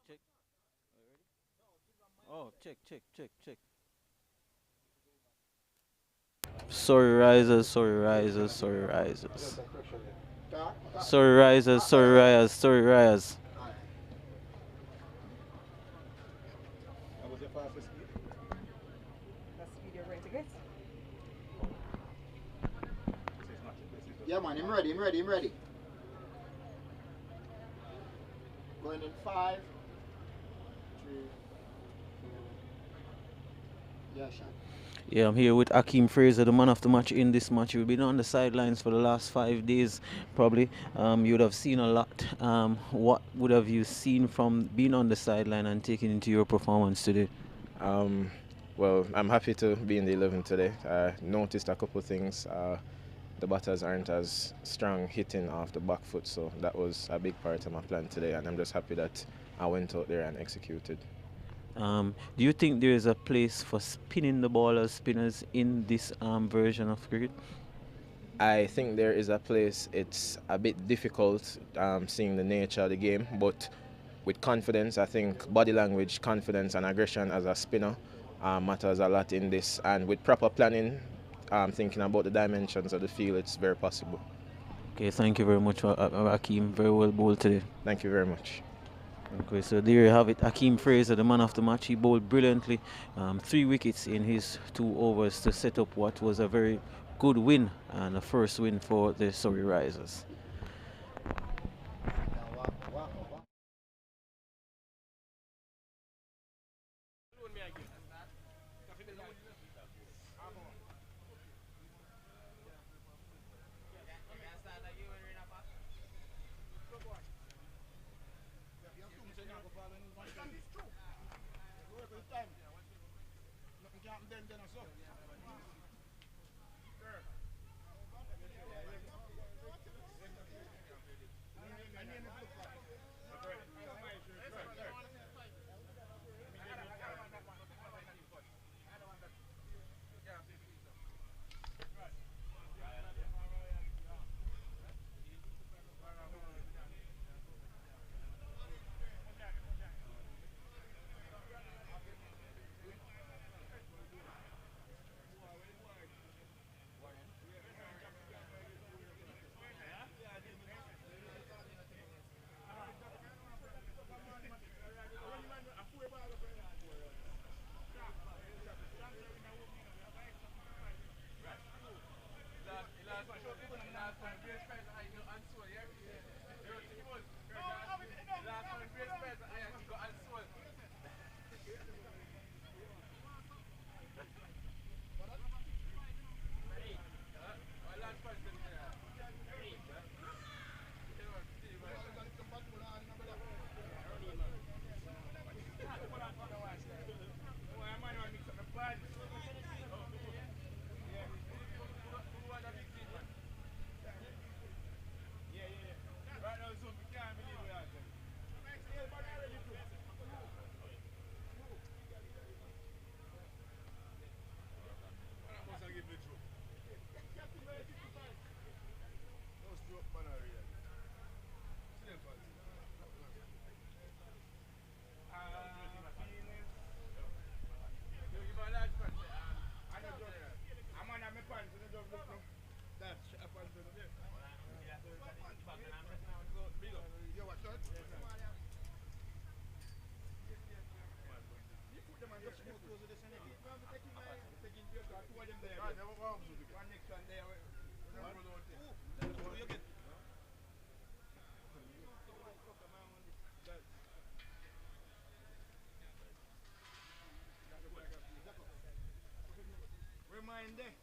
Check. Oh, check, check, check, check. Sorry, risers, sorry, risers, sorry, risers. Sorry, risers, sorry, risers, sorry, risers. That was your fastest speed? That's speed you're going to get. This is not it. This is just Yeah, man, I'm ready, I'm ready, I'm ready. Going in 5, 3, 2. Yeah, shot. Yeah, I'm here with Akeem Fraser, the man of the match in this match. You've been on the sidelines for the last 5 days, probably. You would have seen a lot. What would have you seen from being on the sideline and taking into your performance today? Well, I'm happy to be in the 11 today. I noticed a couple of things. The batters aren't as strong hitting off the back foot, so that was a big part of my plan today, and I'm just happy that I went out there and executed. Do you think there is a place for spinning the ball as spinners in this version of cricket? I think there is a place. It's a bit difficult seeing the nature of the game, but with confidence, I think body language, confidence and aggression as a spinner matters a lot in this, and with proper planning, thinking about the dimensions of the field, it's very possible. Okay, thank you very much, Akeem. Very well bowled today. Thank you very much. Okay, so there you have it. Akeem Fraser, the man of the match. He bowled brilliantly. 3 wickets in his 2 overs to set up what was a very good win and a first win for the Surrey Risers. Remind them.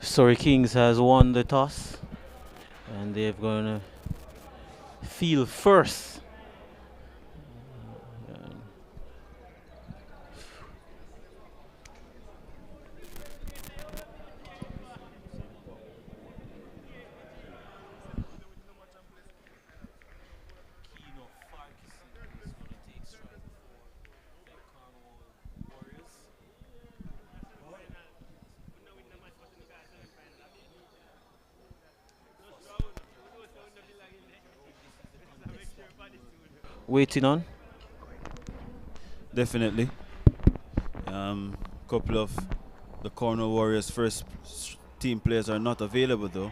Surrey Kings has won the toss and they're gonna field first. Waiting on. Definitely. Couple of the Cornwall Warriors first team players are not available though.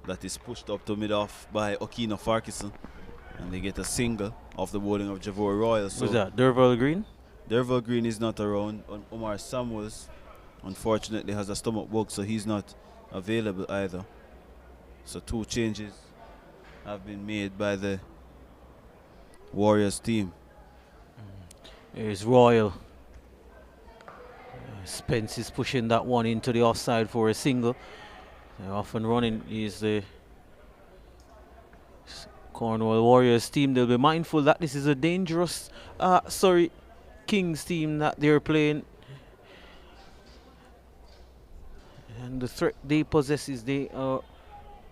That is pushed up to mid-off by Okino Farquharson, and they get a single off the bowling of Javor Royal. So who's that? Derval Green? Derval Green is not around. Omar Samuels unfortunately has a stomach bug, so he's not available either. So 2 changes have been made by the Warriors team. Here's Royal. Spence is pushing that one into the offside for a single. They're off and running is the Cornwall Warriors team. They'll be mindful that this is a dangerous Kings team that they're playing. And the threat they possess is they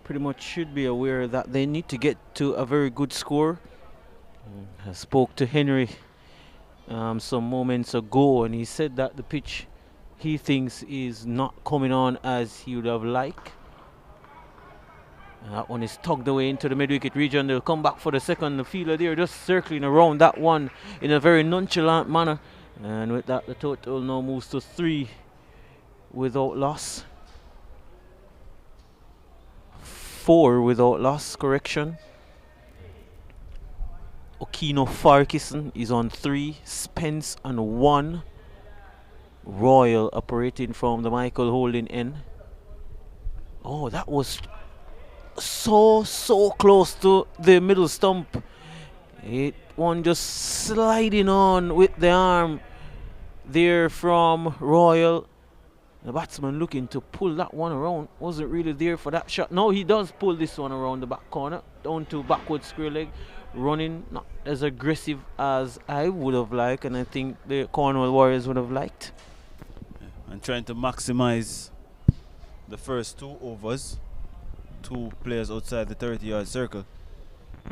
pretty much should be aware that they need to get to a very good score. I spoke to Henry some moments ago, and he said that the pitch he thinks is not coming on as he would have liked. That one is tugged away into the mid-wicket region. They'll come back for the second. The fielder there just circling around that one in a very nonchalant manner. And with that, the total now moves to 3 without loss. 4 without loss, correction. Okino Farquharson is on 3, Spence on 1. Royal operating from the Michael Holding end. Oh, that was so close to the middle stump. One just sliding on with the arm there from Royal. The batsman looking to pull that one around. Wasn't really there for that shot. No, he does pull this one around the back corner, down to backward square leg. Running not as aggressive as I would have liked, and I think the Cornwall Warriors would have liked. And trying to maximize the first 2 overs. 2 players outside the 30-yard circle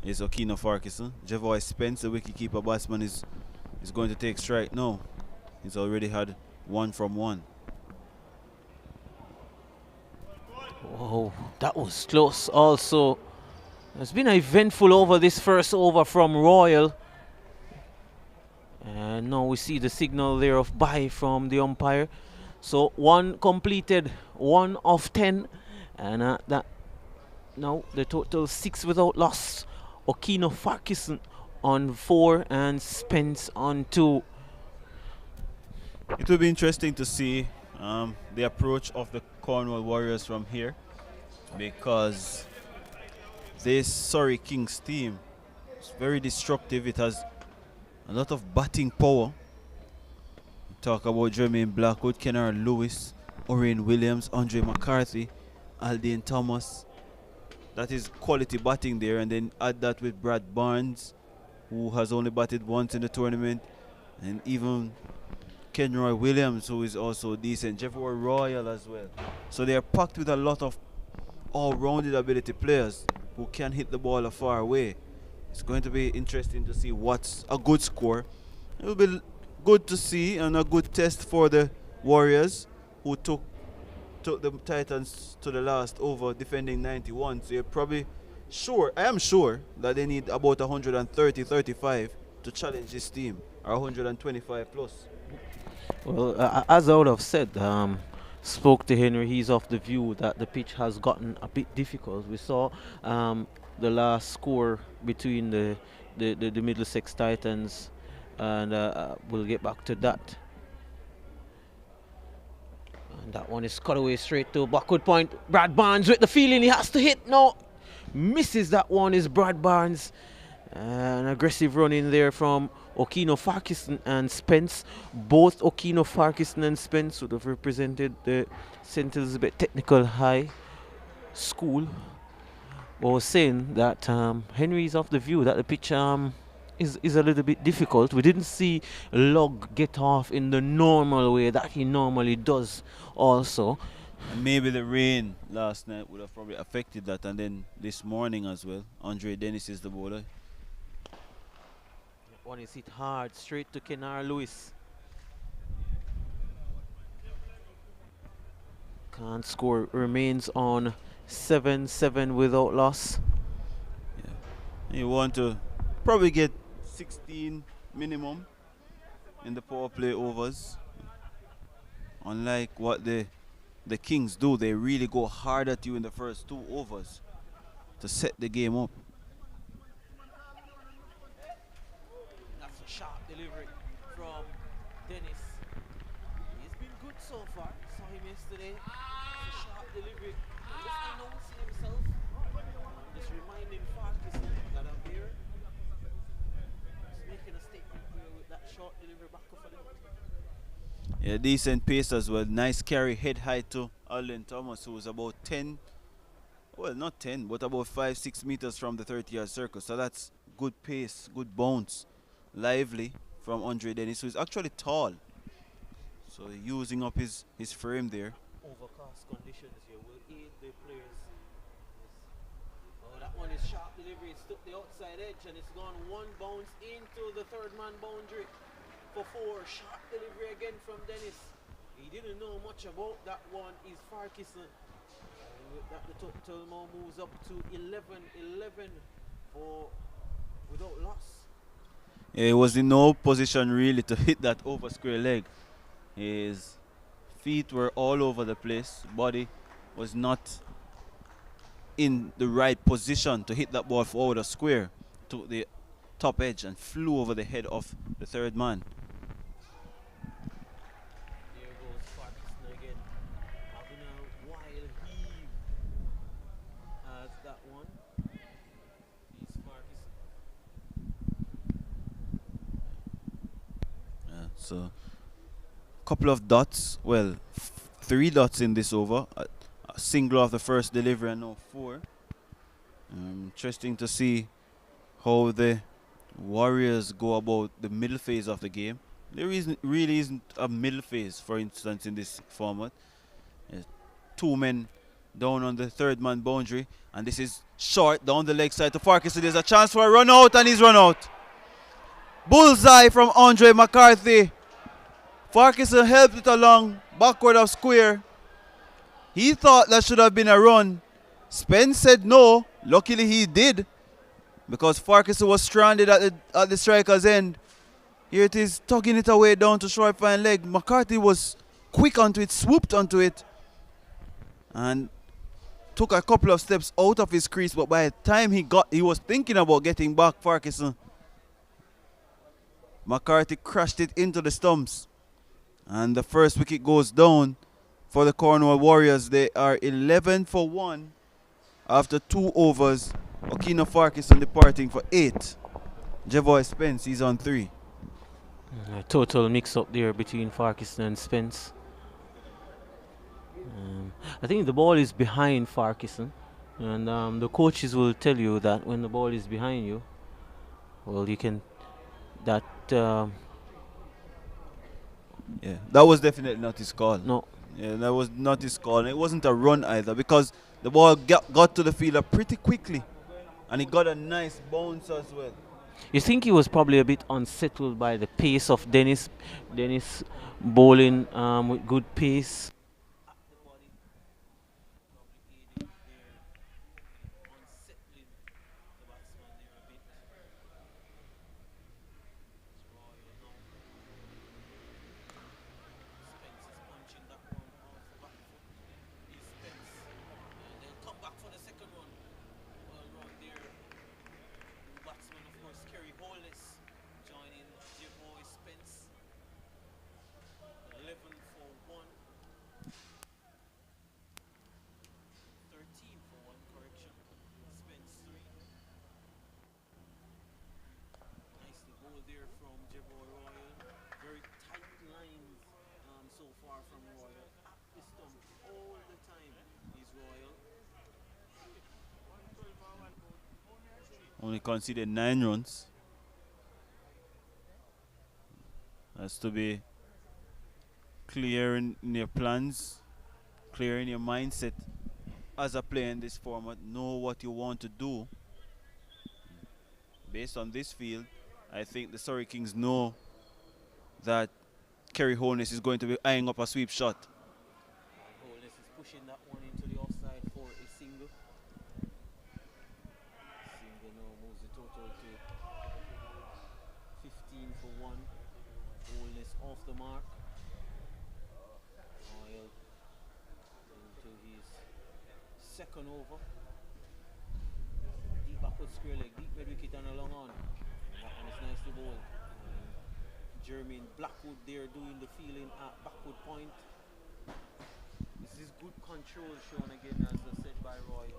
is Okino Farquharson. Javoy Spence, the wicketkeeper batsman, is going to take strike now. He's already had 1 from 1. Whoa, that was close also. It's been eventful over this first over from Royal. And now we see the signal there of bye from the umpire. So 1 completed, 1 of 10. And that now the total 6 without loss. Okino Farquharson on 4 and Spence on 2. It will be interesting to see the approach of the Cornwall Warriors from here, because this Surrey Kings team is very destructive. It has a lot of batting power. Talk about Jermaine Blackwood, Kennard Lewis, Orion Williams, Andre McCarthy, Aldane Thomas. That is quality batting there, and then add that with Brad Barnes, who has only batted once in the tournament, and even Kenroy Williams, who is also decent, Jeffrey Royal as well. So they are packed with a lot of all-rounded ability players who can hit the ball a far away. It's going to be interesting to see what's a good score. It will be good to see and a good test for the Warriors, who took the Titans to the last over, defending 91. So you're probably sure, I am sure, that they need about 130-35 to challenge this team, or 125 plus. Well, as I would have said, spoke to Henry, he's of the view that the pitch has gotten a bit difficult. We saw the last score between the Middlesex Titans, and we'll get back to that. And that one is cut away straight to backward point. Brad Barnes with the feeling he has to hit. No, misses that one is Brad Barnes. An aggressive run in there from Okino Farquharson and Spence. Both Okino Farquharson and Spence would have represented the St. Elizabeth Technical High School. I was saying that Henry is of the view that the pitch is a little bit difficult. We didn't see Log get off in the normal way that he normally does also. And maybe the rain last night would have probably affected that, and then this morning as well. Andre Dennis is the bowler. One is hit hard straight to Kennard Lewis. Can't score, remains on 7-7 without loss. Yeah. You want to probably get 16 minimum in the power play overs. Unlike what the Kings do, they really go hard at you in the first 2 overs to set the game up. That's a sharp delivery from Dennis. He's been good so far. Saw him yesterday. It's a sharp delivery. Just announcing himself. Just reminding Farquharson that I'm here. Just making a statement here with that short delivery back off of the net. Yeah, decent pace as well. Nice carry head high to Alden Thomas, who was about 10, well, not 10, but about 5-6 meters from the 30-yard circle. So that's good pace, good bounce, lively from Andre Dennis, who is actually tall. So using up his frame there. Overcast conditions here will aid the players. Oh, that one is sharp delivery. It's took the outside edge and it's gone one bounce into the third man boundary for 4. Sharp delivery again from Dennis. He didn't know much about that one. Is Farquharson. With that, the total now moves up to 11-11 for without loss. Yeah, he was in no position really to hit that over square leg. His feet were all over the place. Body was not in the right position to hit that ball forward a square. Took the top edge and flew over the head of the third man. There goes Farquharson again. Having a wild heave as that one. He's Farquharson. Yeah, so couple of dots, well, 3 dots in this over. A single of the first delivery and now 4. Interesting to see how the Warriors go about the middle phase of the game. There really isn't a middle phase, for instance, in this format. 2 men down on the third man boundary, and this is short down the leg side to Farquharson. There's a chance for a run out, and he's run out. Bullseye from Andre McCarthy. Farquharson helped it along backward of square. He thought that should have been a run. Spence said no. Luckily he did, because Farquharson was stranded at the striker's end. Here it is, tugging it away down to short fine leg. McCarthy was quick onto it, swooped onto it, and took a couple of steps out of his crease, but by the time he was thinking about getting back, Farquharson, McCarthy crashed it into the stumps. And the first wicket goes down for the Cornwall Warriors. They are 11 for 1 after 2 overs. Okino Farquharson departing for 8. Jevoy Spence, he's on 3. A total mix-up there between Farquharson and Spence. I think the ball is behind Farquharson, and the coaches will tell you that when the ball is behind you, well, you can Yeah, that was definitely not his call. No. Yeah, that was not his call. And it wasn't a run either, because the ball got to the fielder pretty quickly, and he got a nice bounce as well. You think he was probably a bit unsettled by the pace of Dennis bowling with good pace. Only conceded 9 runs. Has to be clear in your plans, clear in your mindset as a player in this format. Know what you want to do. Based on this field, I think the Surrey Kings know that Kerry Holness is going to be eyeing up a sweep shot. Holness is pushing that one into the offside for a single. Single now moves the total to 15 for 1. Holness off the mark. Royal into his second over. Deep backward square leg, deep mid wicket and a long on. That one is nicely bowled. Jermaine Blackwood there doing the feeling at backward point. This is good control shown again, as I said by Roy.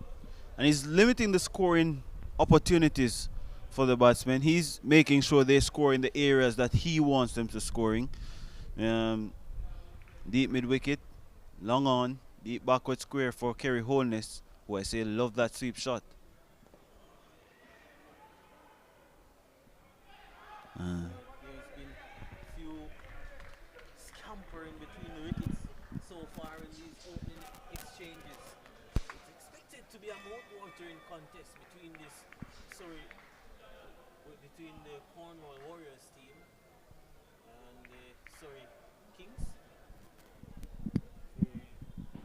And he's limiting the scoring opportunities for the batsmen. He's making sure they score in the areas that he wants them to scoring. Deep mid wicket, long on, deep backward square for Kerry Holness, who I say love that sweep shot. There's been a few scampering between the wickets so far in these opening exchanges. It's expected to be a mouth-watering contest between the Cornwall Warriors team and the Surrey Kings.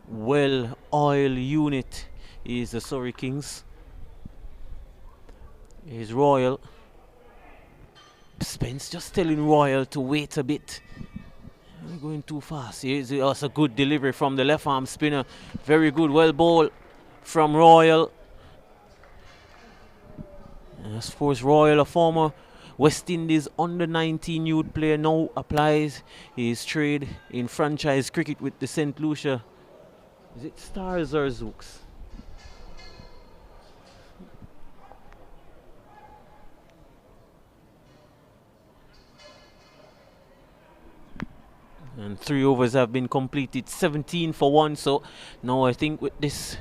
Well-oiled unit is the Surrey Kings. Is Royal. Spence just telling Royal to wait a bit. We're going too fast. Here's also a good delivery from the left arm spinner. Very good, well bowled from Royal. And as far as Royal, a former West Indies under-19 youth player, now applies his trade in franchise cricket with the St. Lucia. Is it Stars or Zooks? And 3 overs have been completed, 17 for 1. So now I think with this,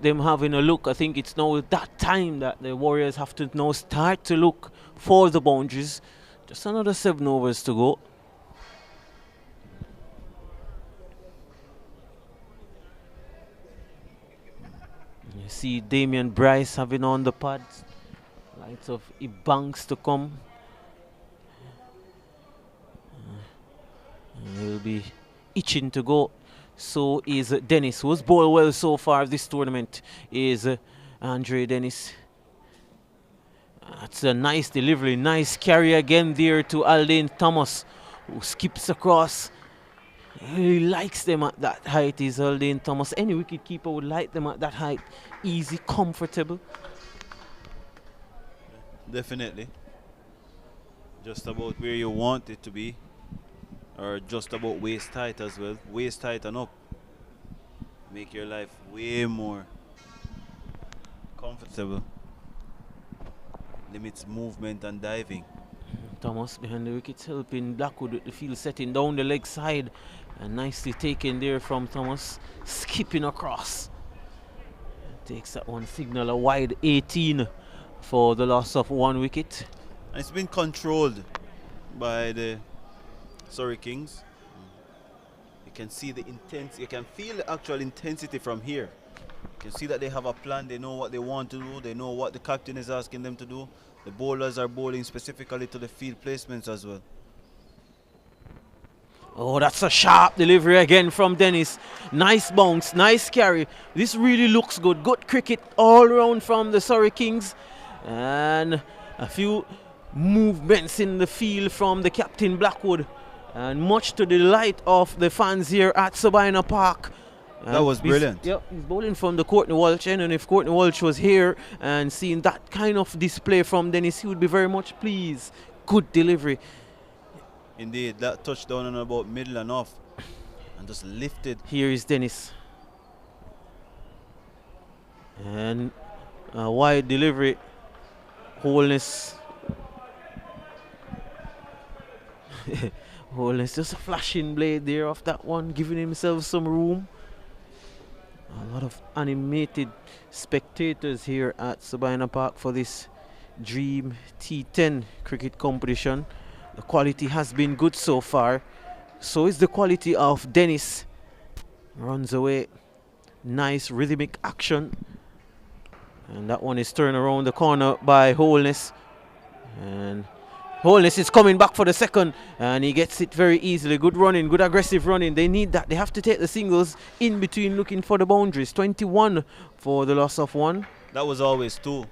them having a look, I think it's now that time that the Warriors have to now start to look for the boundaries. Just another 7 overs to go. You see Damian Bryce having on the pads. Lights of Ebanks to come. He'll be itching to go. So is Dennis, who's bowled well so far this tournament, is Andre Dennis. That's a nice delivery, nice carry again there to Aldane Thomas, who skips across. He likes them at that height, is Aldane Thomas. Any wicket keeper would like them at that height. Easy, comfortable. Definitely. Just about where you want it to be, or just about waist height as well. Waist height and up. Make your life way more comfortable. Limits movement and diving. Thomas behind the wickets, helping Blackwood with the field, setting down the leg side. And nicely taken there from Thomas, skipping across. Takes that one, signal a wide 18 for the loss of 1 wicket. And it's been controlled by the Surrey Kings. You can see the intensity, you can feel the actual intensity from here. You can see that they have a plan, they know what they want to do, they know what the captain is asking them to do. The bowlers are bowling specifically to the field placements as well. Oh, that's a sharp delivery again from Dennis. Nice bounce, nice carry. This really looks good. Good cricket all around from the Surrey Kings. And a few movements in the field from the captain Blackwood. And much to the delight of the fans here at Sabina Park. That was brilliant. Yep, he's bowling from the Courtney Walsh end, and if Courtney Walsh was here and seeing that kind of display from Dennis, he would be very much pleased. Good delivery. Indeed, that touchdown on about middle and off, and just lifted. Here is Dennis. And a wide delivery. Holness. Holness, just a flashing blade there off that one, giving himself some room. A lot of animated spectators here at Sabina Park for this Dream T10 cricket competition. The quality has been good so far. So is the quality of Dennis. Runs away. Nice rhythmic action. And that one is turned around the corner by Holness. And Holness is coming back for the second. And he gets it very easily. Good running, good aggressive running. They need that. They have to take the singles in between looking for the boundaries. 21 for the loss of 1. That was always 2.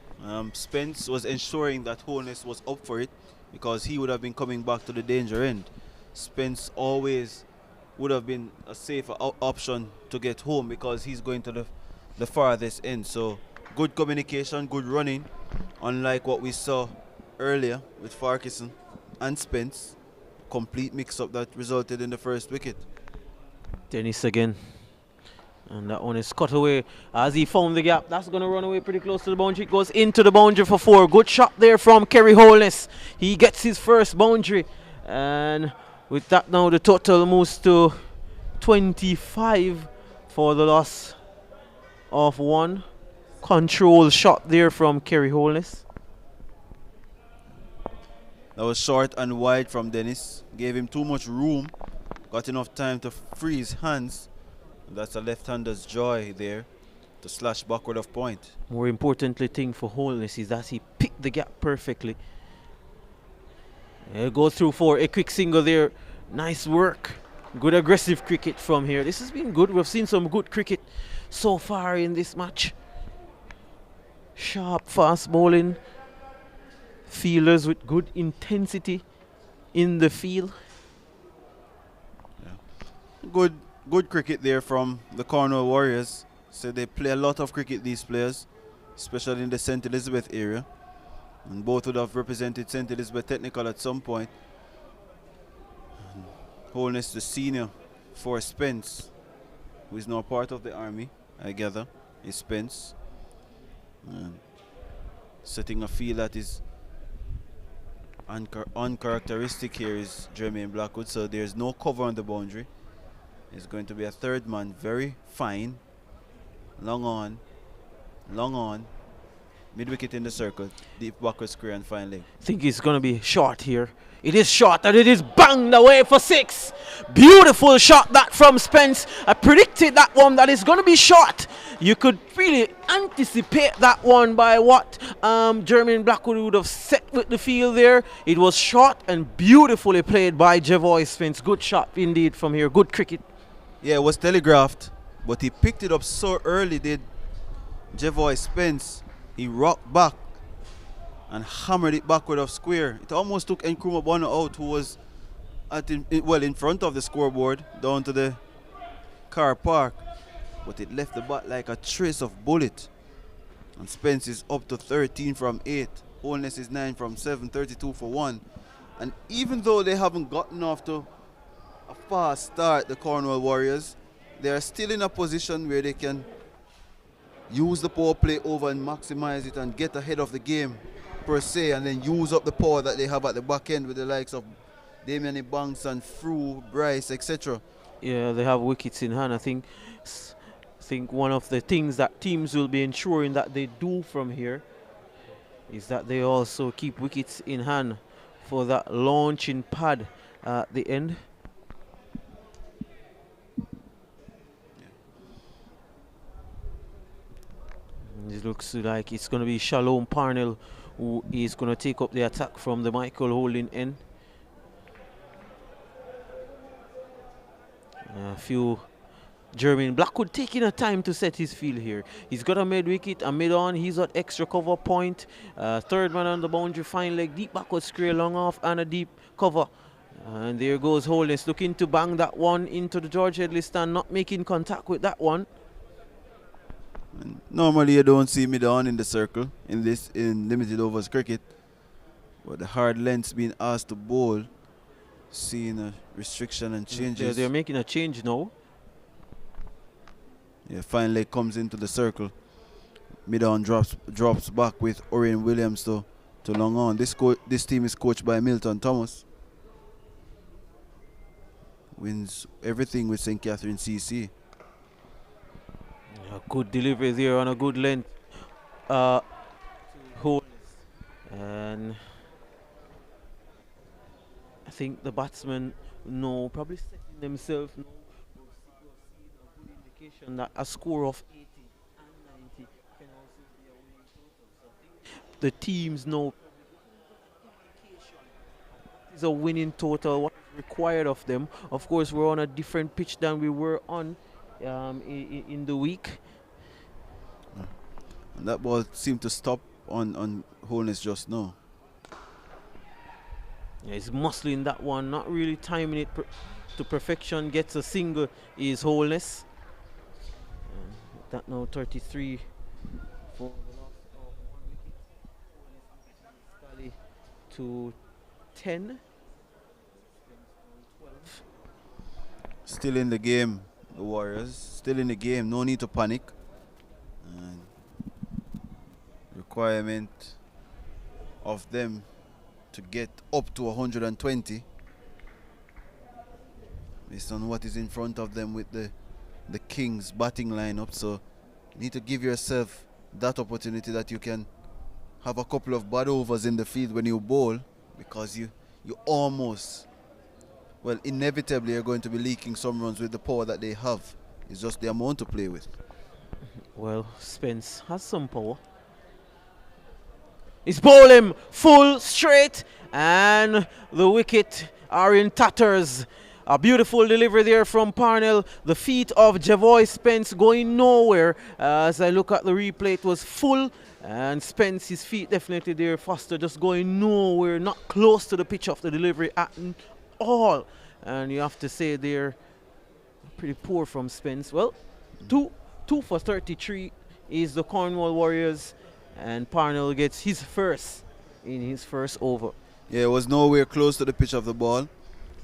Spence was ensuring that Holness was up for it, because he would have been coming back to the danger end. Spence always would have been a safer option to get home, because he's going to the farthest end. So good communication, good running, unlike what we saw earlier with Farquharson and Spence. Complete mix-up that resulted in the first wicket. Dennis again. And that one is cut away as he found the gap. That's going to run away pretty close to the boundary. It goes into the boundary for 4. Good shot there from Kerry Holness. He gets his first boundary. And with that now the total moves to 25 for the loss of 1. Control shot there from Kerry Holness. That was short and wide from Dennis. Gave him too much room. Got enough time to free his hands. That's a left-hander's joy there, to slash backward of point. More importantly thing for Holness is that he picked the gap perfectly. Goes through for a quick single there. Nice work. Good aggressive cricket from here. This has been good. We've seen some good cricket so far in this match. Sharp, fast bowling. Fielders with good intensity in the field. Yeah. Good cricket there from the Cornwall Warriors. So they play a lot of cricket, these players, especially in the St. Elizabeth area. And both would have represented St. Elizabeth Technical at some point. Holness, the senior for Spence, who is now part of the army, I gather, is Spence. And setting a field that is uncharacteristic here is Jermaine Blackwood, so there's no cover on the boundary. It's going to be a third man, very fine, long on, mid-wicket in the circle, deep backward square and fine leg. I think it's going to be short here. It is short and it is banged away for 6. Beautiful shot that from Spence. I predicted that one that is going to be short. You could really anticipate that one by what Jermaine Blackwood would have set with the field there. It was short and beautifully played by Jevoy Spence. Good shot indeed from here. Good cricket. Yeah, it was telegraphed, but he picked it up so early, did Jevoy Spence. He rocked back and hammered it backward of square. It almost took Nkrumah Bono out, who was in front of the scoreboard, down to the car park, but it left the bat like a trace of bullet. And Spence is up to 13 from 8. Holness is 9 from 7, 32 for 1. And even though they haven't gotten off to a fast start, the Cornwall Warriors, they are still in a position where they can use the power play over and maximize it and get ahead of the game per se, and then use up the power that they have at the back end with the likes of Damien Banks and Frew, Bryce, etc. Yeah, they have wickets in hand. I think one of the things that teams will be ensuring that they do from here is that they also keep wickets in hand for that launching pad at the end. It looks like it's going to be Shalom Parnell who is going to take up the attack from the Michael Holding end. A few Jermaine Blackwood taking a time to set his field here. He's got a mid wicket, a mid on, he's got extra cover point. Third man on the boundary, fine leg, deep backward square, long off, and a deep cover. And there goes Holness looking to bang that one into the George Headley stand, not making contact with that one. Normally you don't see mid on in the circle in limited overs cricket, but the hard lengths being asked to bowl, seeing a restriction and changes. They're making a change now. Yeah, fine leg comes into the circle. Mid on drops back with Orion Williams to long on. This team is coached by Milton Thomas. Wins everything with St. Catherine CC. A good delivery there on a good length. And I think the batsmen know, probably setting themselves know, indication that a score of 80 and 90 can also be a winning total. So I think the teams know what is a winning total, what is required of them. Of course, we're on a different pitch than we were on in the week. And that ball seemed to stop on Holness just now. Yeah, he's muscling that one, not really timing it to perfection. Gets a single, is Holness. That now 33 for the loss of 1 wicket. To 10. 12. Still in the game, the Warriors. Still in the game, no need to panic. And requirement of them to get up to 120 based on what is in front of them with the Kings batting lineup. So you need to give yourself that opportunity that you can have a couple of bad overs in the field when you bowl, because you almost, well, inevitably are going to be leaking some runs with the power that they have. It's just the amount to play with. Well, Spence has some power. He's bowling full straight, and the wicket are in tatters. A beautiful delivery there from Parnell. The feet of Javoy Spence going nowhere. As I look at the replay, it was full, and Spence, his feet definitely there faster, just going nowhere, not close to the pitch of the delivery at all. And you have to say they're pretty poor from Spence. Well, two for 33 is the Cornwall Warriors, and Parnell gets his first in his first over. Yeah, it was nowhere close to the pitch of the ball.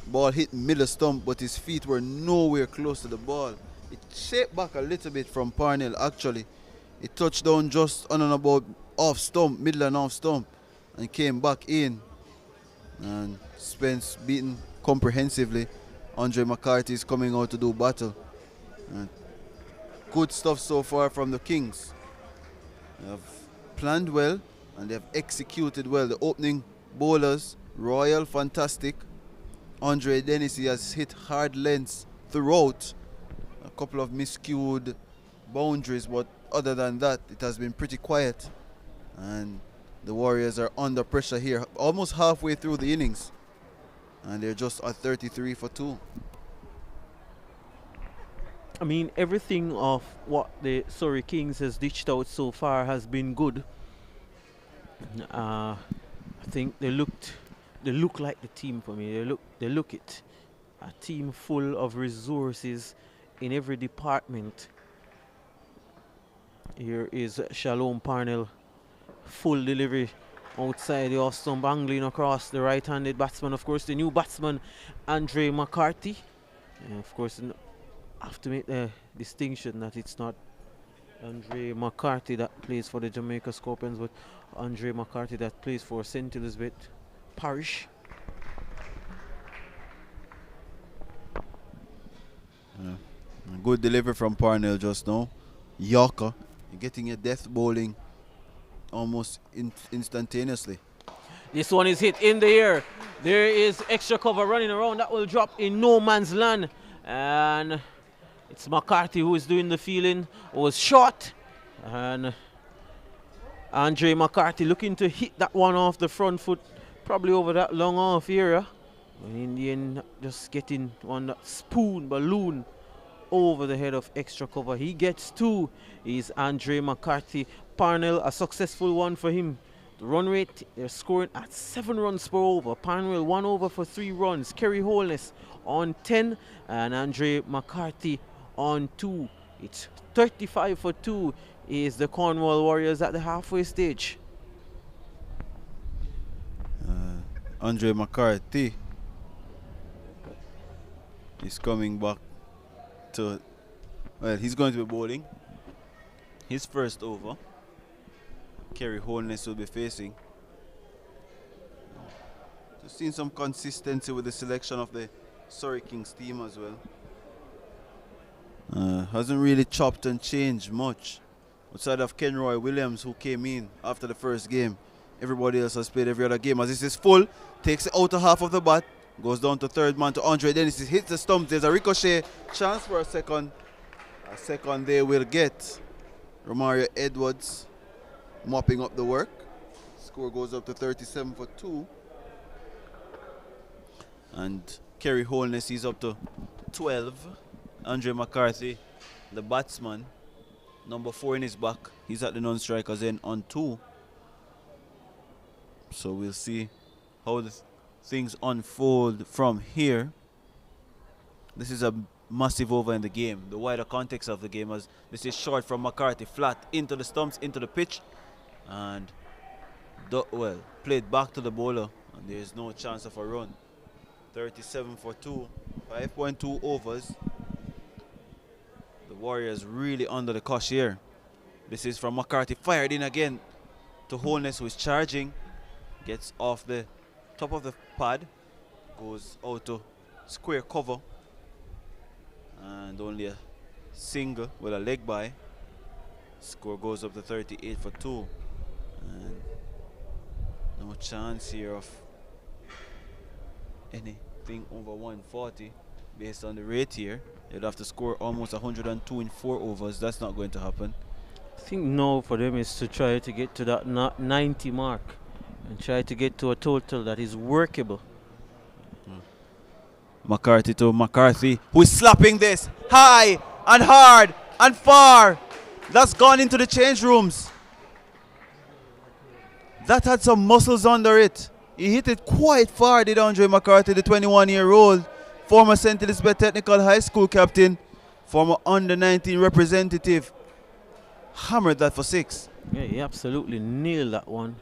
Ball hit middle stump, but his feet were nowhere close to the ball. It shaped back a little bit from Parnell, actually. It touched down just on and about off stump, middle and off stump, and came back in. And Spence beaten comprehensively. Andre McCarthy is coming out to do battle. And good stuff so far from the Kings. They have planned well and they have executed well. The opening bowlers, Royal, fantastic. Andre Dennisy has hit hard lengths throughout. A couple of miscued boundaries, but other than that, it has been pretty quiet. And the Warriors are under pressure here, almost halfway through the innings. And they're just at 33 for 2. I mean, everything of what the Surrey Kings has dished out so far has been good. I think they look like the team for me. They look it. A team full of resources in every department. Here is Shalom Parnell, full delivery outside the off stump, angling across the right-handed batsman. Of course, the new batsman, Andre McCarthy. And of course, have to make the distinction that it's not Andre McCarthy that plays for the Jamaica Scorpions, but Andre McCarthy that plays for St. Elizabeth Parish. Good delivery from Parnell just now. Yorker, you're getting your death bowling almost instantaneously. This one is hit in the air. There is extra cover running around. That will drop in no man's land. And it's McCarthy who is doing the fielding. Was short. And Andre McCarthy looking to hit that one off the front foot. Probably over that long off area. And in the end, just getting one that spoon balloon over the head of extra cover. He gets two. Is Andre McCarthy. Parnell, a successful one for him. The run rate, they're scoring at 7 runs per over. Parnell 1 over for 3 runs. Kerry Holness on 10 and Andre McCarthy on 2. It's 35 for 2 is the Cornwall Warriors at the halfway stage. Andre McCarthy is coming back to, well, he's going to be bowling his first over. Kerry Holness will be facing. Just seeing some consistency with the selection of the Surrey Kings team as well. Hasn't really chopped and changed much. Outside of Kenroy Williams, who came in after the first game. Everybody else has played every other game. As this is full, takes the outer half of the bat, goes down to third man to Andre Dennis. He hits the stump. There's a ricochet. Chance for a second. A second they will get. Romario Edwards mopping up the work. Score goes up to 37 for 2. And Kerry Holness is up to 12. Andre McCarthy, the batsman, number 4 in his back. He's at the non-strikers end on 2. So we'll see how the things unfold from here. This is a massive over in the game. The wider context of the game, as this is short from McCarthy, flat into the stumps, into the pitch, and well, played back to the bowler, and there's no chance of a run. 37 for 2, 5.2 overs. The Warriors really under the cosh here. This is from McCarthy, fired in again to Holness, who is charging. Gets off the top of the pad, goes out to square cover, and only a single with a leg by. Score goes up to 38 for 2. And no chance here of anything over 140 based on the rate here. They'd have to score almost 102 in 4 overs. That's not going to happen. I think now for them is to try to get to that 90 mark and try to get to a total that is workable. McCarthy to McCarthy, who is slapping this high and hard and far. That's gone into the change rooms. That had some muscles under it. He hit it quite far, did Andre McCarthy, the 21-year-old, former St. Elizabeth Technical High School captain, former under-19 representative. Hammered that for 6. Yeah, he absolutely nailed that one.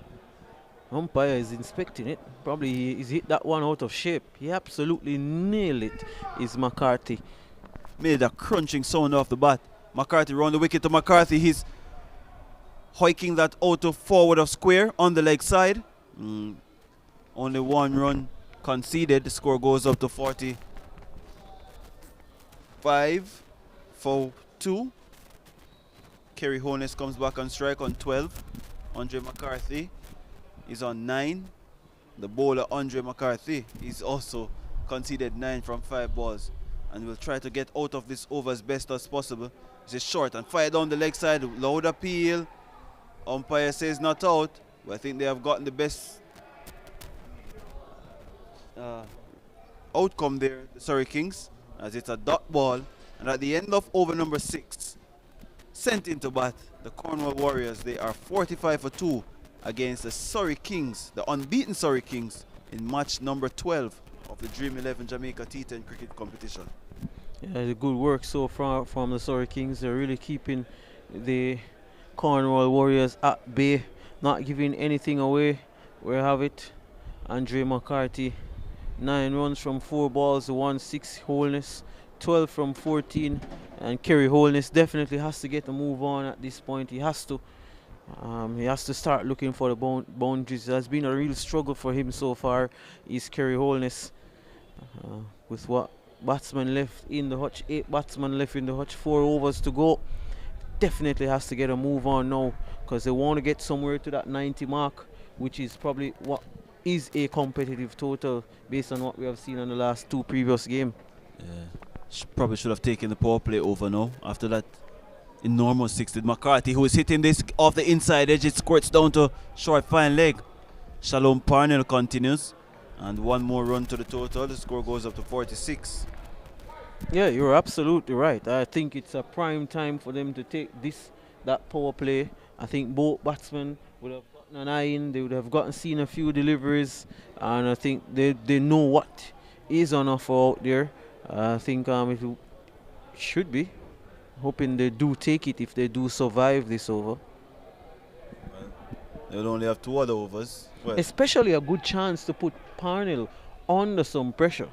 Umpire is inspecting it. Probably he's hit that one out of shape. He absolutely nailed it, is McCarthy. Made a crunching sound off the bat. McCarthy round the wicket to McCarthy. He's hoiking that out to forward of square on the leg side. Only 1 run conceded. The score goes up to 45 for 2. Kerry Holness comes back on strike on 12. Andre McCarthy is on 9. The bowler Andre McCarthy is also conceded 9 from 5 balls, and will try to get out of this over as best as possible. This is short and fired down the leg side. Loud appeal. Umpire says not out. But I think they have gotten the best outcome there, the Surrey Kings, as it's a dot ball. And at the end of over number 6, sent into bat, the Cornwall Warriors, they are 45 for 2, against the Surrey Kings, the unbeaten Surrey Kings, in match number 12 of the Dream 11 Jamaica T10 cricket competition. Yeah, the good work so far from the Surrey Kings. They're really keeping the Cornwall Warriors at bay, not giving anything away. We have it. Andre McCarthy, 9 runs from 4 balls, 1-6 Holness, 12 from 14. And Kerry Holness definitely has to get a move on at this point. He has to start looking for the boundaries. It has been a real struggle for him so far. Is Kerry Holness with what batsman left in the hutch, 8 batsmen left in the hutch, 4 overs to go. Definitely has to get a move on now, because they want to get somewhere to that 90 mark, which is probably what is a competitive total based on what we have seen in the last 2 previous games. Yeah, probably should have taken the power play over now after that enormous 6 with McCarthy, who is hitting this off the inside edge. It squirts down to short fine leg. Shalom Parnell continues, and 1 more run to the total. The score goes up to 46. Yeah, you're absolutely right. I think it's a prime time for them to take that power play. I think both batsmen would have gotten an eye in. They would have seen a few deliveries, and I think they know what is on offer out there. I think it should be. Hoping they do take it if they do survive this over. Well, they'll only have 2 other overs. Well, especially a good chance to put Parnell under some pressure.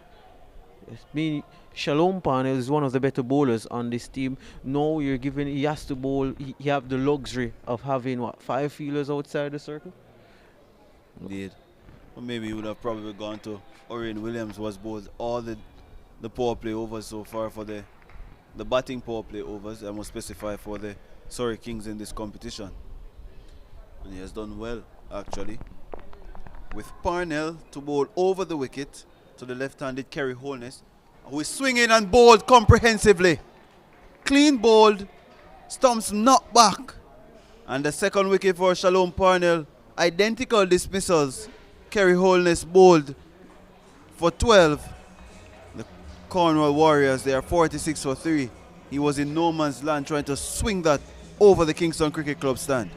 Shalom Parnell is one of the better bowlers on this team. Now he has to bowl. He have the luxury of having 5 fielders outside the circle. Indeed. Well, maybe he would have probably gone to Orion Williams, who has bowled all the power play overs so far for the batting power play overs. I must specify for the Surrey Kings in this competition. And he has done well, actually. With Parnell to bowl over the wicket to the left-handed Kerry Holness, who is swinging and bowled comprehensively. Clean bowled, stumps knocked back. And the second wicket for Shalom Parnell, identical dismissals. Kerry Holness bowled for 12. The Cornwall Warriors, they are 46 for 3. He was in no man's land trying to swing that over the Kingston Cricket Club stand.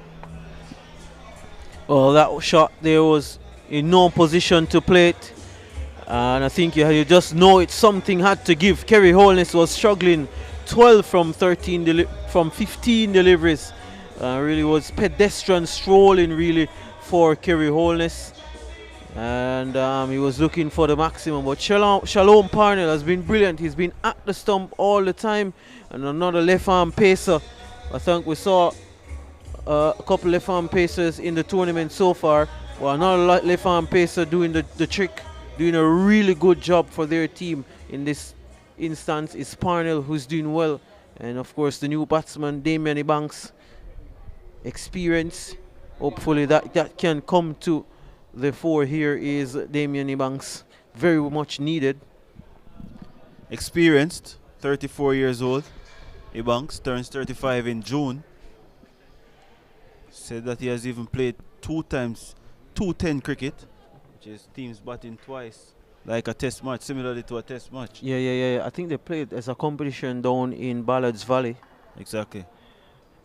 Well, that shot there was in no position to play it. And I think you just know something had to give. Kerry Holness was struggling, 12 from 15 deliveries. Really was pedestrian strolling really for Kerry Holness. And he was looking for the maximum. But Shalom Parnell has been brilliant. He's been at the stump all the time. And another left-arm pacer. I think we saw a couple left-arm pacers in the tournament so far. Well, another left-arm pacer doing the trick. Doing a really good job for their team in this instance is Parnell, who's doing well. And of course the new batsman Damien Ebanks, experience. Hopefully that can come to the fore here is Damien Ebanks. Very much needed. Experienced, 34 years old. Ebanks turns 35 in June. Said that he has even played 2 times 210 cricket. Which is teams batting twice, like a test match, similarly to a test match. Yeah. I think they played as a competition down in Ballards Valley. Exactly.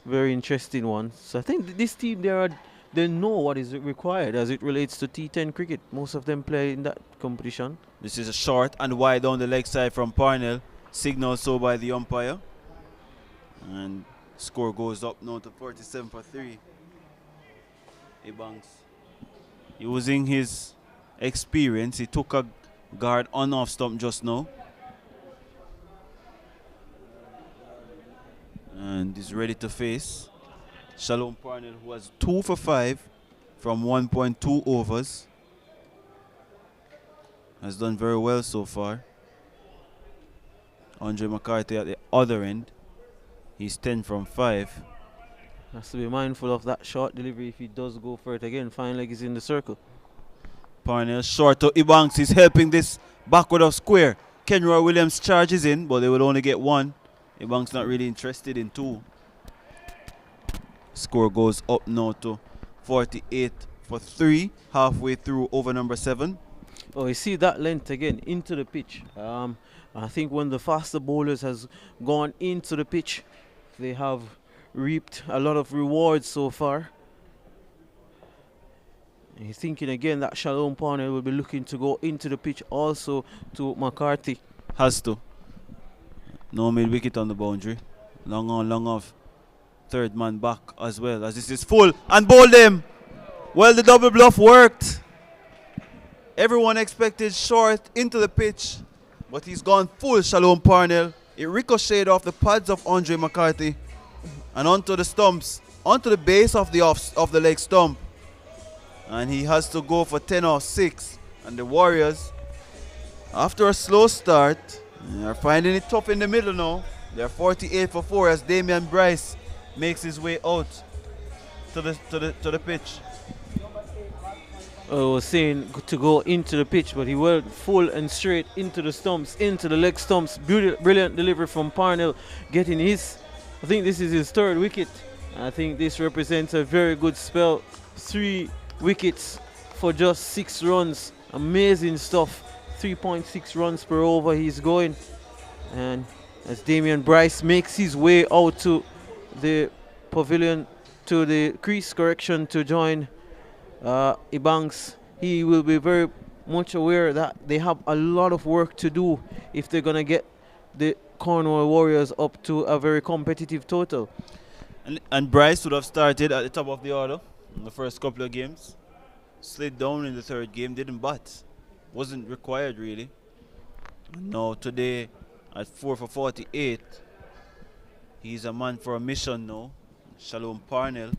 Very interesting one. So I think this team, they know what is required as it relates to T10 cricket. Most of them play in that competition. This is a short and wide down the leg side from Parnell, signaled so by the umpire. And score goes up now to 47 for 3. Ebanks using his experience, he took a guard on off stump just now. And is ready to face Shalom Parnell, who has 2 for 5 from 1.2 overs. Has done very well so far. Andre McCarthy at the other end. He's 10 from 5. Has to be mindful of that short delivery if he does go for it again. Fine leg is in the circle. Parnell short to Ebanks. He's helping this backward of square. Kenroy Williams charges in, but they will only get 1. Ebanks not really interested in 2. Score goes up now to 48 for 3. Halfway through over number 7. Oh, you see that length again into the pitch. I think when the faster bowlers has gone into the pitch, they have reaped a lot of rewards so far. He's thinking again that Shalom Parnell will be looking to go into the pitch also to McCarthy. Has to. No mid wicket on the boundary. Long on, long off. Third man back as well, as this is full and bowled him. Well, the double bluff worked. Everyone expected short into the pitch, but he's gone full, Shalom Parnell. It ricocheted off the pads of Andre McCarthy and onto the stumps, onto the base of the leg stump. And he has to go for 10 or 6. And the Warriors, after a slow start, are finding it tough in the middle now. They're 48 for 4 as Damian Bryce makes his way out to the pitch. I was saying to go into the pitch, but he went full and straight into the stumps, into the leg stumps. Brilliant delivery from Parnell, getting his, I think this is his 3rd wicket. I think this represents a very good spell. 3 wickets for just 6 runs. Amazing stuff. 3.6 runs per over he's going. And as Damian Bryce makes his way out to the pavilion, to the crease correction, to join Ebanks, he will be very much aware that they have a lot of work to do if they're going to get the Cornwall Warriors up to a very competitive total. And Bryce would have started at the top of the order in the first couple of games. Slid down in the 3rd game, didn't bat. Wasn't required really. No, today at 4 for 48, he's a man for a mission now. Shalom Parnell.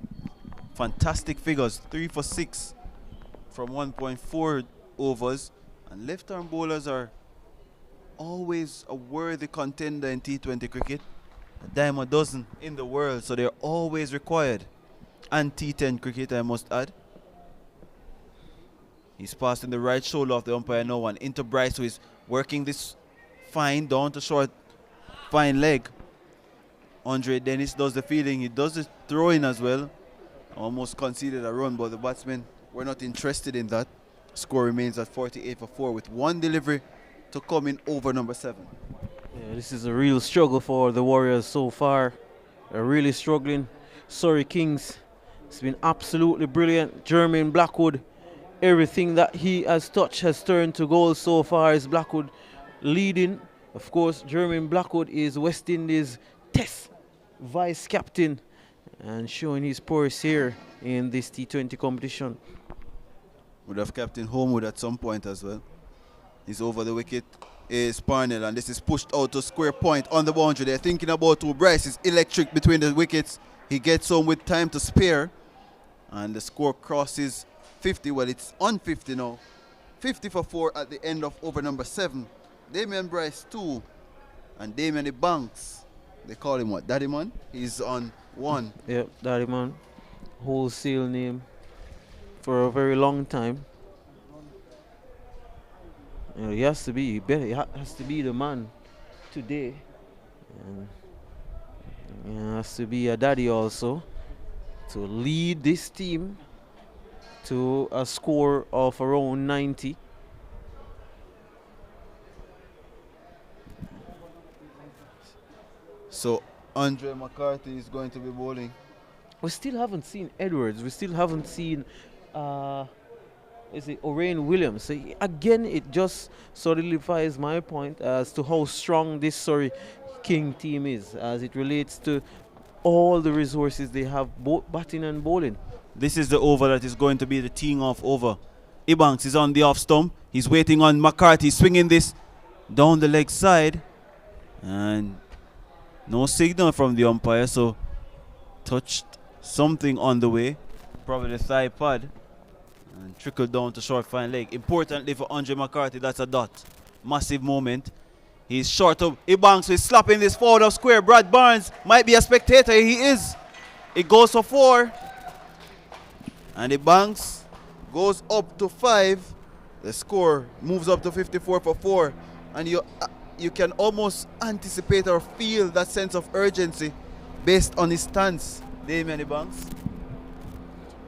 Fantastic figures, 3 for 6 from 1.4 overs. And left-arm bowlers are always a worthy contender in T20 cricket. A dime a dozen in the world, so they're always required. And T10 cricket, I must add. He's passing the right shoulder of the umpire now and into Bryce, who is working this fine down to short, fine leg. Andre Dennis does the fielding, he does the throwing as well. Almost conceded a run, but the batsmen were not interested in that. Score remains at 48 for 4 with 1 delivery to come in over number 7. Yeah, this is a real struggle for the Warriors so far. They're really struggling. Surrey Kings, it's been absolutely brilliant. Jermaine Blackwood, everything that he has touched has turned to goal so far. Is Blackwood leading? Of course, Jermaine Blackwood is West Indies Test vice captain and showing his prowess here in this T20 competition. Would have captain Homewood at some point as well. He's over the wicket. Is Parnell, and this is pushed out to square point on the boundary. They're thinking about who. Bryce is electric between the wickets. He gets home with time to spare, and the score crosses 50. Well, it's on 50 now. 50 for 4 at the end of over number 7. Damian Bryce 2, and Damian Banks. They call him what? Daddy Man? He's on 1. Yep, Daddy Man. Wholesale name for a very long time. You know, he has to be better. He has to be the man today. And he has to be a daddy also to lead this team to a score of around 90. So Andre McCarthy is going to be bowling. We still haven't seen Edwards. We still haven't seen is it Orain Williams. So again, it just solidifies my point as to how strong this Surrey King team is as it relates to all the resources they have, both batting and bowling. This is the over that is going to be the teeing off over. Ebanks is on the off stump. He's waiting on McCarthy, swinging this down the leg side. And no signal from the umpire, so touched something on the way. Probably the thigh pad. And trickled down to short fine leg. Importantly for Andre McCarthy, that's a dot. Massive moment. He's short up. Ebanks is slapping this forward of square. Brad Barnes might be a spectator. He is. It goes for 4. And Ebanks goes up to 5. The score moves up to 54 for 4. And you can almost anticipate or feel that sense of urgency based on his stance. Damian Ebanks.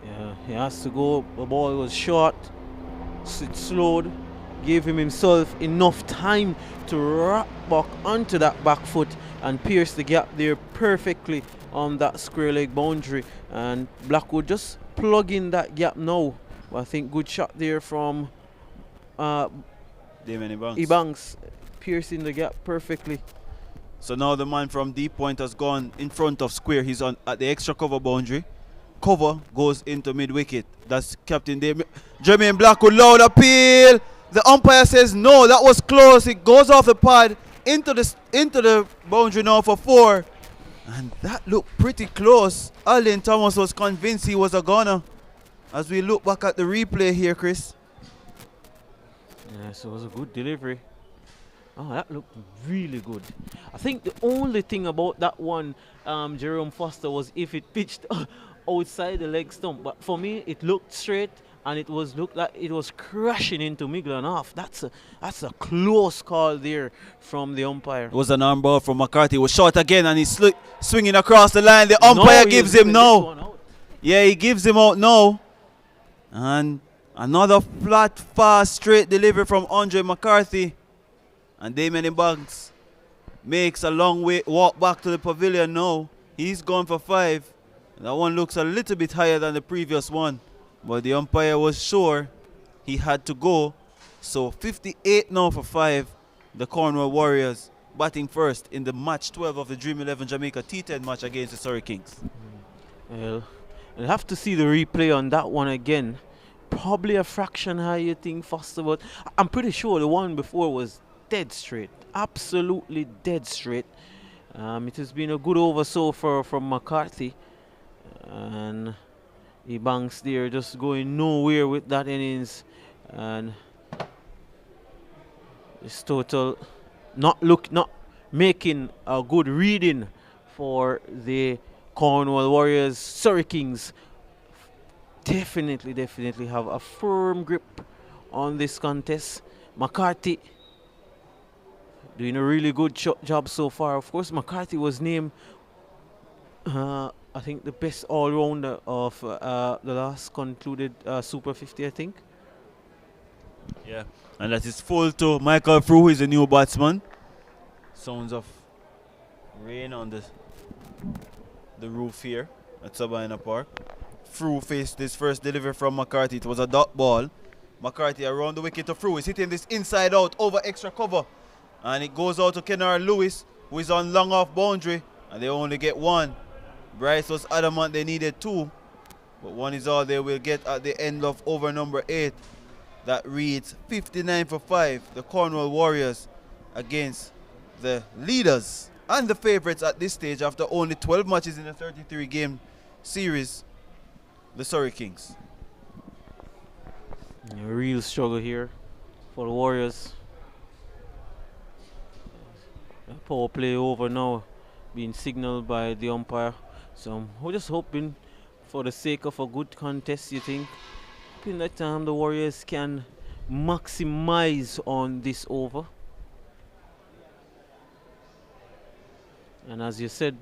Yeah, he has to go. The ball was short. It slowed. Gave himself enough time to wrap back onto that back foot and pierce the gap there perfectly on that square leg boundary. And Blackwood just plug in that gap now But I think good shot there from Damon Ebanks. Ebanks, piercing the gap perfectly. So now the man from deep point has gone in front of square. He's on at the extra cover boundary. Cover goes into mid wicket. That's Captain Jermaine Blackwood. Loud appeal. The umpire says no, that was close. It goes off the pad into the boundary now for 4. And that looked pretty close. Alden Thomas was convinced he was a goner. As we look back at the replay here, Chris. Yes, it was a good delivery. Oh, that looked really good. I think the only thing about that one, Jerome Foster, was if it pitched outside the leg stump. But for me, it looked straight, and it looked like it was crashing into Miglan off. That's a close call there from the umpire. It was an arm ball from McCarthy. It was short again, and he's swinging across the line. The umpire gives him no. Yeah, he gives him out now. And another flat, fast, straight delivery from Andre McCarthy. And Damien Ebanks makes a long walk back to the pavilion now. He's gone for 5. That one looks a little bit higher than the previous one. But the umpire was sure he had to go. So 58 now for 5. The Cornwall Warriors batting first in the match 12 of the Dream 11 Jamaica T10 match against the Surrey Kings. Well, we'll have to see the replay on that one again. Probably a fraction higher thing, Foster, but I'm pretty sure the one before was dead straight. Absolutely dead straight. It has been a good over so far from McCarthy. And Ebanks there just going nowhere with that innings. And it's total not making a good reading for the Cornwall Warriors. Surrey Kings definitely have a firm grip on this contest. McCarthy doing a really good job so far. Of course, McCarthy was named I think the best all-rounder of the last concluded Super 50, I think. Yeah, and that is full to Michael Frew, who is a new batsman. Sounds of rain on the roof here at Sabina Park. Frew faced this first delivery from McCarthy. It was a dot ball. McCarthy around the wicket to Frew. He's hitting this inside out over extra cover. And it goes out to Kennard Lewis, who is on long off boundary. And they only get 1. Bryce was adamant they needed 2. But 1 is all they will get at the end of over number 8. That reads 59 for 5. The Cornwall Warriors against the leaders and the favourites at this stage after only 12 matches in a 33-game series, the Surrey Kings. A real struggle here for the Warriors. Power play over now, being signaled by the umpire. So we're just hoping, for the sake of a good contest, you think, hoping that the Warriors can maximize on this over. And as you said,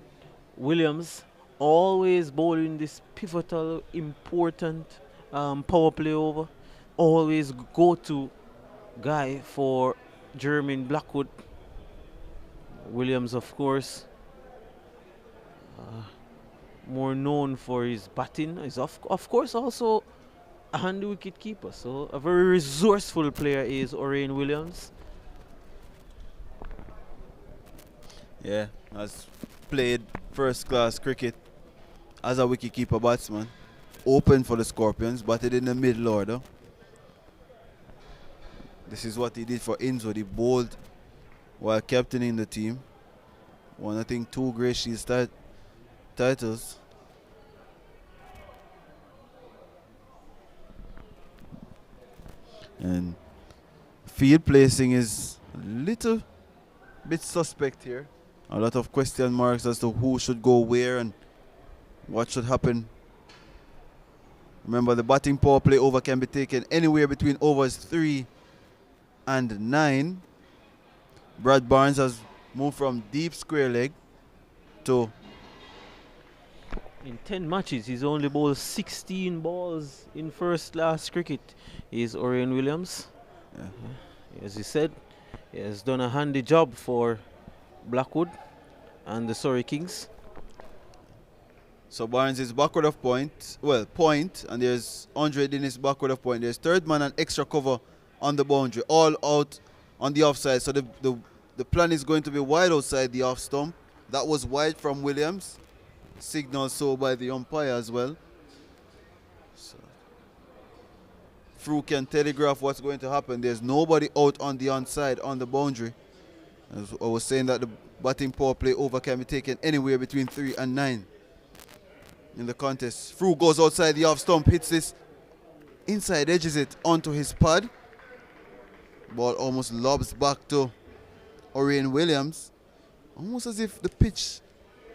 Williams always bowling this pivotal, important power play over. Always go-to guy for Jermaine Blackwood. Williams, of course, more known for his batting. Is of course also a handy wicket keeper. So a very resourceful player is Orain Williams. Yeah, has played first-class cricket as a wicket-keeper batsman. Open for the Scorpions, batted in the middle order. This is what he did for Inzo. He bowled while captaining the team. Won, I think, 2 Grey Shield titles. And field placing is a little bit suspect here. A lot of question marks as to who should go where and what should happen. Remember, the batting power play over can be taken anywhere between overs 3 and 9. Brad Barnes has moved from deep square leg to... In 10 matches, he's only bowled 16 balls in first-class cricket. Is Orain Williams. Yeah. As he said, he has done a handy job for Blackwood and the Surrey Kings. So Barnes is backward of point. Well, point, and there's Andre Dennis backward of point. There's third man and extra cover on the boundary, all out on the offside. So the plan is going to be wide outside the off stump. That was wide from Williams. Signal so by the umpire as well. So Fru can telegraph what's going to happen. There's nobody out on the onside on the boundary. As I was saying that the batting power play over can be taken anywhere between 3 and 9 in the contest. Fru goes outside the off stump, hits this inside, edges it onto his pad. Ball almost lobs back to Orion Williams. Almost as if the pitch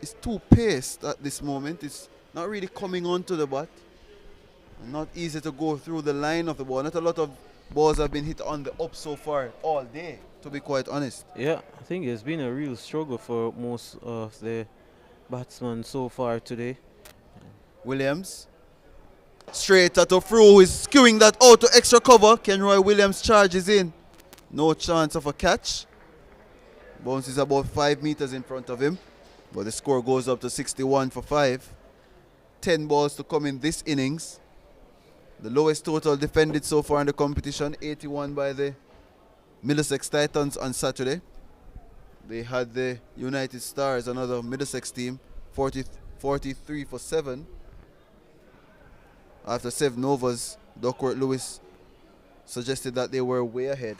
is too paced at this moment. It's not really coming onto the bat. And not easy to go through the line of the ball. Not a lot of balls have been hit on the up so far all day, to be quite honest. Yeah, I think it's been a real struggle for most of the batsmen so far today. Williams. Straight at Fru, who is skewing that out to extra cover. Kenroy Williams charges in. No chance of a catch. Bounce is about 5 meters in front of him. But the score goes up to 61 for 5. 10 balls to come in this innings. The lowest total defended so far in the competition, 81 by the Middlesex Titans on Saturday. They had the United Stars, another Middlesex team, 43 for 7. After 7 overs, Duckworth Lewis suggested that they were way ahead.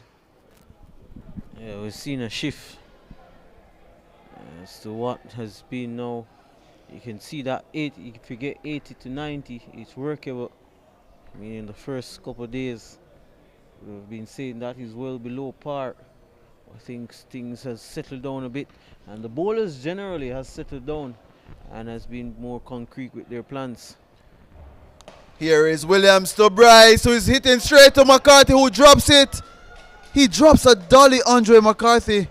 Yeah, we've seen a shift as to what has been now. You can see that if you get 80 to 90, it's workable. I mean, in the first couple of days, we've been saying that is well below par. I think things has settled down a bit, and the bowlers generally has settled down and has been more concrete with their plans. Here is Williams to Bryce, who is hitting straight to McCarthy, who drops it. He drops a dolly, Andre McCarthy.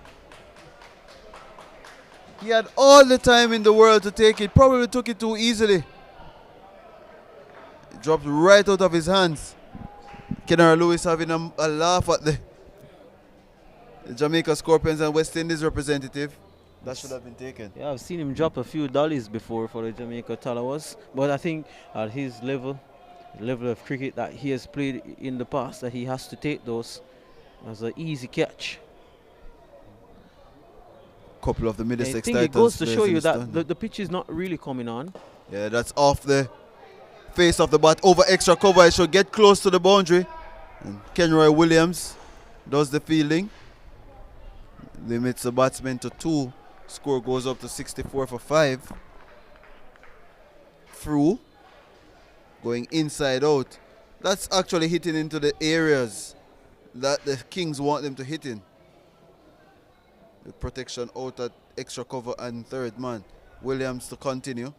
He had all the time in the world to take it, probably took it too easily. It dropped right out of his hands. Kenara Lewis having a laugh at the Jamaica Scorpions and West Indies representative. That should have been taken. Yeah, I've seen him drop a few dollies before for the Jamaica Talawas, but I think at his level, the level of cricket that he has played in the past, that he has to take those as an easy catch. Couple of the Middlesex I think Titans it goes to show players in you the that stand. the pitch is not really coming on. Yeah, that's off the face of the bat over extra cover. It should get close to the boundary. And Kenroy Williams does the fielding. Limits the batsman to 2. Score goes up to 64 for 5. Fru going inside out. That's actually hitting into the areas that the Kings want them to hit in. The protection out at extra cover and third man. Williams to continue.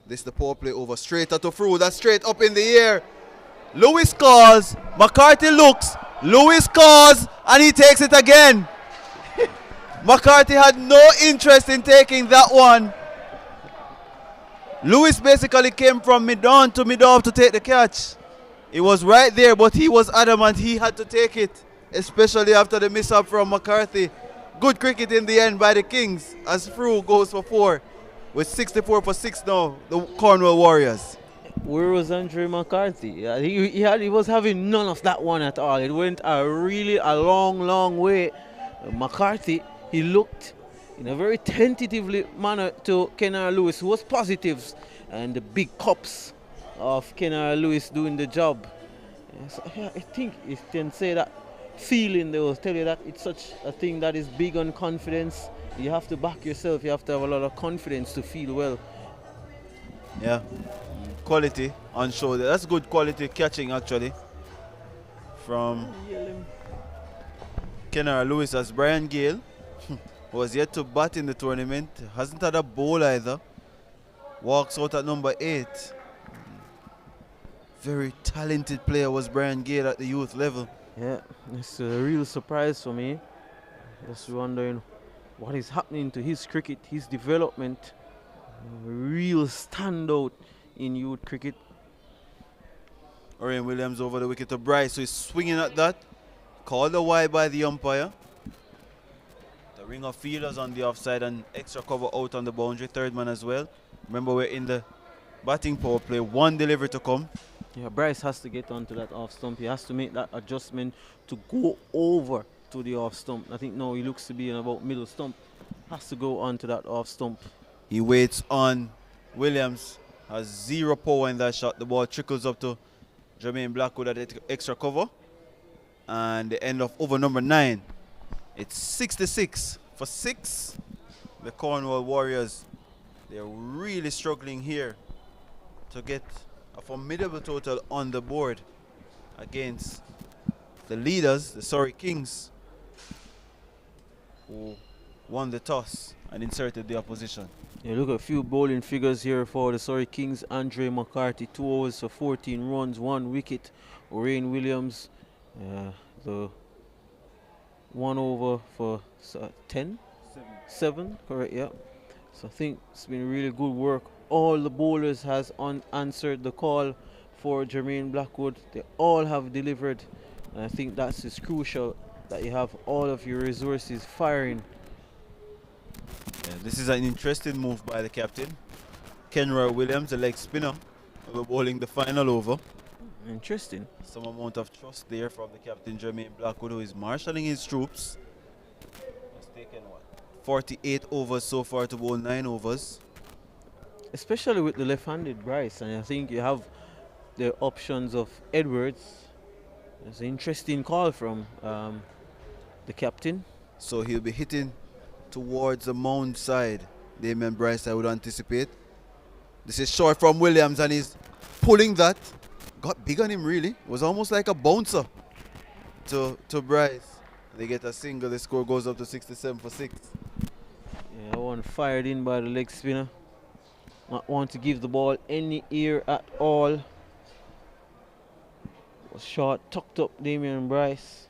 This the power play over straight at Fru. That's straight up in the air. Lewis calls. McCarthy looks. Lewis calls and he takes it again. McCarthy had no interest in taking that one. Lewis basically came from mid-on to mid-off to take the catch. He was right there, but he was adamant he had to take it, especially after the miss-up from McCarthy. Good cricket in the end by the Kings as Fru goes for 4 with 64 for 6 now, the Cornwall Warriors. Where was Andre McCarthy? Yeah, he was having none of that one at all. It went a long way. McCarthy, he looked in a very tentatively manner to Kenara Lewis, who was positives, and the big cups of Kenara Lewis doing the job. So, yeah, I think you can say that feeling, they will tell you that it's such a thing that is big on confidence. You have to back yourself, you have to have a lot of confidence to feel well. Yeah, quality on show. That's good quality catching actually from Kenara Lewis, as Brian Gale was yet to bat in the tournament. Hasn't had a bowl either. Walks out at number 8. Very talented player was Brian Gale at the youth level. Yeah, it's a real surprise for me. Just wondering what is happening to his cricket, his development. A real standout in youth cricket. Orion Williams over the wicket to Bryce, so he's swinging at that. Called a wide by the umpire. The ring of fielders on the offside and extra cover out on the boundary. Third man as well. Remember, we're in the batting power play. One delivery to come. Yeah, Bryce has to get onto that off stump. He has to make that adjustment to go over to the off stump. I think now he looks to be in about middle stump. Has to go onto that off stump. He waits on Williams. Has zero power in that shot. The ball trickles up to Jermaine Blackwood at extra cover. And the end of over number 9. It's 66 for 6. The Cornwall Warriors, they're really struggling here to get a formidable total on the board against the leaders, the Surrey Kings, who won the toss and inserted the opposition. Yeah, look at a few bowling figures here for the Surrey Kings. Andre McCarthy, 2 overs for 14 runs, 1 wicket. Orain Williams, the 1 over for 10? 7, correct, yeah. So I think it's been really good work. All the bowlers has answered the call for Jermaine Blackwood. They all have delivered. And I think that's just crucial, that you have all of your resources firing. Yeah, this is an interesting move by the captain. Kenroy Williams, the leg spinner, will be bowling the final over. Interesting. Some amount of trust there from the captain, Jermaine Blackwood, who is marshalling his troops. Has taken what? 48 overs so far to bowl 9 overs. Especially with the left-handed Bryce, and I think you have the options of Edwards. It's an interesting call from the captain. So he'll be hitting towards the mound side. Damien Bryce, I would anticipate. This is short from Williams, and he's pulling that. Got big on him, really. It was almost like a bouncer to Bryce. They get a single. The score goes up to 67 for 6. Yeah, one fired in by the leg spinner. Not want to give the ball any ear at all. Was short, tucked up Damien Bryce.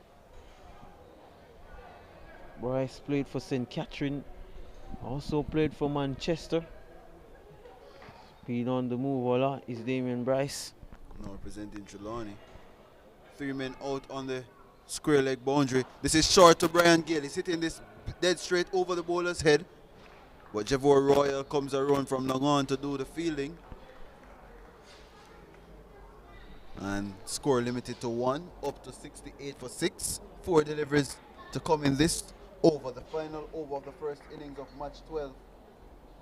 Bryce played for St. Catherine. Also played for Manchester. Been on the move a lot is Damien Bryce. Now representing Trelawney. 3 men out on the square leg boundary. This is short to Brian Gale. He's hitting this dead straight over the bowler's head. But Javor Royal comes around from long on to do the fielding. And score limited to 1, up to 68 for 6. 4 deliveries to come in this over, the final over of the first innings of match 12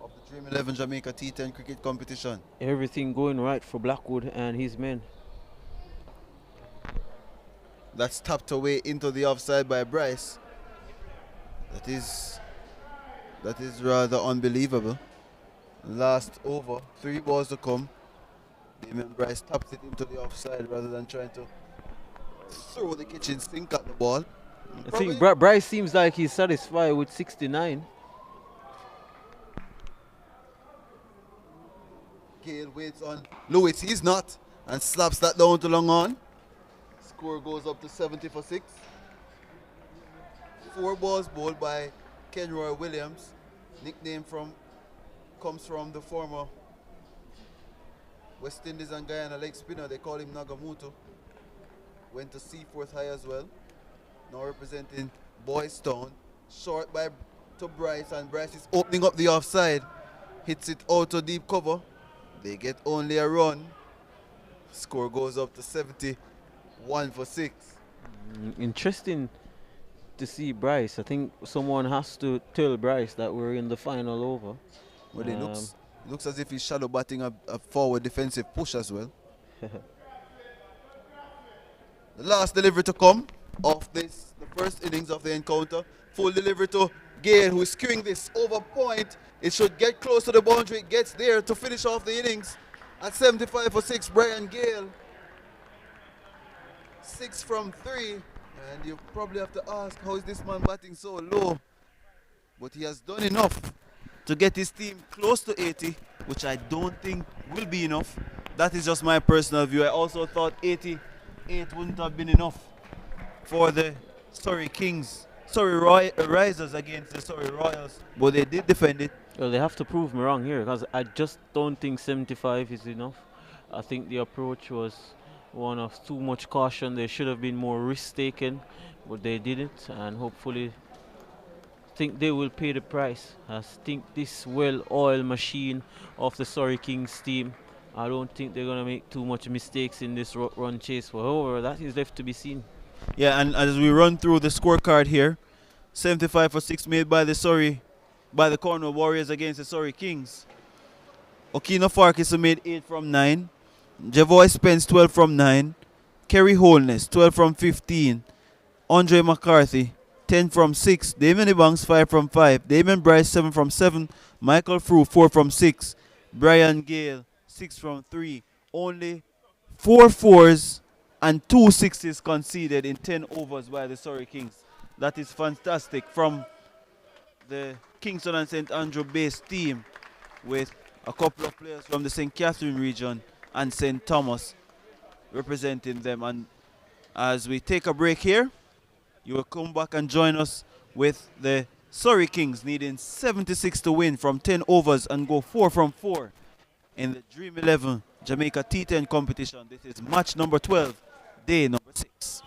of the Dream 11 Jamaica T10 cricket competition. Everything going right for Blackwood and his men. That's tapped away into the offside by Bryce. That is rather unbelievable. Last over, 3 balls to come. Damien Bryce taps it into the offside rather than trying to throw the kitchen sink at the ball. I think Bryce seems like he's satisfied with 69. Gale waits on Lewis, he's not, and slaps that down to long on. Score goes up to 70 for 6. 4 balls bowled by Kenroy Williams. Nickname comes from the former West Indies and Guyana leg spinner. They call him Nagamuto. Went to Seaforth High as well. Now representing Boys Town. Short to Bryce, and Bryce is opening up the offside. Hits it out to deep cover. They get only a run. Score goes up to 71 for 6. Interesting to see Bryce. I think someone has to tell Bryce that we're in the final over. Well, it looks as if he's shadow batting a forward defensive push as well. The last delivery to come of this, the first innings of the encounter. Full delivery to Gale, who is skewing this over point. It should get close to the boundary. It gets there to finish off the innings at 75 for 6. Brian Gale, 6 from 3. And you probably have to ask, how is this man batting so low? But he has done enough to get his team close to 80, which I don't think will be enough. That is just my personal view. I also thought 88 wouldn't have been enough for the Surrey Kings, Surrey Risers against the Surrey Royals, but they did defend it. Well, they have to prove me wrong here, because I just don't think 75 is enough. I think the approach was one of too much caution. There should have been more risk taken, but they didn't, and hopefully think they will pay the price. I think this well-oiled machine of the Surrey Kings team I don't think they're going to make too much mistakes in this run chase. However, that is left to be seen. Yeah, and as we run through the scorecard here, 75 for 6 made by the Cornwall Warriors against the Surrey Kings. Okino Farkis made 8 from 9. Javoy Spence 12 from 9. Kerry Holness 12 from 15. Andre McCarthy 10 from 6. Damon Ebanks 5 from 5. Damon Bryce 7 from 7. Michael Frew 4 from 6. Brian Gale 6 from 3. Only 4 fours and 2 sixes conceded in 10 overs by the Surrey Kings. That is fantastic from the Kingston and St. Andrew base team, with a couple of players from the St. Catherine region and St. Thomas representing them. And as we take a break here, you will come back and join us with the Surrey Kings needing 76 to win from 10 overs and go 4 from 4 in the Dream 11 Jamaica T10 competition. This is match number 12, day number 6.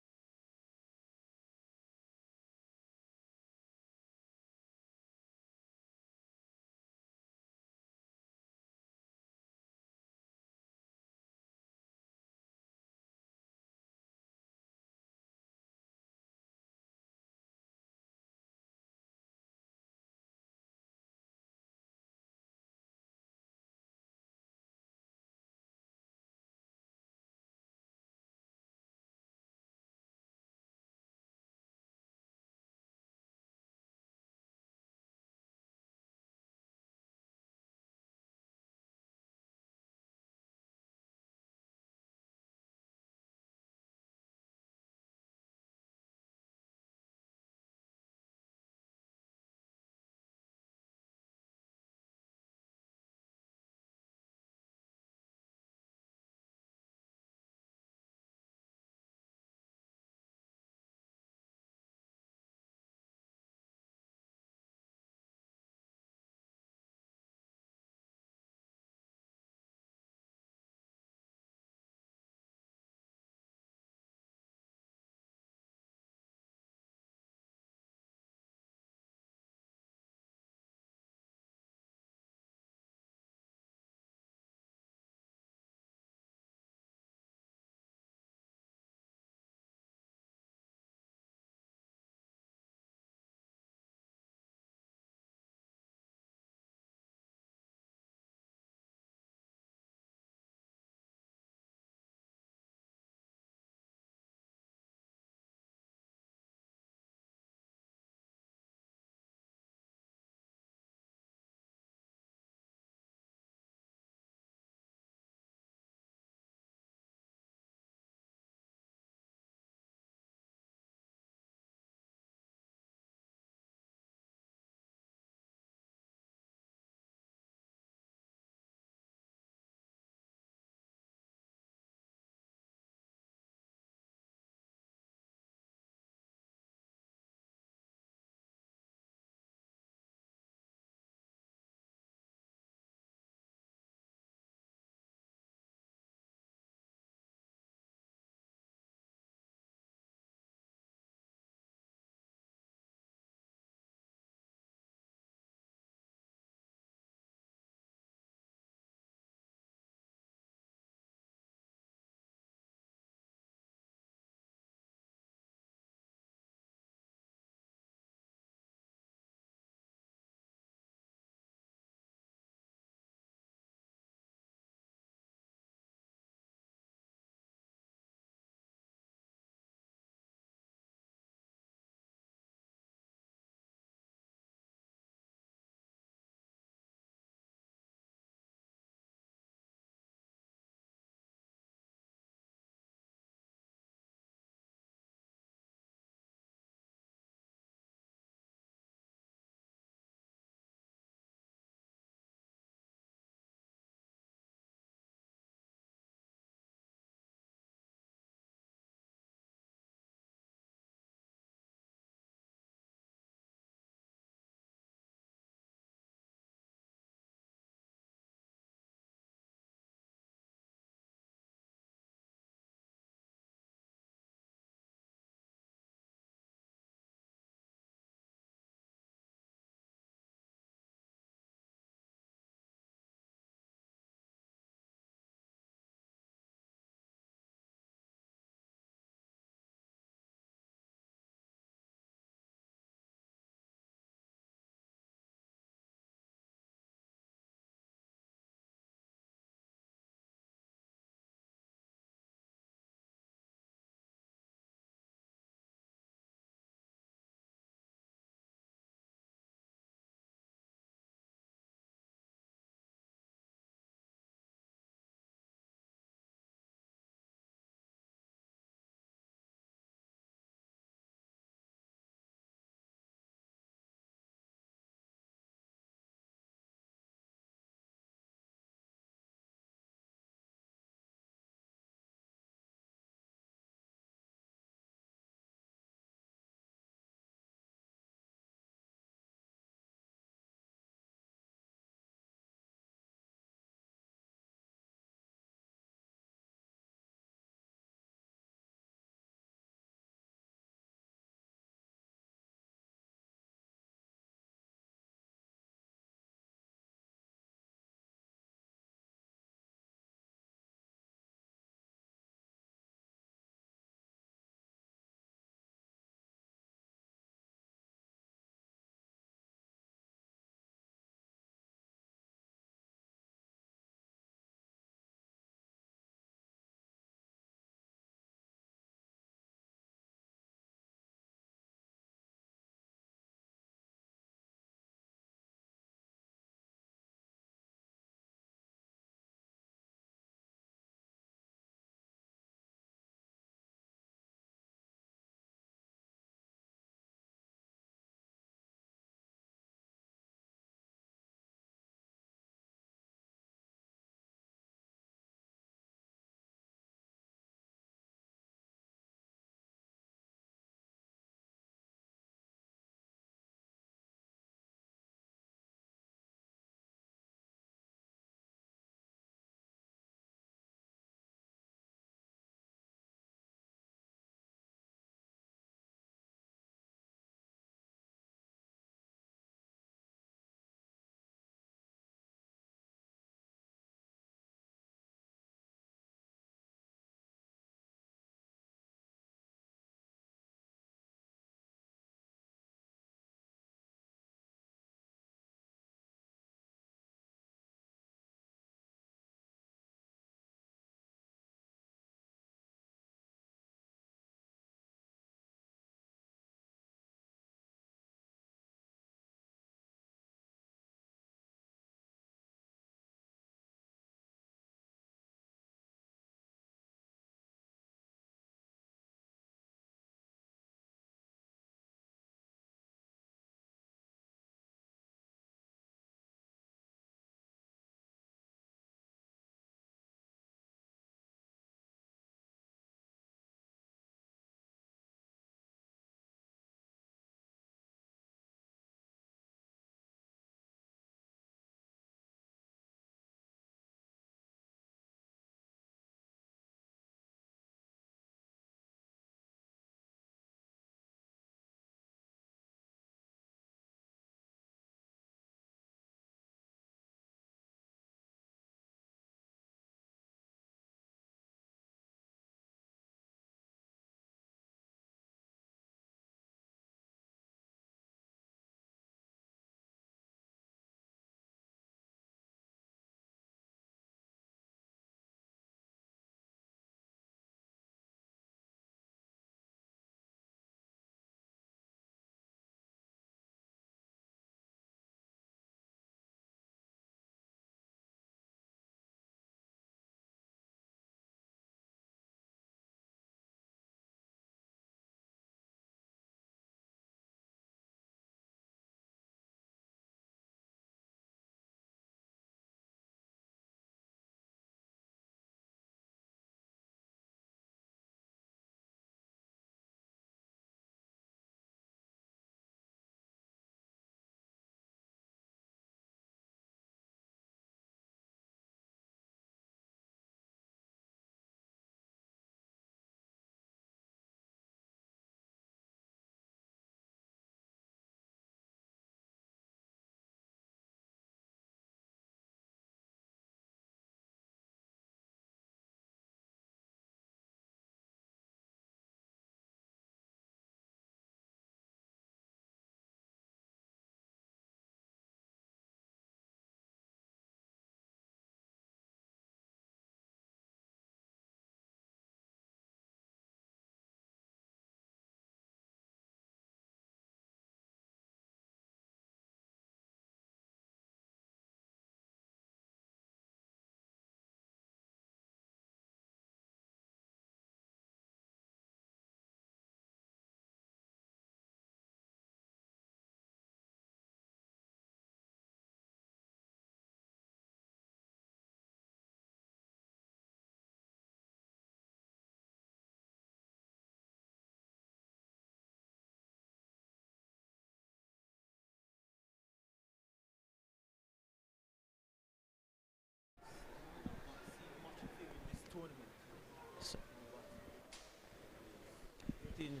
getting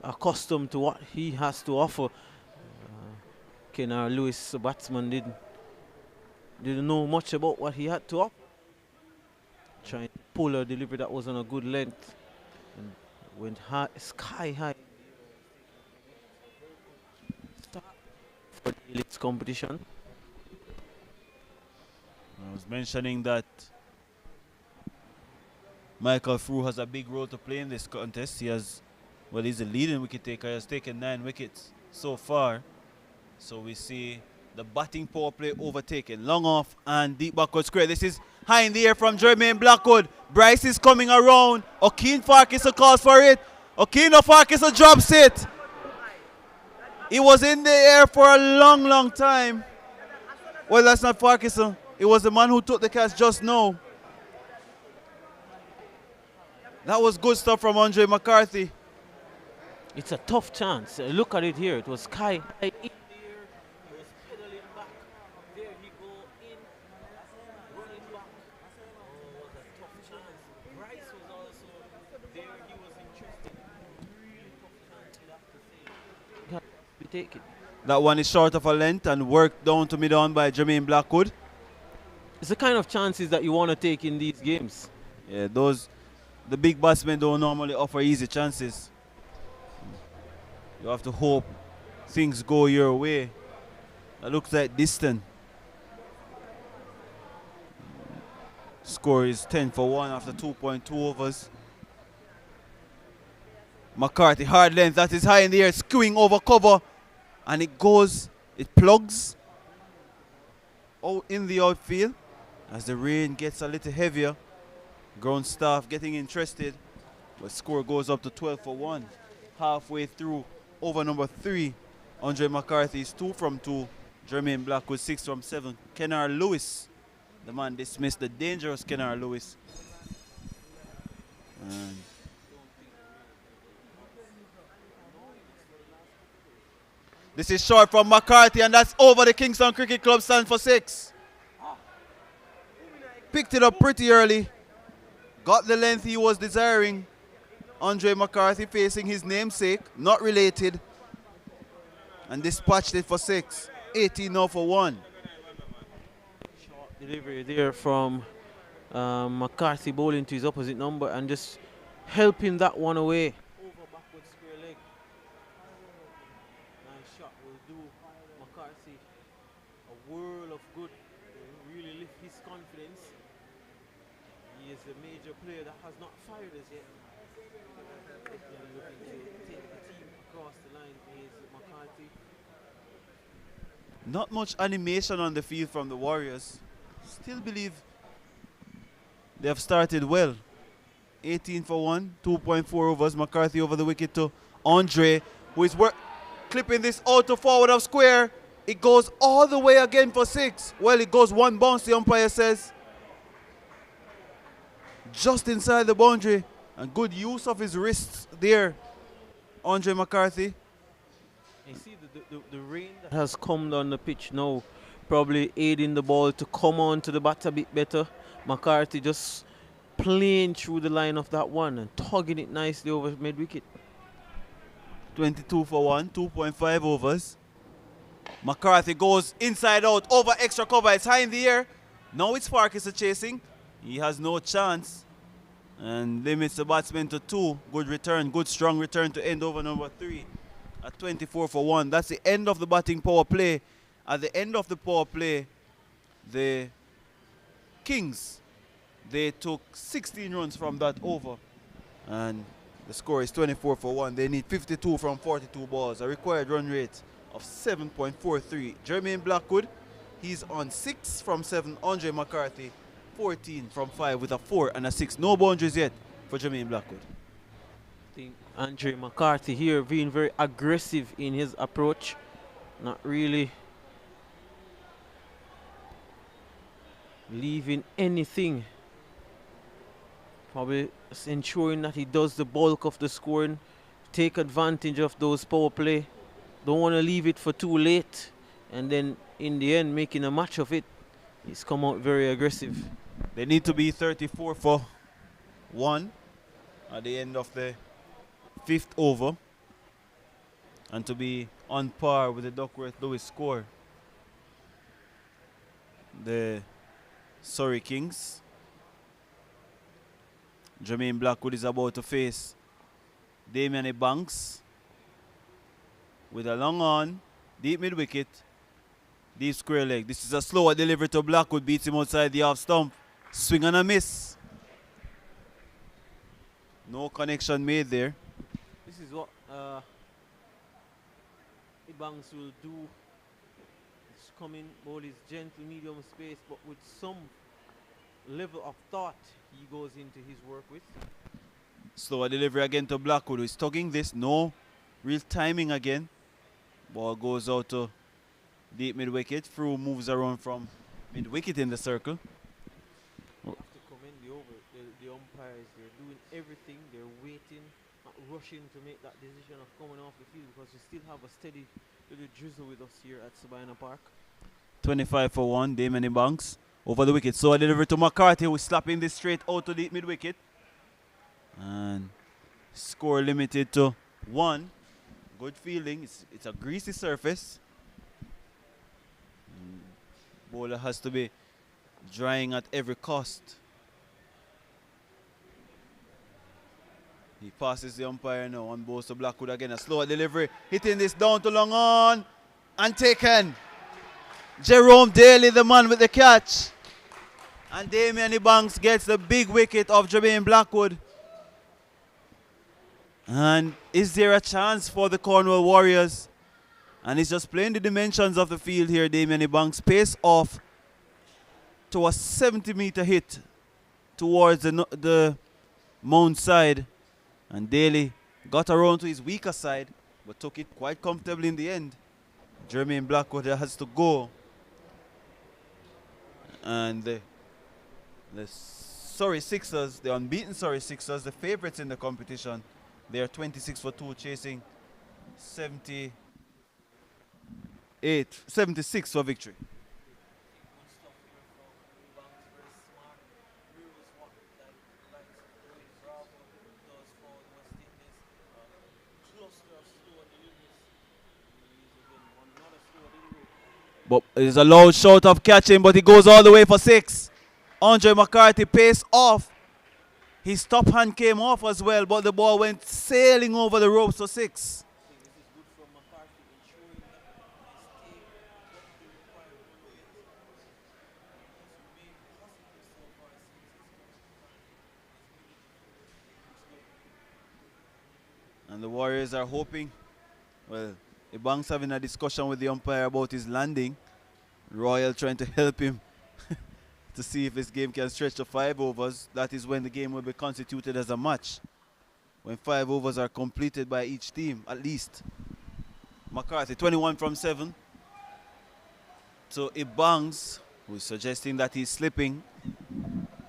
accustomed to what he has to offer. Kenner Lewis, the batsman, didn't know much about what he had to offer. Trying to pull a delivery that was on a good length and went high, sky high. Start for the elite competition. I was mentioning that Michael Frew has a big role to play in this contest. He's the leading wicket taker. He has taken 9 wickets so far. So we see the batting power play overtaken. Long off and deep backward square. This is high in the air from Jermaine Blackwood. Bryce is coming around. Okeen Farkisser calls for it. Okeen Farkisser drops it. He was in the air for a long time. Well, that's not Farkisser. It was the man who took the catch just now. That was good stuff from Andre McCarthy. It's a tough chance. Look at it here. It was sky high in the air. He was pedaling back. There he go in, running back. Oh, it was a tough chance. Bryce was also there. He was interested. Really tough chance, you'd have to say. Got to take it. That one is short of a length and worked down to mid-on by Jermaine Blackwood. It's the kind of chances that you want to take in these games. Yeah, the big batsmen don't normally offer easy chances. You have to hope things go your way. That looks like distant. Score is 10 for 1 after 2.2 overs. McCarthy, hard length, that is high in the air, skewing over cover. And it plugs out in the outfield as the rain gets a little heavier. Ground staff getting interested. The score goes up to 12 for 1. Halfway through over number 3. Andre McCarthy is 2 from 2. Jermaine Blackwood 6 from 7. Kenner Lewis, the man dismissed, the dangerous Kenner Lewis. And this is short from McCarthy, and that's over. The Kingston Cricket Club stand for 6. Picked it up pretty early. Got the length he was desiring. Andre McCarthy facing his namesake, not related. And dispatched it for 6. 18 now for 1. Short delivery there from McCarthy bowling to his opposite number and just helping that one away. Over backward square leg. Nice shot will do McCarthy a world of good. Will really lift his confidence. He is a major player that has not fired as yet. Definitely looking to take the team across the line is McCarthy. Not much animation on the field from the Warriors. Still believe they have started well. 18 for 1, 2.4 overs. McCarthy over the wicket to Andre, who is clipping this out to forward of square. It goes all the way again for 6. Well, it goes one bounce, the umpire says. Just inside the boundary. And good use of his wrists there, Andre McCarthy. You see the rain that has come down the pitch now, probably aiding the ball to come on to the bat a bit better. McCarthy just playing through the line of that one and tugging it nicely over mid-wicket. 22 for 1, 2.5 overs. McCarthy goes inside out, over extra cover, it's high in the air. Now it's Farkisser chasing. He has no chance and limits the batsman to 2. Good return, good strong return to end over number 3 at 24 for 1. That's the end of the batting power play. At the end of the power play, the Kings, they took 16 runs from that over and the score is 24 for 1. They need 52 from 42 balls, a required run rate of 7.43. Jermaine Blackwood, he's on 6 from 7. Andre McCarthy, 14 from 5 with a 4 and a 6. No boundaries yet for Jermaine Blackwood. I think Andre McCarthy here being very aggressive in his approach, not really leaving anything. Probably ensuring that he does the bulk of the scoring, take advantage of those power play. Don't want to leave it for too late and then in the end making a match of it. He's come out very aggressive. They need to be 34 for 1 at the end of the 5th over and to be on par with the Duckworth-Lewis score. The Surrey Kings. Jermaine Blackwood is about to face Damien Banks with a long on, deep mid wicket, deep square leg. This is a slower delivery to Blackwood, beats him outside the off stump. Swing and a miss. No connection made there. This is what Banks will do. He's coming, ball is gentle, medium space, but with some level of thought he goes into his work with. Slower delivery again to Blackwood, who is tugging this. No real timing again. Ball goes out to deep mid wicket. Frew moves around from mid wicket in the circle. You have to commend the umpires. They're doing everything. They're waiting, not rushing to make that decision of coming off the field, because we still have a steady little drizzle with us here at Sabina Park. 25 for 1, Damien Banks over the wicket. So a delivery to McCarthy, who is slapping this straight out to deep mid wicket. And score limited to 1. Good fielding. It's a greasy surface. Bowler has to be drying at every cost. He passes the umpire now and goes to Blackwood again. A slower delivery. Hitting this down to long on. And taken. Jerome Daly, the man with the catch. And Damien Banks gets the big wicket of Jermaine Blackwood. And is there a chance for the Cornwall Warriors? And he's just playing the dimensions of the field here. Damien Banks pace off to a 70-meter hit towards the Mount side. And Daly got around to his weaker side, but took it quite comfortably in the end. Jermaine Blackwood has to go. And the Surrey Sixers, the unbeaten Surrey Sixers, the favorites in the competition, they are 26 for 2, chasing 76 for victory. But there's a loud shout of catching, but he goes all the way for 6. Andre McCarthy pace off. His top hand came off as well, but the ball went sailing over the ropes for 6. And the Warriors are hoping, well, Banks having a discussion with the umpire about his landing. Royal trying to help him to see if this game can stretch to 5 overs. That is when the game will be constituted as a match. When 5 overs are completed by each team, at least. McCarthy, 21 from 7. So Banks, who is suggesting that he's slipping.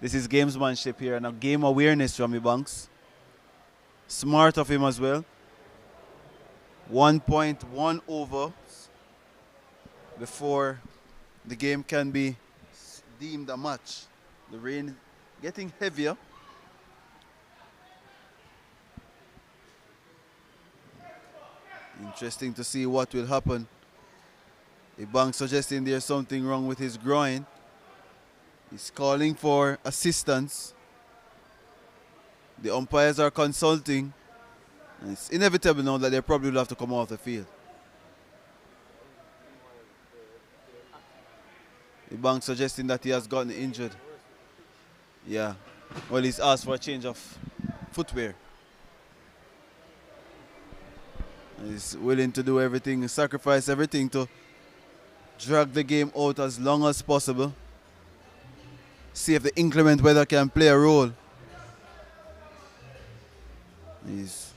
This is gamesmanship here and a game awareness from Banks. Smart of him as well. 1.1 over before the game can be deemed a match. The rain getting heavier. Interesting to see what will happen. Banks suggesting there's something wrong with his groin. He's calling for assistance. The umpires are consulting. And it's inevitable now that they probably will have to come off the field. Banks suggesting that he has gotten injured. Yeah. Well, he's asked for a change of footwear. And he's willing to do everything, sacrifice everything to drag the game out as long as possible. See if the inclement weather can play a role. These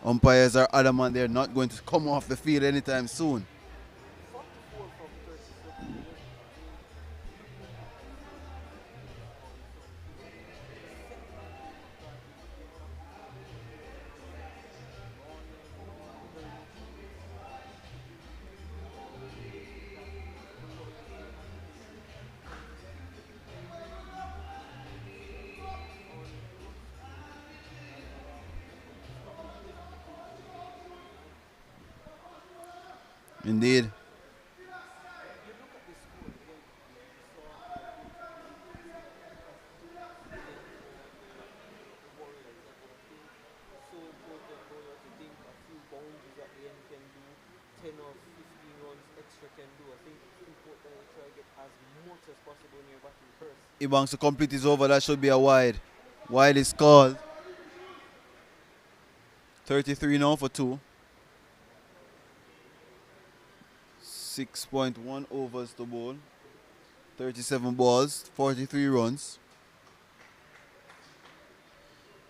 umpires are adamant they're not going to come off the field anytime soon. Indeed. Ebanks to complete his over. That should be a wide. Wide is called. 33 now for 2. 6.1 overs to bowl. 37 balls, 43 runs.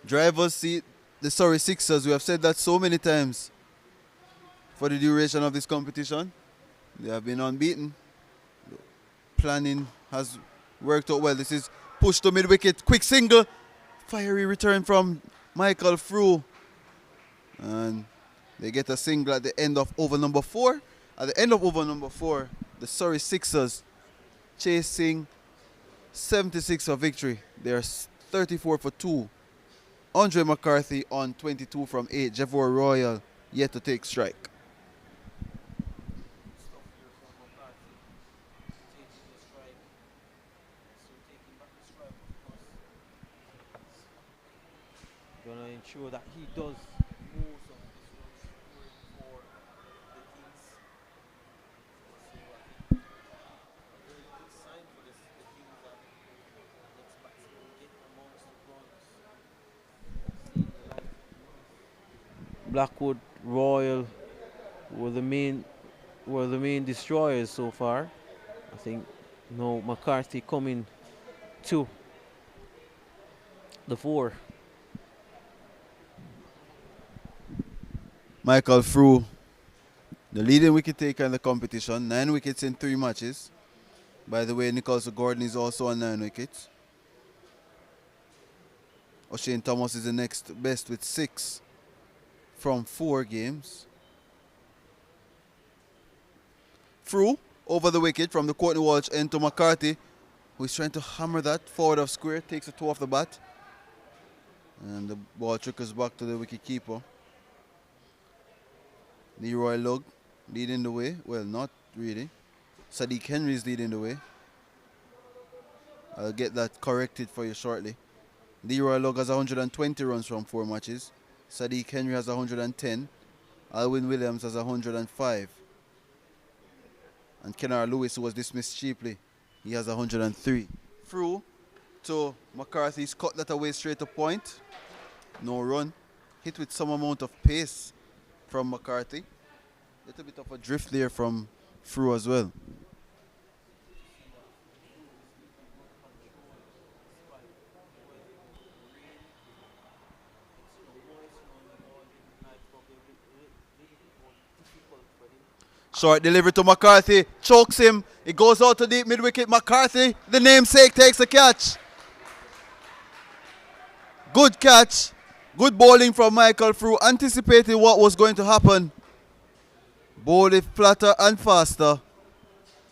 Drivers see the Surrey Sixers. We have said that so many times for the duration of this competition. They have been unbeaten. Planning has worked out well. This is push to mid wicket. Quick single. Fiery return from Michael Frew. And they get a single at the end of over number 4. At the end of over number 4, the Surrey Sixers chasing 76 for victory. They are 34 for 2. Andre McCarthy on 22 from 8. Javor Royal yet to take strike. Gonna ensure that he does most of this run scoring for the Kings. So I think a very good sign for the Kings that next batsman get amongst the runs. Blackwood, Royal were the main destroyers so far. I think no McCarthy coming to the fore. Michael Frew, the leading wicket taker in the competition. 9 wickets in 3 matches. By the way, Nicholas Gordon is also on 9 wickets. O'Shane Thomas is the next best with 6 from 4 games. Frew over the wicket from the Courtney Walsh end to McCarthy, who is trying to hammer that forward of square, takes a toe off the bat. And the ball trickles back to the wicket keeper. Leroy Lugg leading the way. Well, not really. Sadiq Henry is leading the way. I'll get that corrected for you shortly. Leroy Lugg has 120 runs from 4 matches. Sadiq Henry has 110. Alwyn Williams has 105. And Kennard Lewis, who was dismissed cheaply, he has 103. Through to McCarthy's cut that away straight to point. No run. Hit with some amount of pace from McCarthy. Little bit of a drift there from Frew as well. Short delivery to McCarthy, chokes him. It goes out to deep mid-wicket. McCarthy, the namesake, takes the catch. Good catch. Good bowling from Michael Frew, anticipating what was going to happen. Bowled it flatter and faster.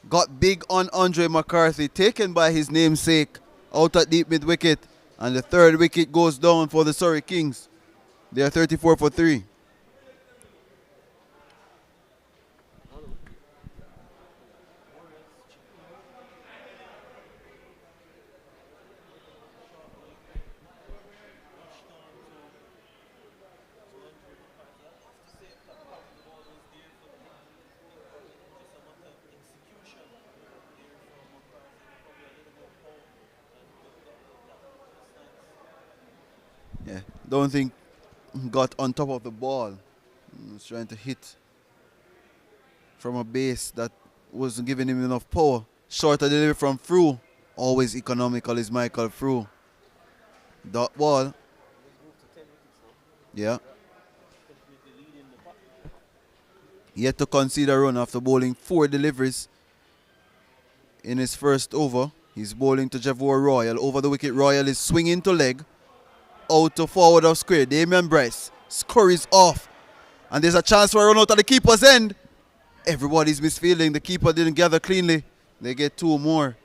Got big on Andre McCarthy, taken by his namesake out at deep mid-wicket. And the 3rd wicket goes down for the Surrey Kings. They are 34 for 3. Yeah, don't think got on top of the ball. He was trying to hit from a base that wasn't giving him enough power. Shorter delivery from Frew. Always economical is Michael Frew. Dot ball. Yeah. Yet to concede a run after bowling 4 deliveries in his first over. He's bowling to Javor Royal. Over the wicket, Royal is swinging to leg. Out to forward of square. Damian Bryce scurries off. And there's a chance for a run out at the keeper's end. Everybody's misfielding. The keeper didn't gather cleanly. They get 2 more.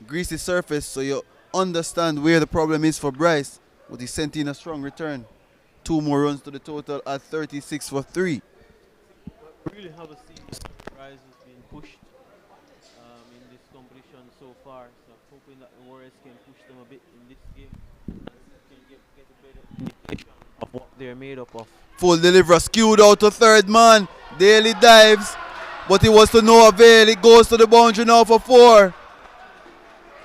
Greasy surface, so you understand where the problem is for Bryce. But he sent in a strong return. 2 more runs to the total at 36 for 3. Really haven't seen Bryce pushed in this competition so far. So I'm hoping that the Warriors can push them a bit in this game. Can get a better indication of what they're made up of. Full delivery skewed out to third man. Daly dives, but it was to no avail. It goes to the boundary now for 4.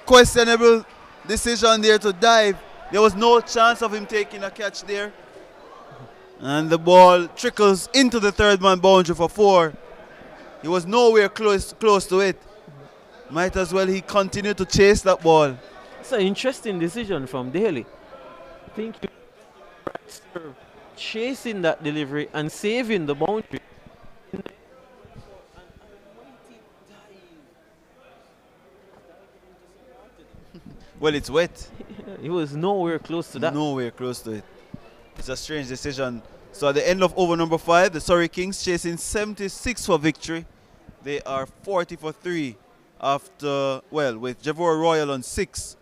Questionable decision there to dive. There was no chance of him taking a catch there. And the ball trickles into the third man boundary for 4. He was nowhere close to it. Might as well he continued to chase that ball. It's an interesting decision from Daly. I think he chasing that delivery and saving the boundary. Well, it's wet. He was nowhere close to that. Nowhere close to it. It's a strange decision. So at the end of over number 5, the Surrey Kings chasing 76 for victory. They are 40 for 3 after, well, with Javor Royal on 6.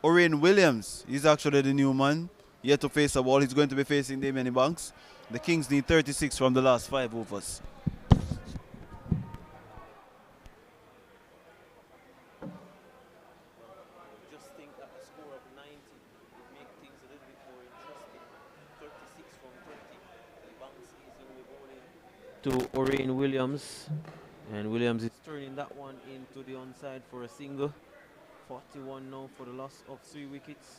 Orion Williams, he's actually the new man. Yet to face a ball. He's going to be facing Damian Banks. The Kings need 36 from the last 5 overs. Just think that a score of 90 would make things a little bit more interesting. 36 from 30. Banks is only bowling to Orion Williams. And Williams is turning that one into the onside for a single. 41 now for the loss of 3 wickets.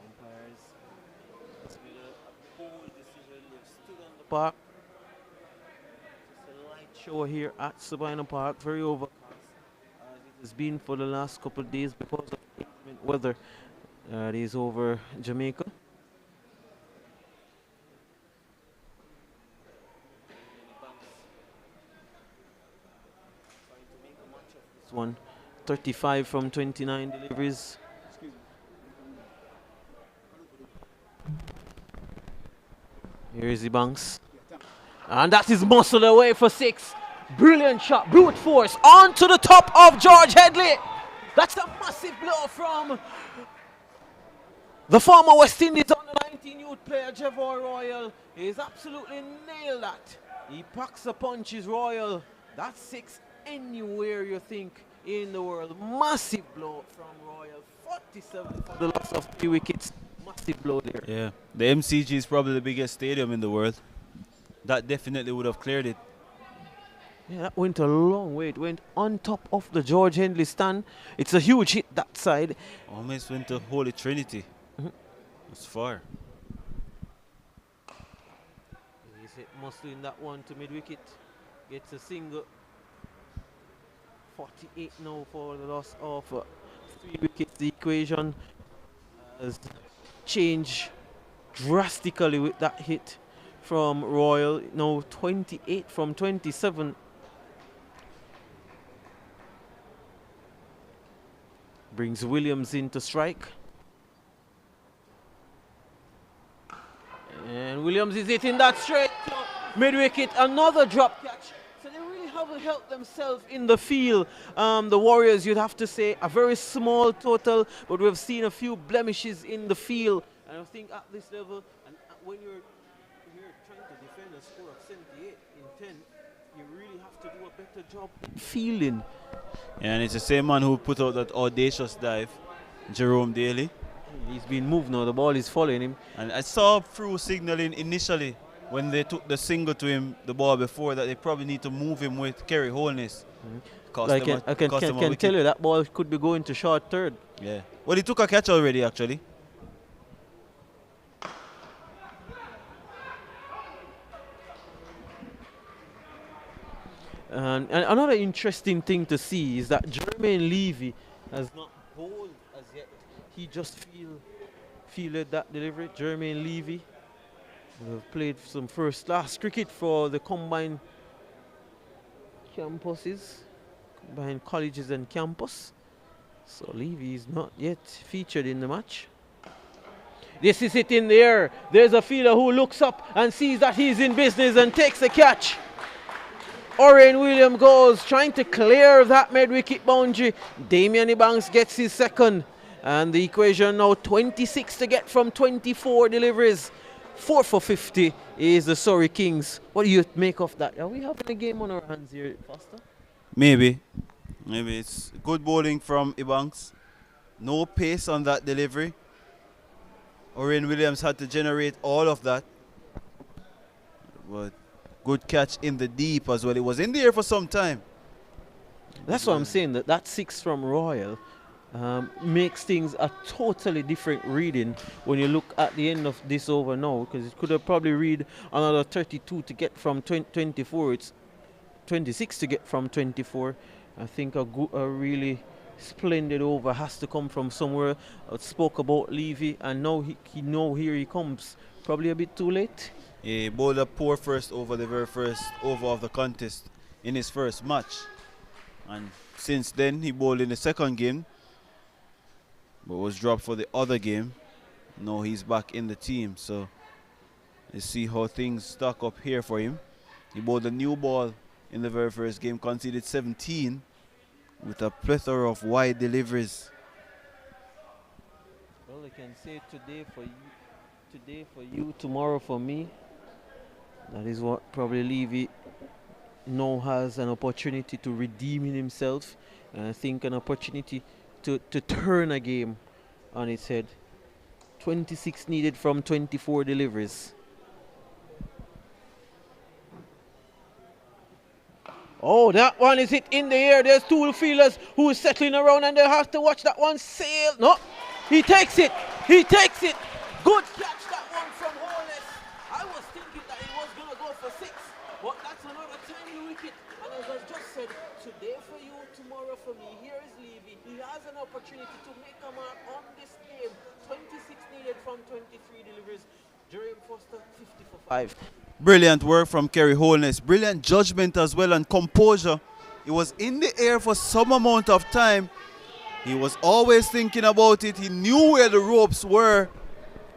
Umpires has made a bold decision. They've stood on the park. Just a light show here at Sabina Park. Very overcast as it has been for the last couple of days because of inclement weather that is over Jamaica. One 35 from 29 deliveries. Here is the Banks, and that is muscle away for 6. Brilliant shot, brute force onto the top of George Headley. That's a massive blow from the former West Indies under 19 youth player Javor Royal. He's absolutely nailed that. He packs the punches, Royal. That's 6 anywhere you think in the world. Massive blow from Royal. 47 for the loss of 3 wickets. Massive blow there. Yeah, the MCG is probably the biggest stadium in the world. That definitely would have cleared it. Yeah, that went a long way. It went on top of the George Hendley stand. It's a huge hit that side. Almost went to Holy Trinity. It's far. He's hit muscling that one to mid-wicket. Gets a single. 48 now for the loss of 3 wickets. The equation has changed drastically with that hit from Royal. Now 28 from 27. Brings Williams in to strike. And Williams is hitting that straight to mid-wicket. Another drop catch. So they really haven't helped themselves in the field. The Warriors, you'd have to say, a very small total, but we've seen a few blemishes in the field. And I think at this level, and when you're trying to defend a score of 78 in 10, you really have to do a better job fielding. Yeah, and it's the same man who put out that audacious dive, Jerome Daly. He's been moved now, the ball is following him. And I saw through signaling initially when they took the single to him, the ball before, that they probably need to move him with Kerry Holness. I can tell you that ball could be going to short third. Yeah. Well, he took a catch already, actually. And another interesting thing to see is that Jermaine Levy has not bowled as yet. He just fielded that delivery. Jermaine Levy played some first-class cricket for the combined campuses, combined colleges and campus. So Levy is not yet featured in the match. This is it in the air. There's a fielder who looks up and sees that he's in business and takes the catch. Orion Williams goes, trying to clear that mid-wicket boundary. Damian Banks gets his second. And the equation now 26 to get from 24 deliveries. 4 for 50 is the Surrey Kings. What do you make of that? Are we having a game on our hands here, Foster? Maybe. Maybe it's good bowling from Ebanks. No pace on that delivery. Orion Williams had to generate all of that. But good catch in the deep as well. It was in the air for some time. That's what I'm saying, that 6 from Royal makes things a totally different reading when you look at the end of this over now, because it could have probably read another 32 to get from 24. It's 26 to get from 24. I think a really splendid over has to come from somewhere. I spoke about Levy, and now here he comes. Probably a bit too late. He bowled a poor first over, the very first over of the contest in his first match. And since then, he bowled in the second game, but was dropped for the other game. Now he's back in the team, so let's see how things stack up here for him. He bowled a new ball in the very first game, conceded 17 with a plethora of wide deliveries. Well, I can say today for you, tomorrow for me. That is what probably Levy now has an opportunity to redeem himself, and I think an opportunity to turn a game on its head. 26 needed from 24 deliveries. Oh, that one is hit in the air. There's two fielders who is settling around, and they have to watch that one sail. No, he takes it. He takes it. Good catch, that one from Holness. I was thinking that he was going to go for 6, but that's another tiny wicket. And as I just said, today for you, tomorrow for me. Here is Levy. He has an opportunity to make a mark on this game. 26 needed from 23 deliveries. Jeremy Foster, 50 for 5. Brilliant work from Kerry Holness. Brilliant judgment as well and composure. He was in the air for some amount of time. He was always thinking about it. He knew where the ropes were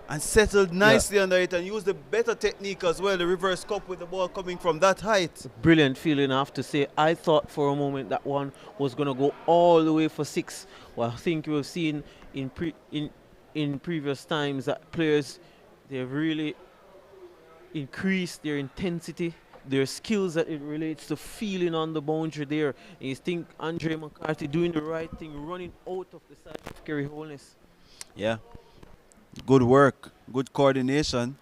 and settled nicely under it, and used the better technique as well, the reverse cup with the ball coming from that height. Brilliant feeling, I have to say. I thought for a moment that one was going to go all the way for 6. Well, I think we've seen in previous times that players, they've really increased their intensity, their skills that it relates to feeling on the boundary there. And you think Andre McCarthy doing the right thing, running out of the side of Kerry Holness. Yeah. Good work, good coordination.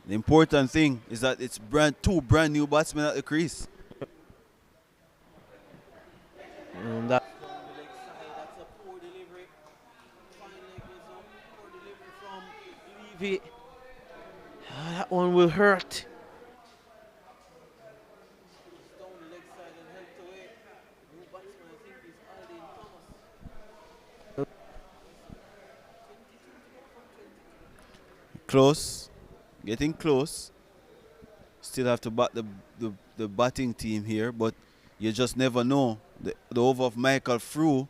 The important thing is that it's two brand new batsmen at the crease. And that's a poor delivery. Fine leg was up. Poor delivery from Levy. That one will hurt. Down the leg side and helped away. The new batsman, I think, is Aldin Thomas. Close, getting close. Still have to bat the batting team here, but you just never know. The over of Michael through,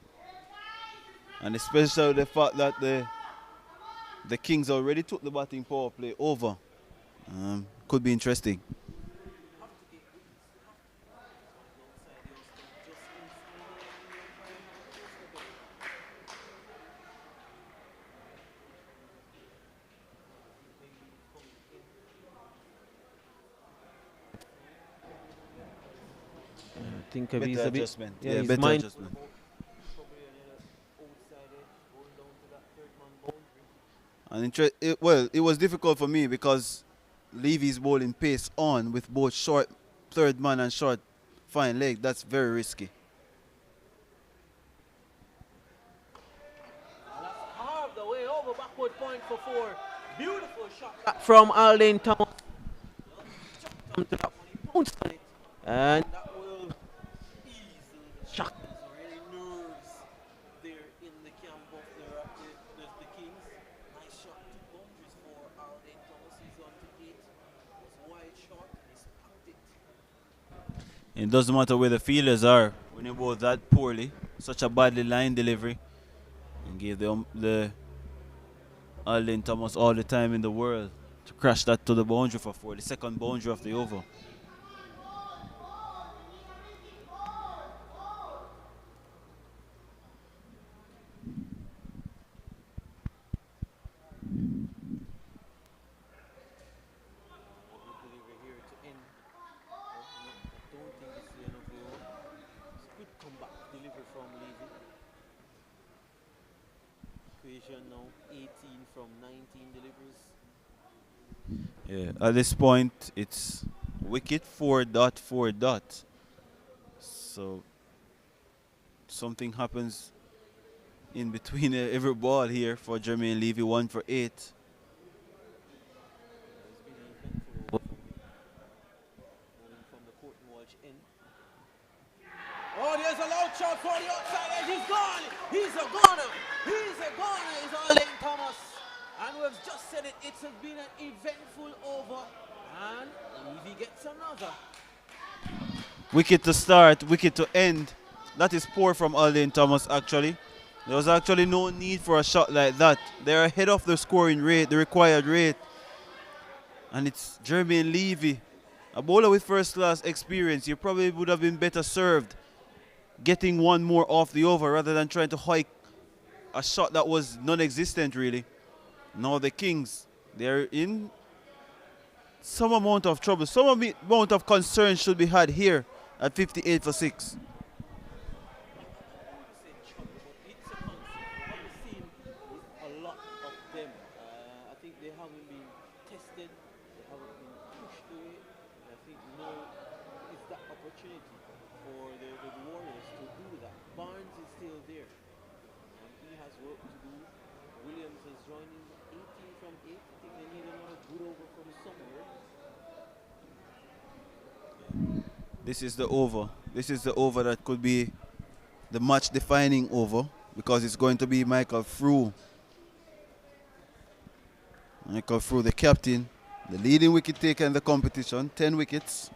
and especially the fact that the Kings already took the batting power play over. Could be interesting. I think Better he's a bit, adjustment. yeah, Yeah, his better mind adjustment. And it was difficult for me because Levy's bowling pace on with both short third man and short fine leg. That's very risky. Carved away over backward point for 4. Beautiful shot from Aldin Thomas. Pounced on it. And that will easily shock any nerves there in the camp of the Kings. Nice shot, 2 boundaries for Aldin Thomas. He's on to 8. It was wide shot, he's packed it. It doesn't matter where the fielders are when you bowl that poorly. Such a badly lined delivery. And gave the Aldin Thomas all the time in the world to crash that to the boundary for 4. The second boundary of the over. equation now 18 from 19 deliveries. Yeah, at this point, it's wicket 4.4. So something happens in between every ball here for Jermaine Levy, 1 for 8. From the court and watch in. Oh, there's a loud shot for the outside edge. He's gone. He's a goner. He's a goner. It's Arlene Thomas. And we've just said it. It's been an eventful over. And Levy gets another. Wicket to start, wicket to end. That is poor from Alden Thomas, actually. There was actually no need for a shot like that. They're ahead of the scoring rate, the required rate. And it's Jermaine Levy, a bowler with first-class experience. You probably would have been better served getting one more off the over rather than trying to hike a shot that was non-existent, really. Now the Kings, they're in some amount of trouble. Some amount of concern should be had here at 58 for 6. This is the over. This is the over that could be the match-defining over because it's going to be Michael Frew. Michael Frew, the captain, the leading wicket taker in the competition, 10 wickets.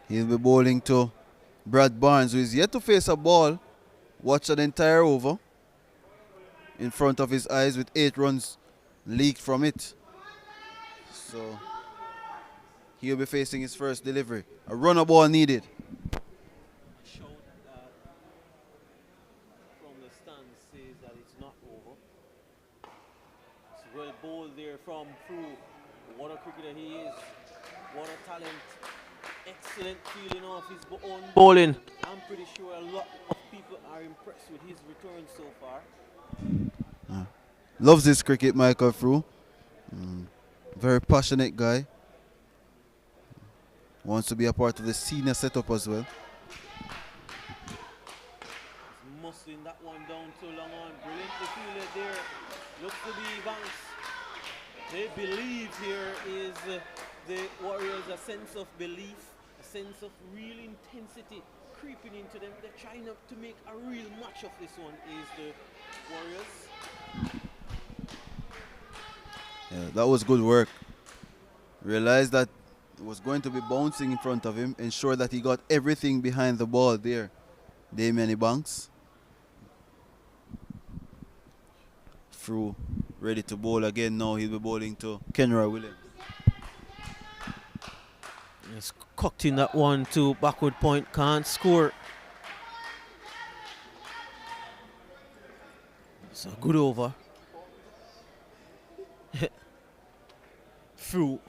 He'll be bowling to Brad Barnes, who is yet to face a ball. Watch an entire over in front of his eyes with 8 runs leaked from it. So he'll be facing his first delivery. A runner ball needed. A shout from the stand says that it's not over. It's well bowled there from Frew. What a cricketer he is. What a talent. Excellent feeling off his own bowling. I'm pretty sure a lot of people are impressed with his return so far. Loves this cricket, Michael Frew. Very passionate guy. Wants to be a part of the senior setup as well. He's muscling that one down so long on. Brilliantly fielded there. Looks to be Banks. They believe here is the Warriors a sense of belief, a sense of real intensity creeping into them. They're trying to make a real match of this one is the Warriors. Yeah, that was good work. Realized that it was going to be bouncing in front of him. Ensure that he got everything behind the ball there. Damien Banks. Frew ready to bowl again now. He'll be bowling to Kenroy Williams. Just cocked in that one to backward point. Can't score. It's a good over. Frew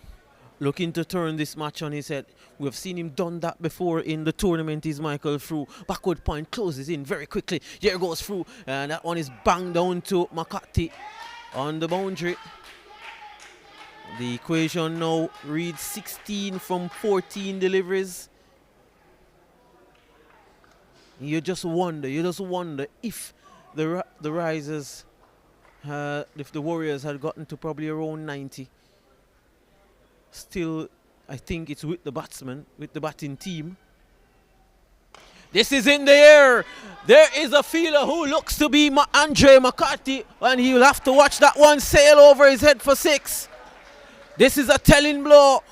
looking to turn this match on his head. We've seen him done that before in the tournament. Is Michael Frew. Backward point closes in very quickly. Here goes Frew. And that one is banged down to McCarthy on the boundary. The equation now reads 16 from 14 deliveries. You just wonder if the Risers, if the Warriors had gotten to probably around 90. Still, I think it's with the batsman, with the batting team. This is in the air. There is a fielder who looks to be Andre McCarthy, and he will have to watch that one sail over his head for 6. This is a telling blow.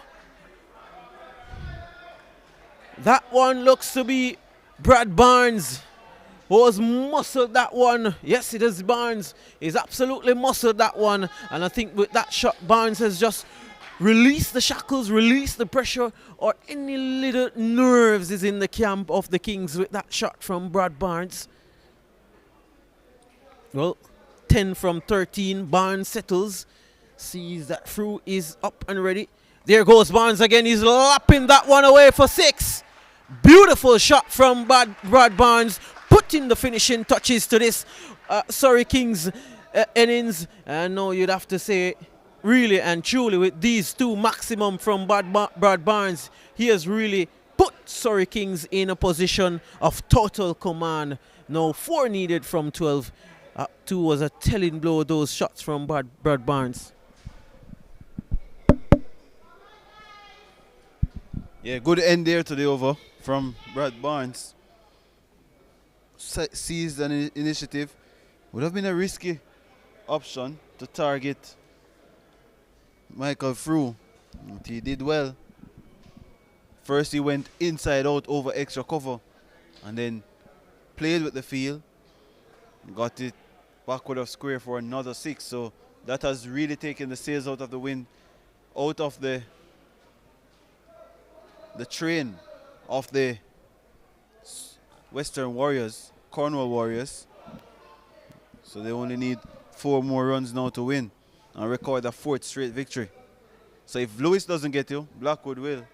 That one looks to be Brad Barnes, who has muscled that one. Yes, it is Barnes. He's absolutely muscled that one. And I think with that shot, Barnes has just released the shackles, released the pressure, or any little nerves is in the camp of the Kings with that shot from Brad Barnes. Well, 10 from 13. Barnes settles. Sees that Frew is up and ready. There goes Barnes again. He's lapping that one away for 6. Beautiful shot from Brad Barnes, putting the finishing touches to this Surrey Kings innings. And no, you'd have to say, really and truly, with these two maximum from Brad Barnes, he has really put Surrey Kings in a position of total command. No, 4 needed from 12. 2 was a telling blow, those shots from Brad Barnes. Yeah, good end there to the over from Brad Barnes. Seized an initiative. Would have been a risky option to target Michael Frew. But he did well. First he went inside out over extra cover and then played with the field. Got it backward of square for another 6. So that has really taken the sails out of the wind, out of the train of the Western Warriors, Cornwall Warriors. So they only need 4 more runs now to win and record a 4th straight victory. So if Lewis doesn't get you, Blackwood will.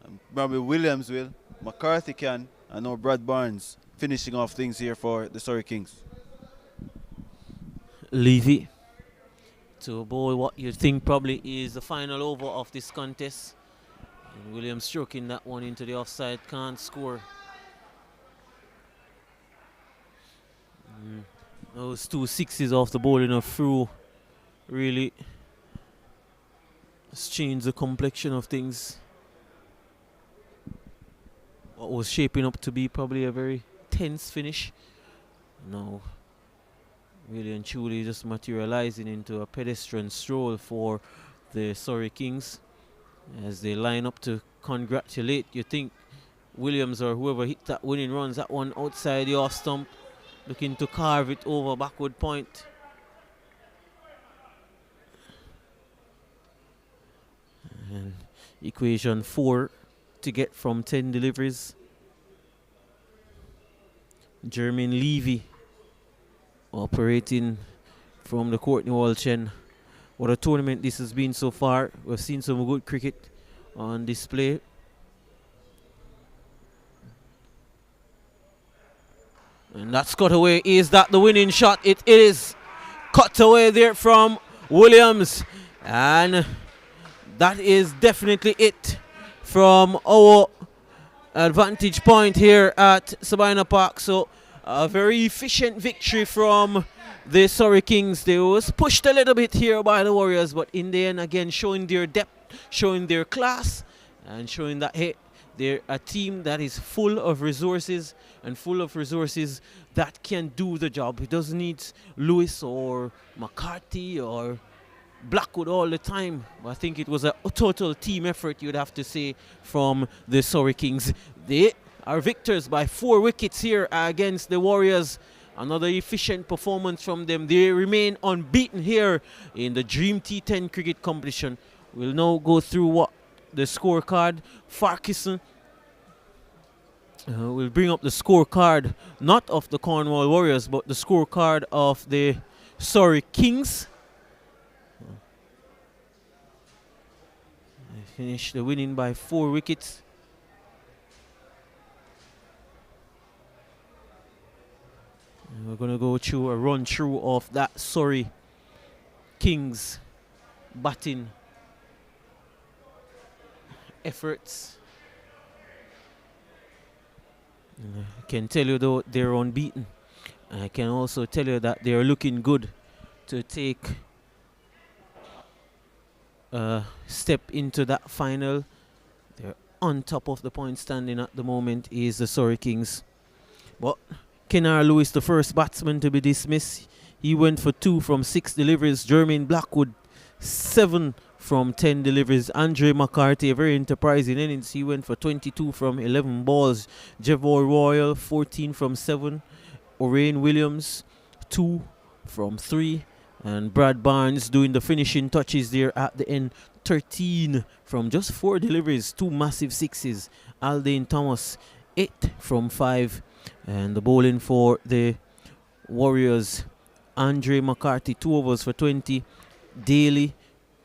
And probably Williams will. McCarthy can. And now Brad Barnes finishing off things here for the Surrey Kings. Levy to bowl what you think probably is the final over of this contest. And Williams stroking that one into the offside, can't score. Those 2 sixes off the bowling of Frew really has changed the complexion of things. What was shaping up to be probably a very tense finish, now really and truly just materializing into a pedestrian stroll for the Surrey Kings as they line up to congratulate. You think Williams or whoever hit that winning runs, that one outside the off stump, looking to carve it over backward point. And equation 4 to get from 10 deliveries. Jermaine Levy operating from the Courtney Walchen. What a tournament this has been so far. We've seen some good cricket on display. And that's cut away. Is that the winning shot? It is cut away there from Williams. And that is definitely it from our advantage point here at Sabina Park. So a very efficient victory from the Surrey Kings. They was pushed a little bit here by the Warriors, but in the end, again, showing their depth, showing their class, and showing that, hey, they're a team that is full of resources and full of resources that can do the job. It doesn't need Lewis or McCarthy or Blackwood all the time. I think it was a total team effort, you'd have to say, from the Surrey Kings. They are victors by 4 wickets here against the Warriors. Another efficient performance from them. They remain unbeaten here in the Dream T10 cricket competition. We'll now go through what the scorecard. Farquharson will bring up the scorecard, not of the Cornwall Warriors, but the scorecard of the Surrey Kings. They finished the winning by 4 wickets. And we're going to go through a run through of that Surrey Kings batting efforts. I can tell you though they're unbeaten. I can also tell you that they're looking good to take a step into that final. They're on top of the point standing at the moment is the Surrey Kings. But Kennar Lewis, the first batsman to be dismissed, he went for 2 from 6 deliveries. Jermaine Blackwood, 7 from 10 deliveries. Andre McCarthy, a very enterprising innings. He went for 22 from 11 balls. Jevor Royal, 14 from 7. Orain Williams, 2 from 3. And Brad Barnes doing the finishing touches there at the end. 13 from just 4 deliveries. 2 massive sixes. Aldane Thomas, 8 from 5. And the bowling for the Warriors, Andre McCarthy, 2 overs for 20. Daly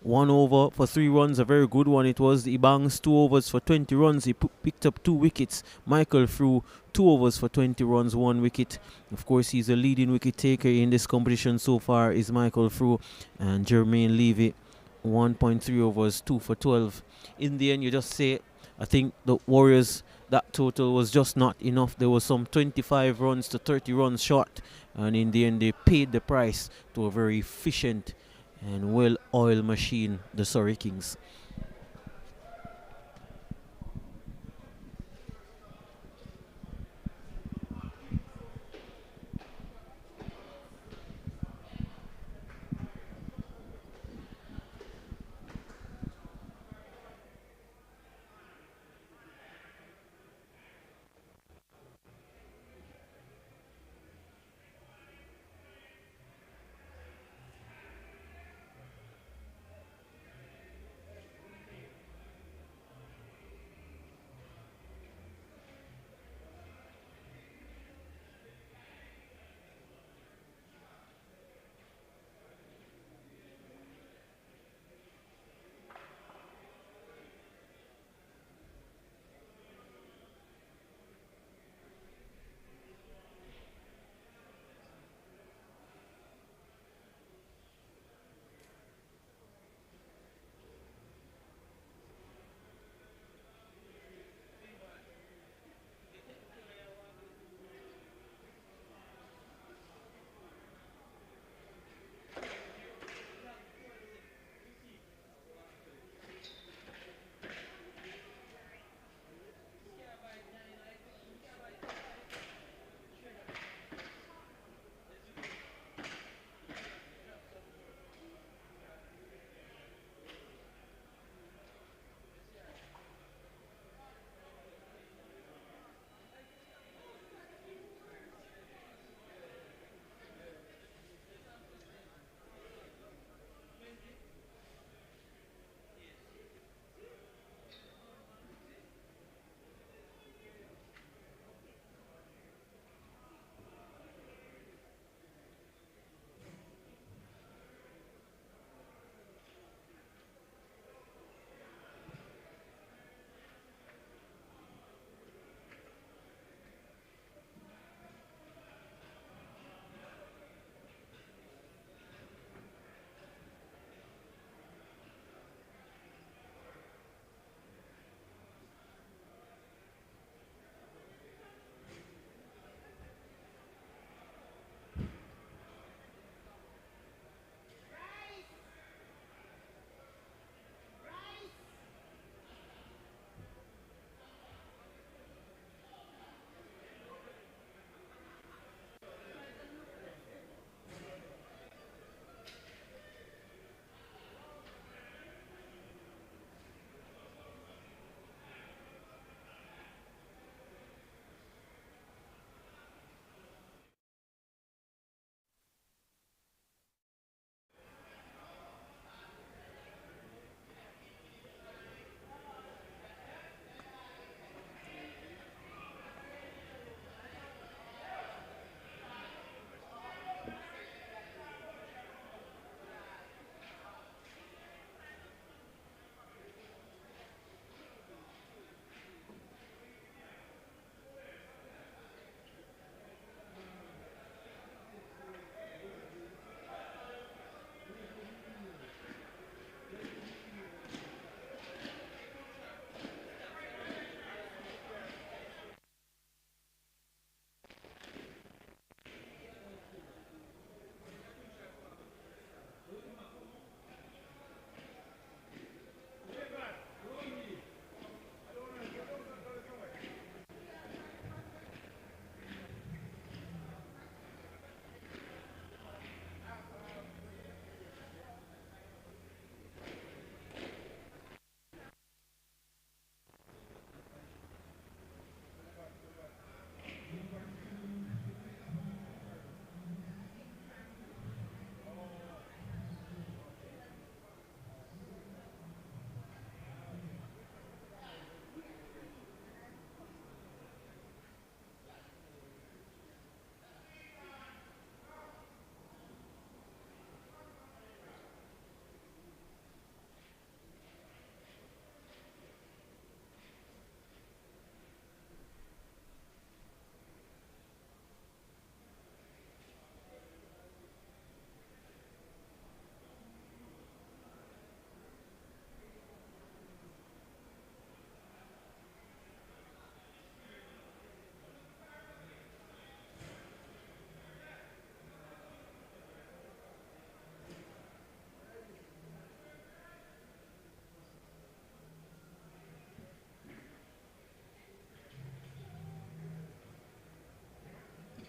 1 over for 3 runs, a very good one it was. Ibangs 2 overs for 20 runs. He picked up 2 wickets. Michael threw 2 overs for 20 runs, 1 wicket. Of course, he's the leading wicket taker in this competition so far is Michael Frew. And Jermaine Levy, 1.3 overs, 2 for 12. In the end, you just say, I think the Warriors, that total was just not enough. There was some 25 runs to 30 runs short. And in the end, they paid the price to a very efficient and well-oiled machine, the Surrey Kings.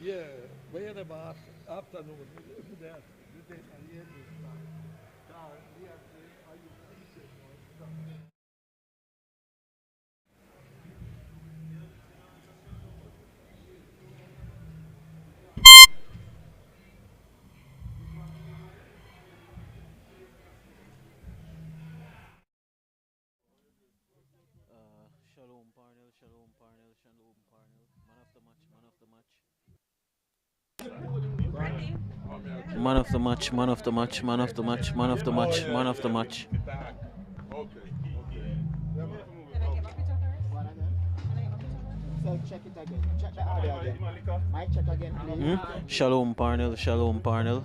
Yeah, way about afternoon. That, the day and the end is time. Shalom Parnell, Shalom Parnell, Shalom Parnell. Man of the match, man of the match. Man of the match, man of the match, man of the match, man of the match, man of the match. Can I get my picture first? One again. Can I get my picture first? So check it again. Check the audio again. Mic check again, please. Shalom Parnell, Shalom Parnell.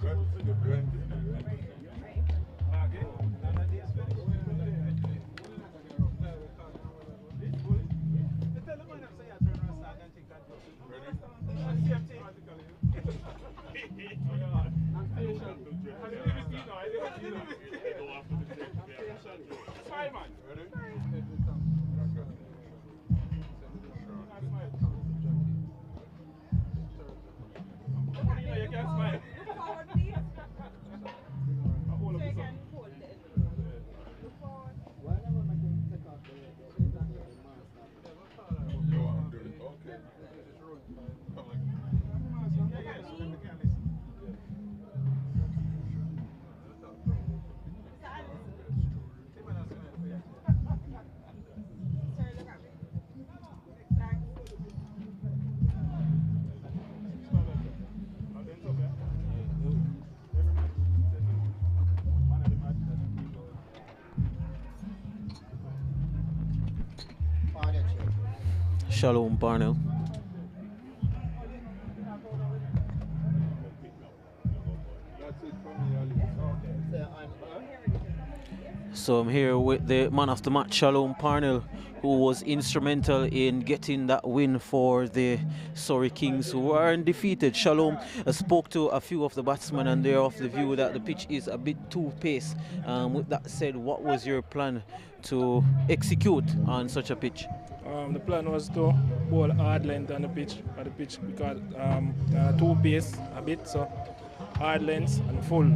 Forward, please. So you can hold it. Look forward. Whenever I can take off Sir, look at me. Thanks. audio check. Shalom Parnell. So I'm here with the man of the match, Shalom Parnell, who was instrumental in getting that win for the Surrey Kings, who are undefeated. Shalom spoke to a few of the batsmen and they're of the view that the pitch is a bit too paced. With that said, what was your plan to execute on such a pitch? The plan was to bowl hard length on the pitch, because too pace a bit, so hard length and full.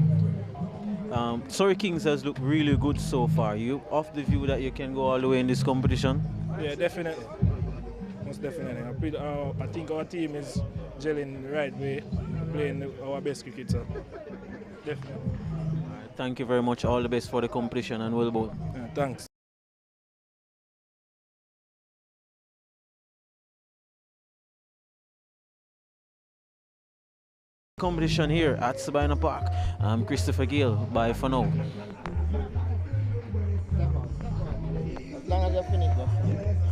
Surrey Kings has looked really good so far. You of the view that you can go all the way in this competition? Yeah, definitely. Most definitely. I think our team is gelling the right way, playing our best cricket, so definitely. Thank you very much. All the best for the competition and well bowl. Thanks. Competition here at Sabina Park. I'm Christopher Gill. Bye for now. As long as you finish, just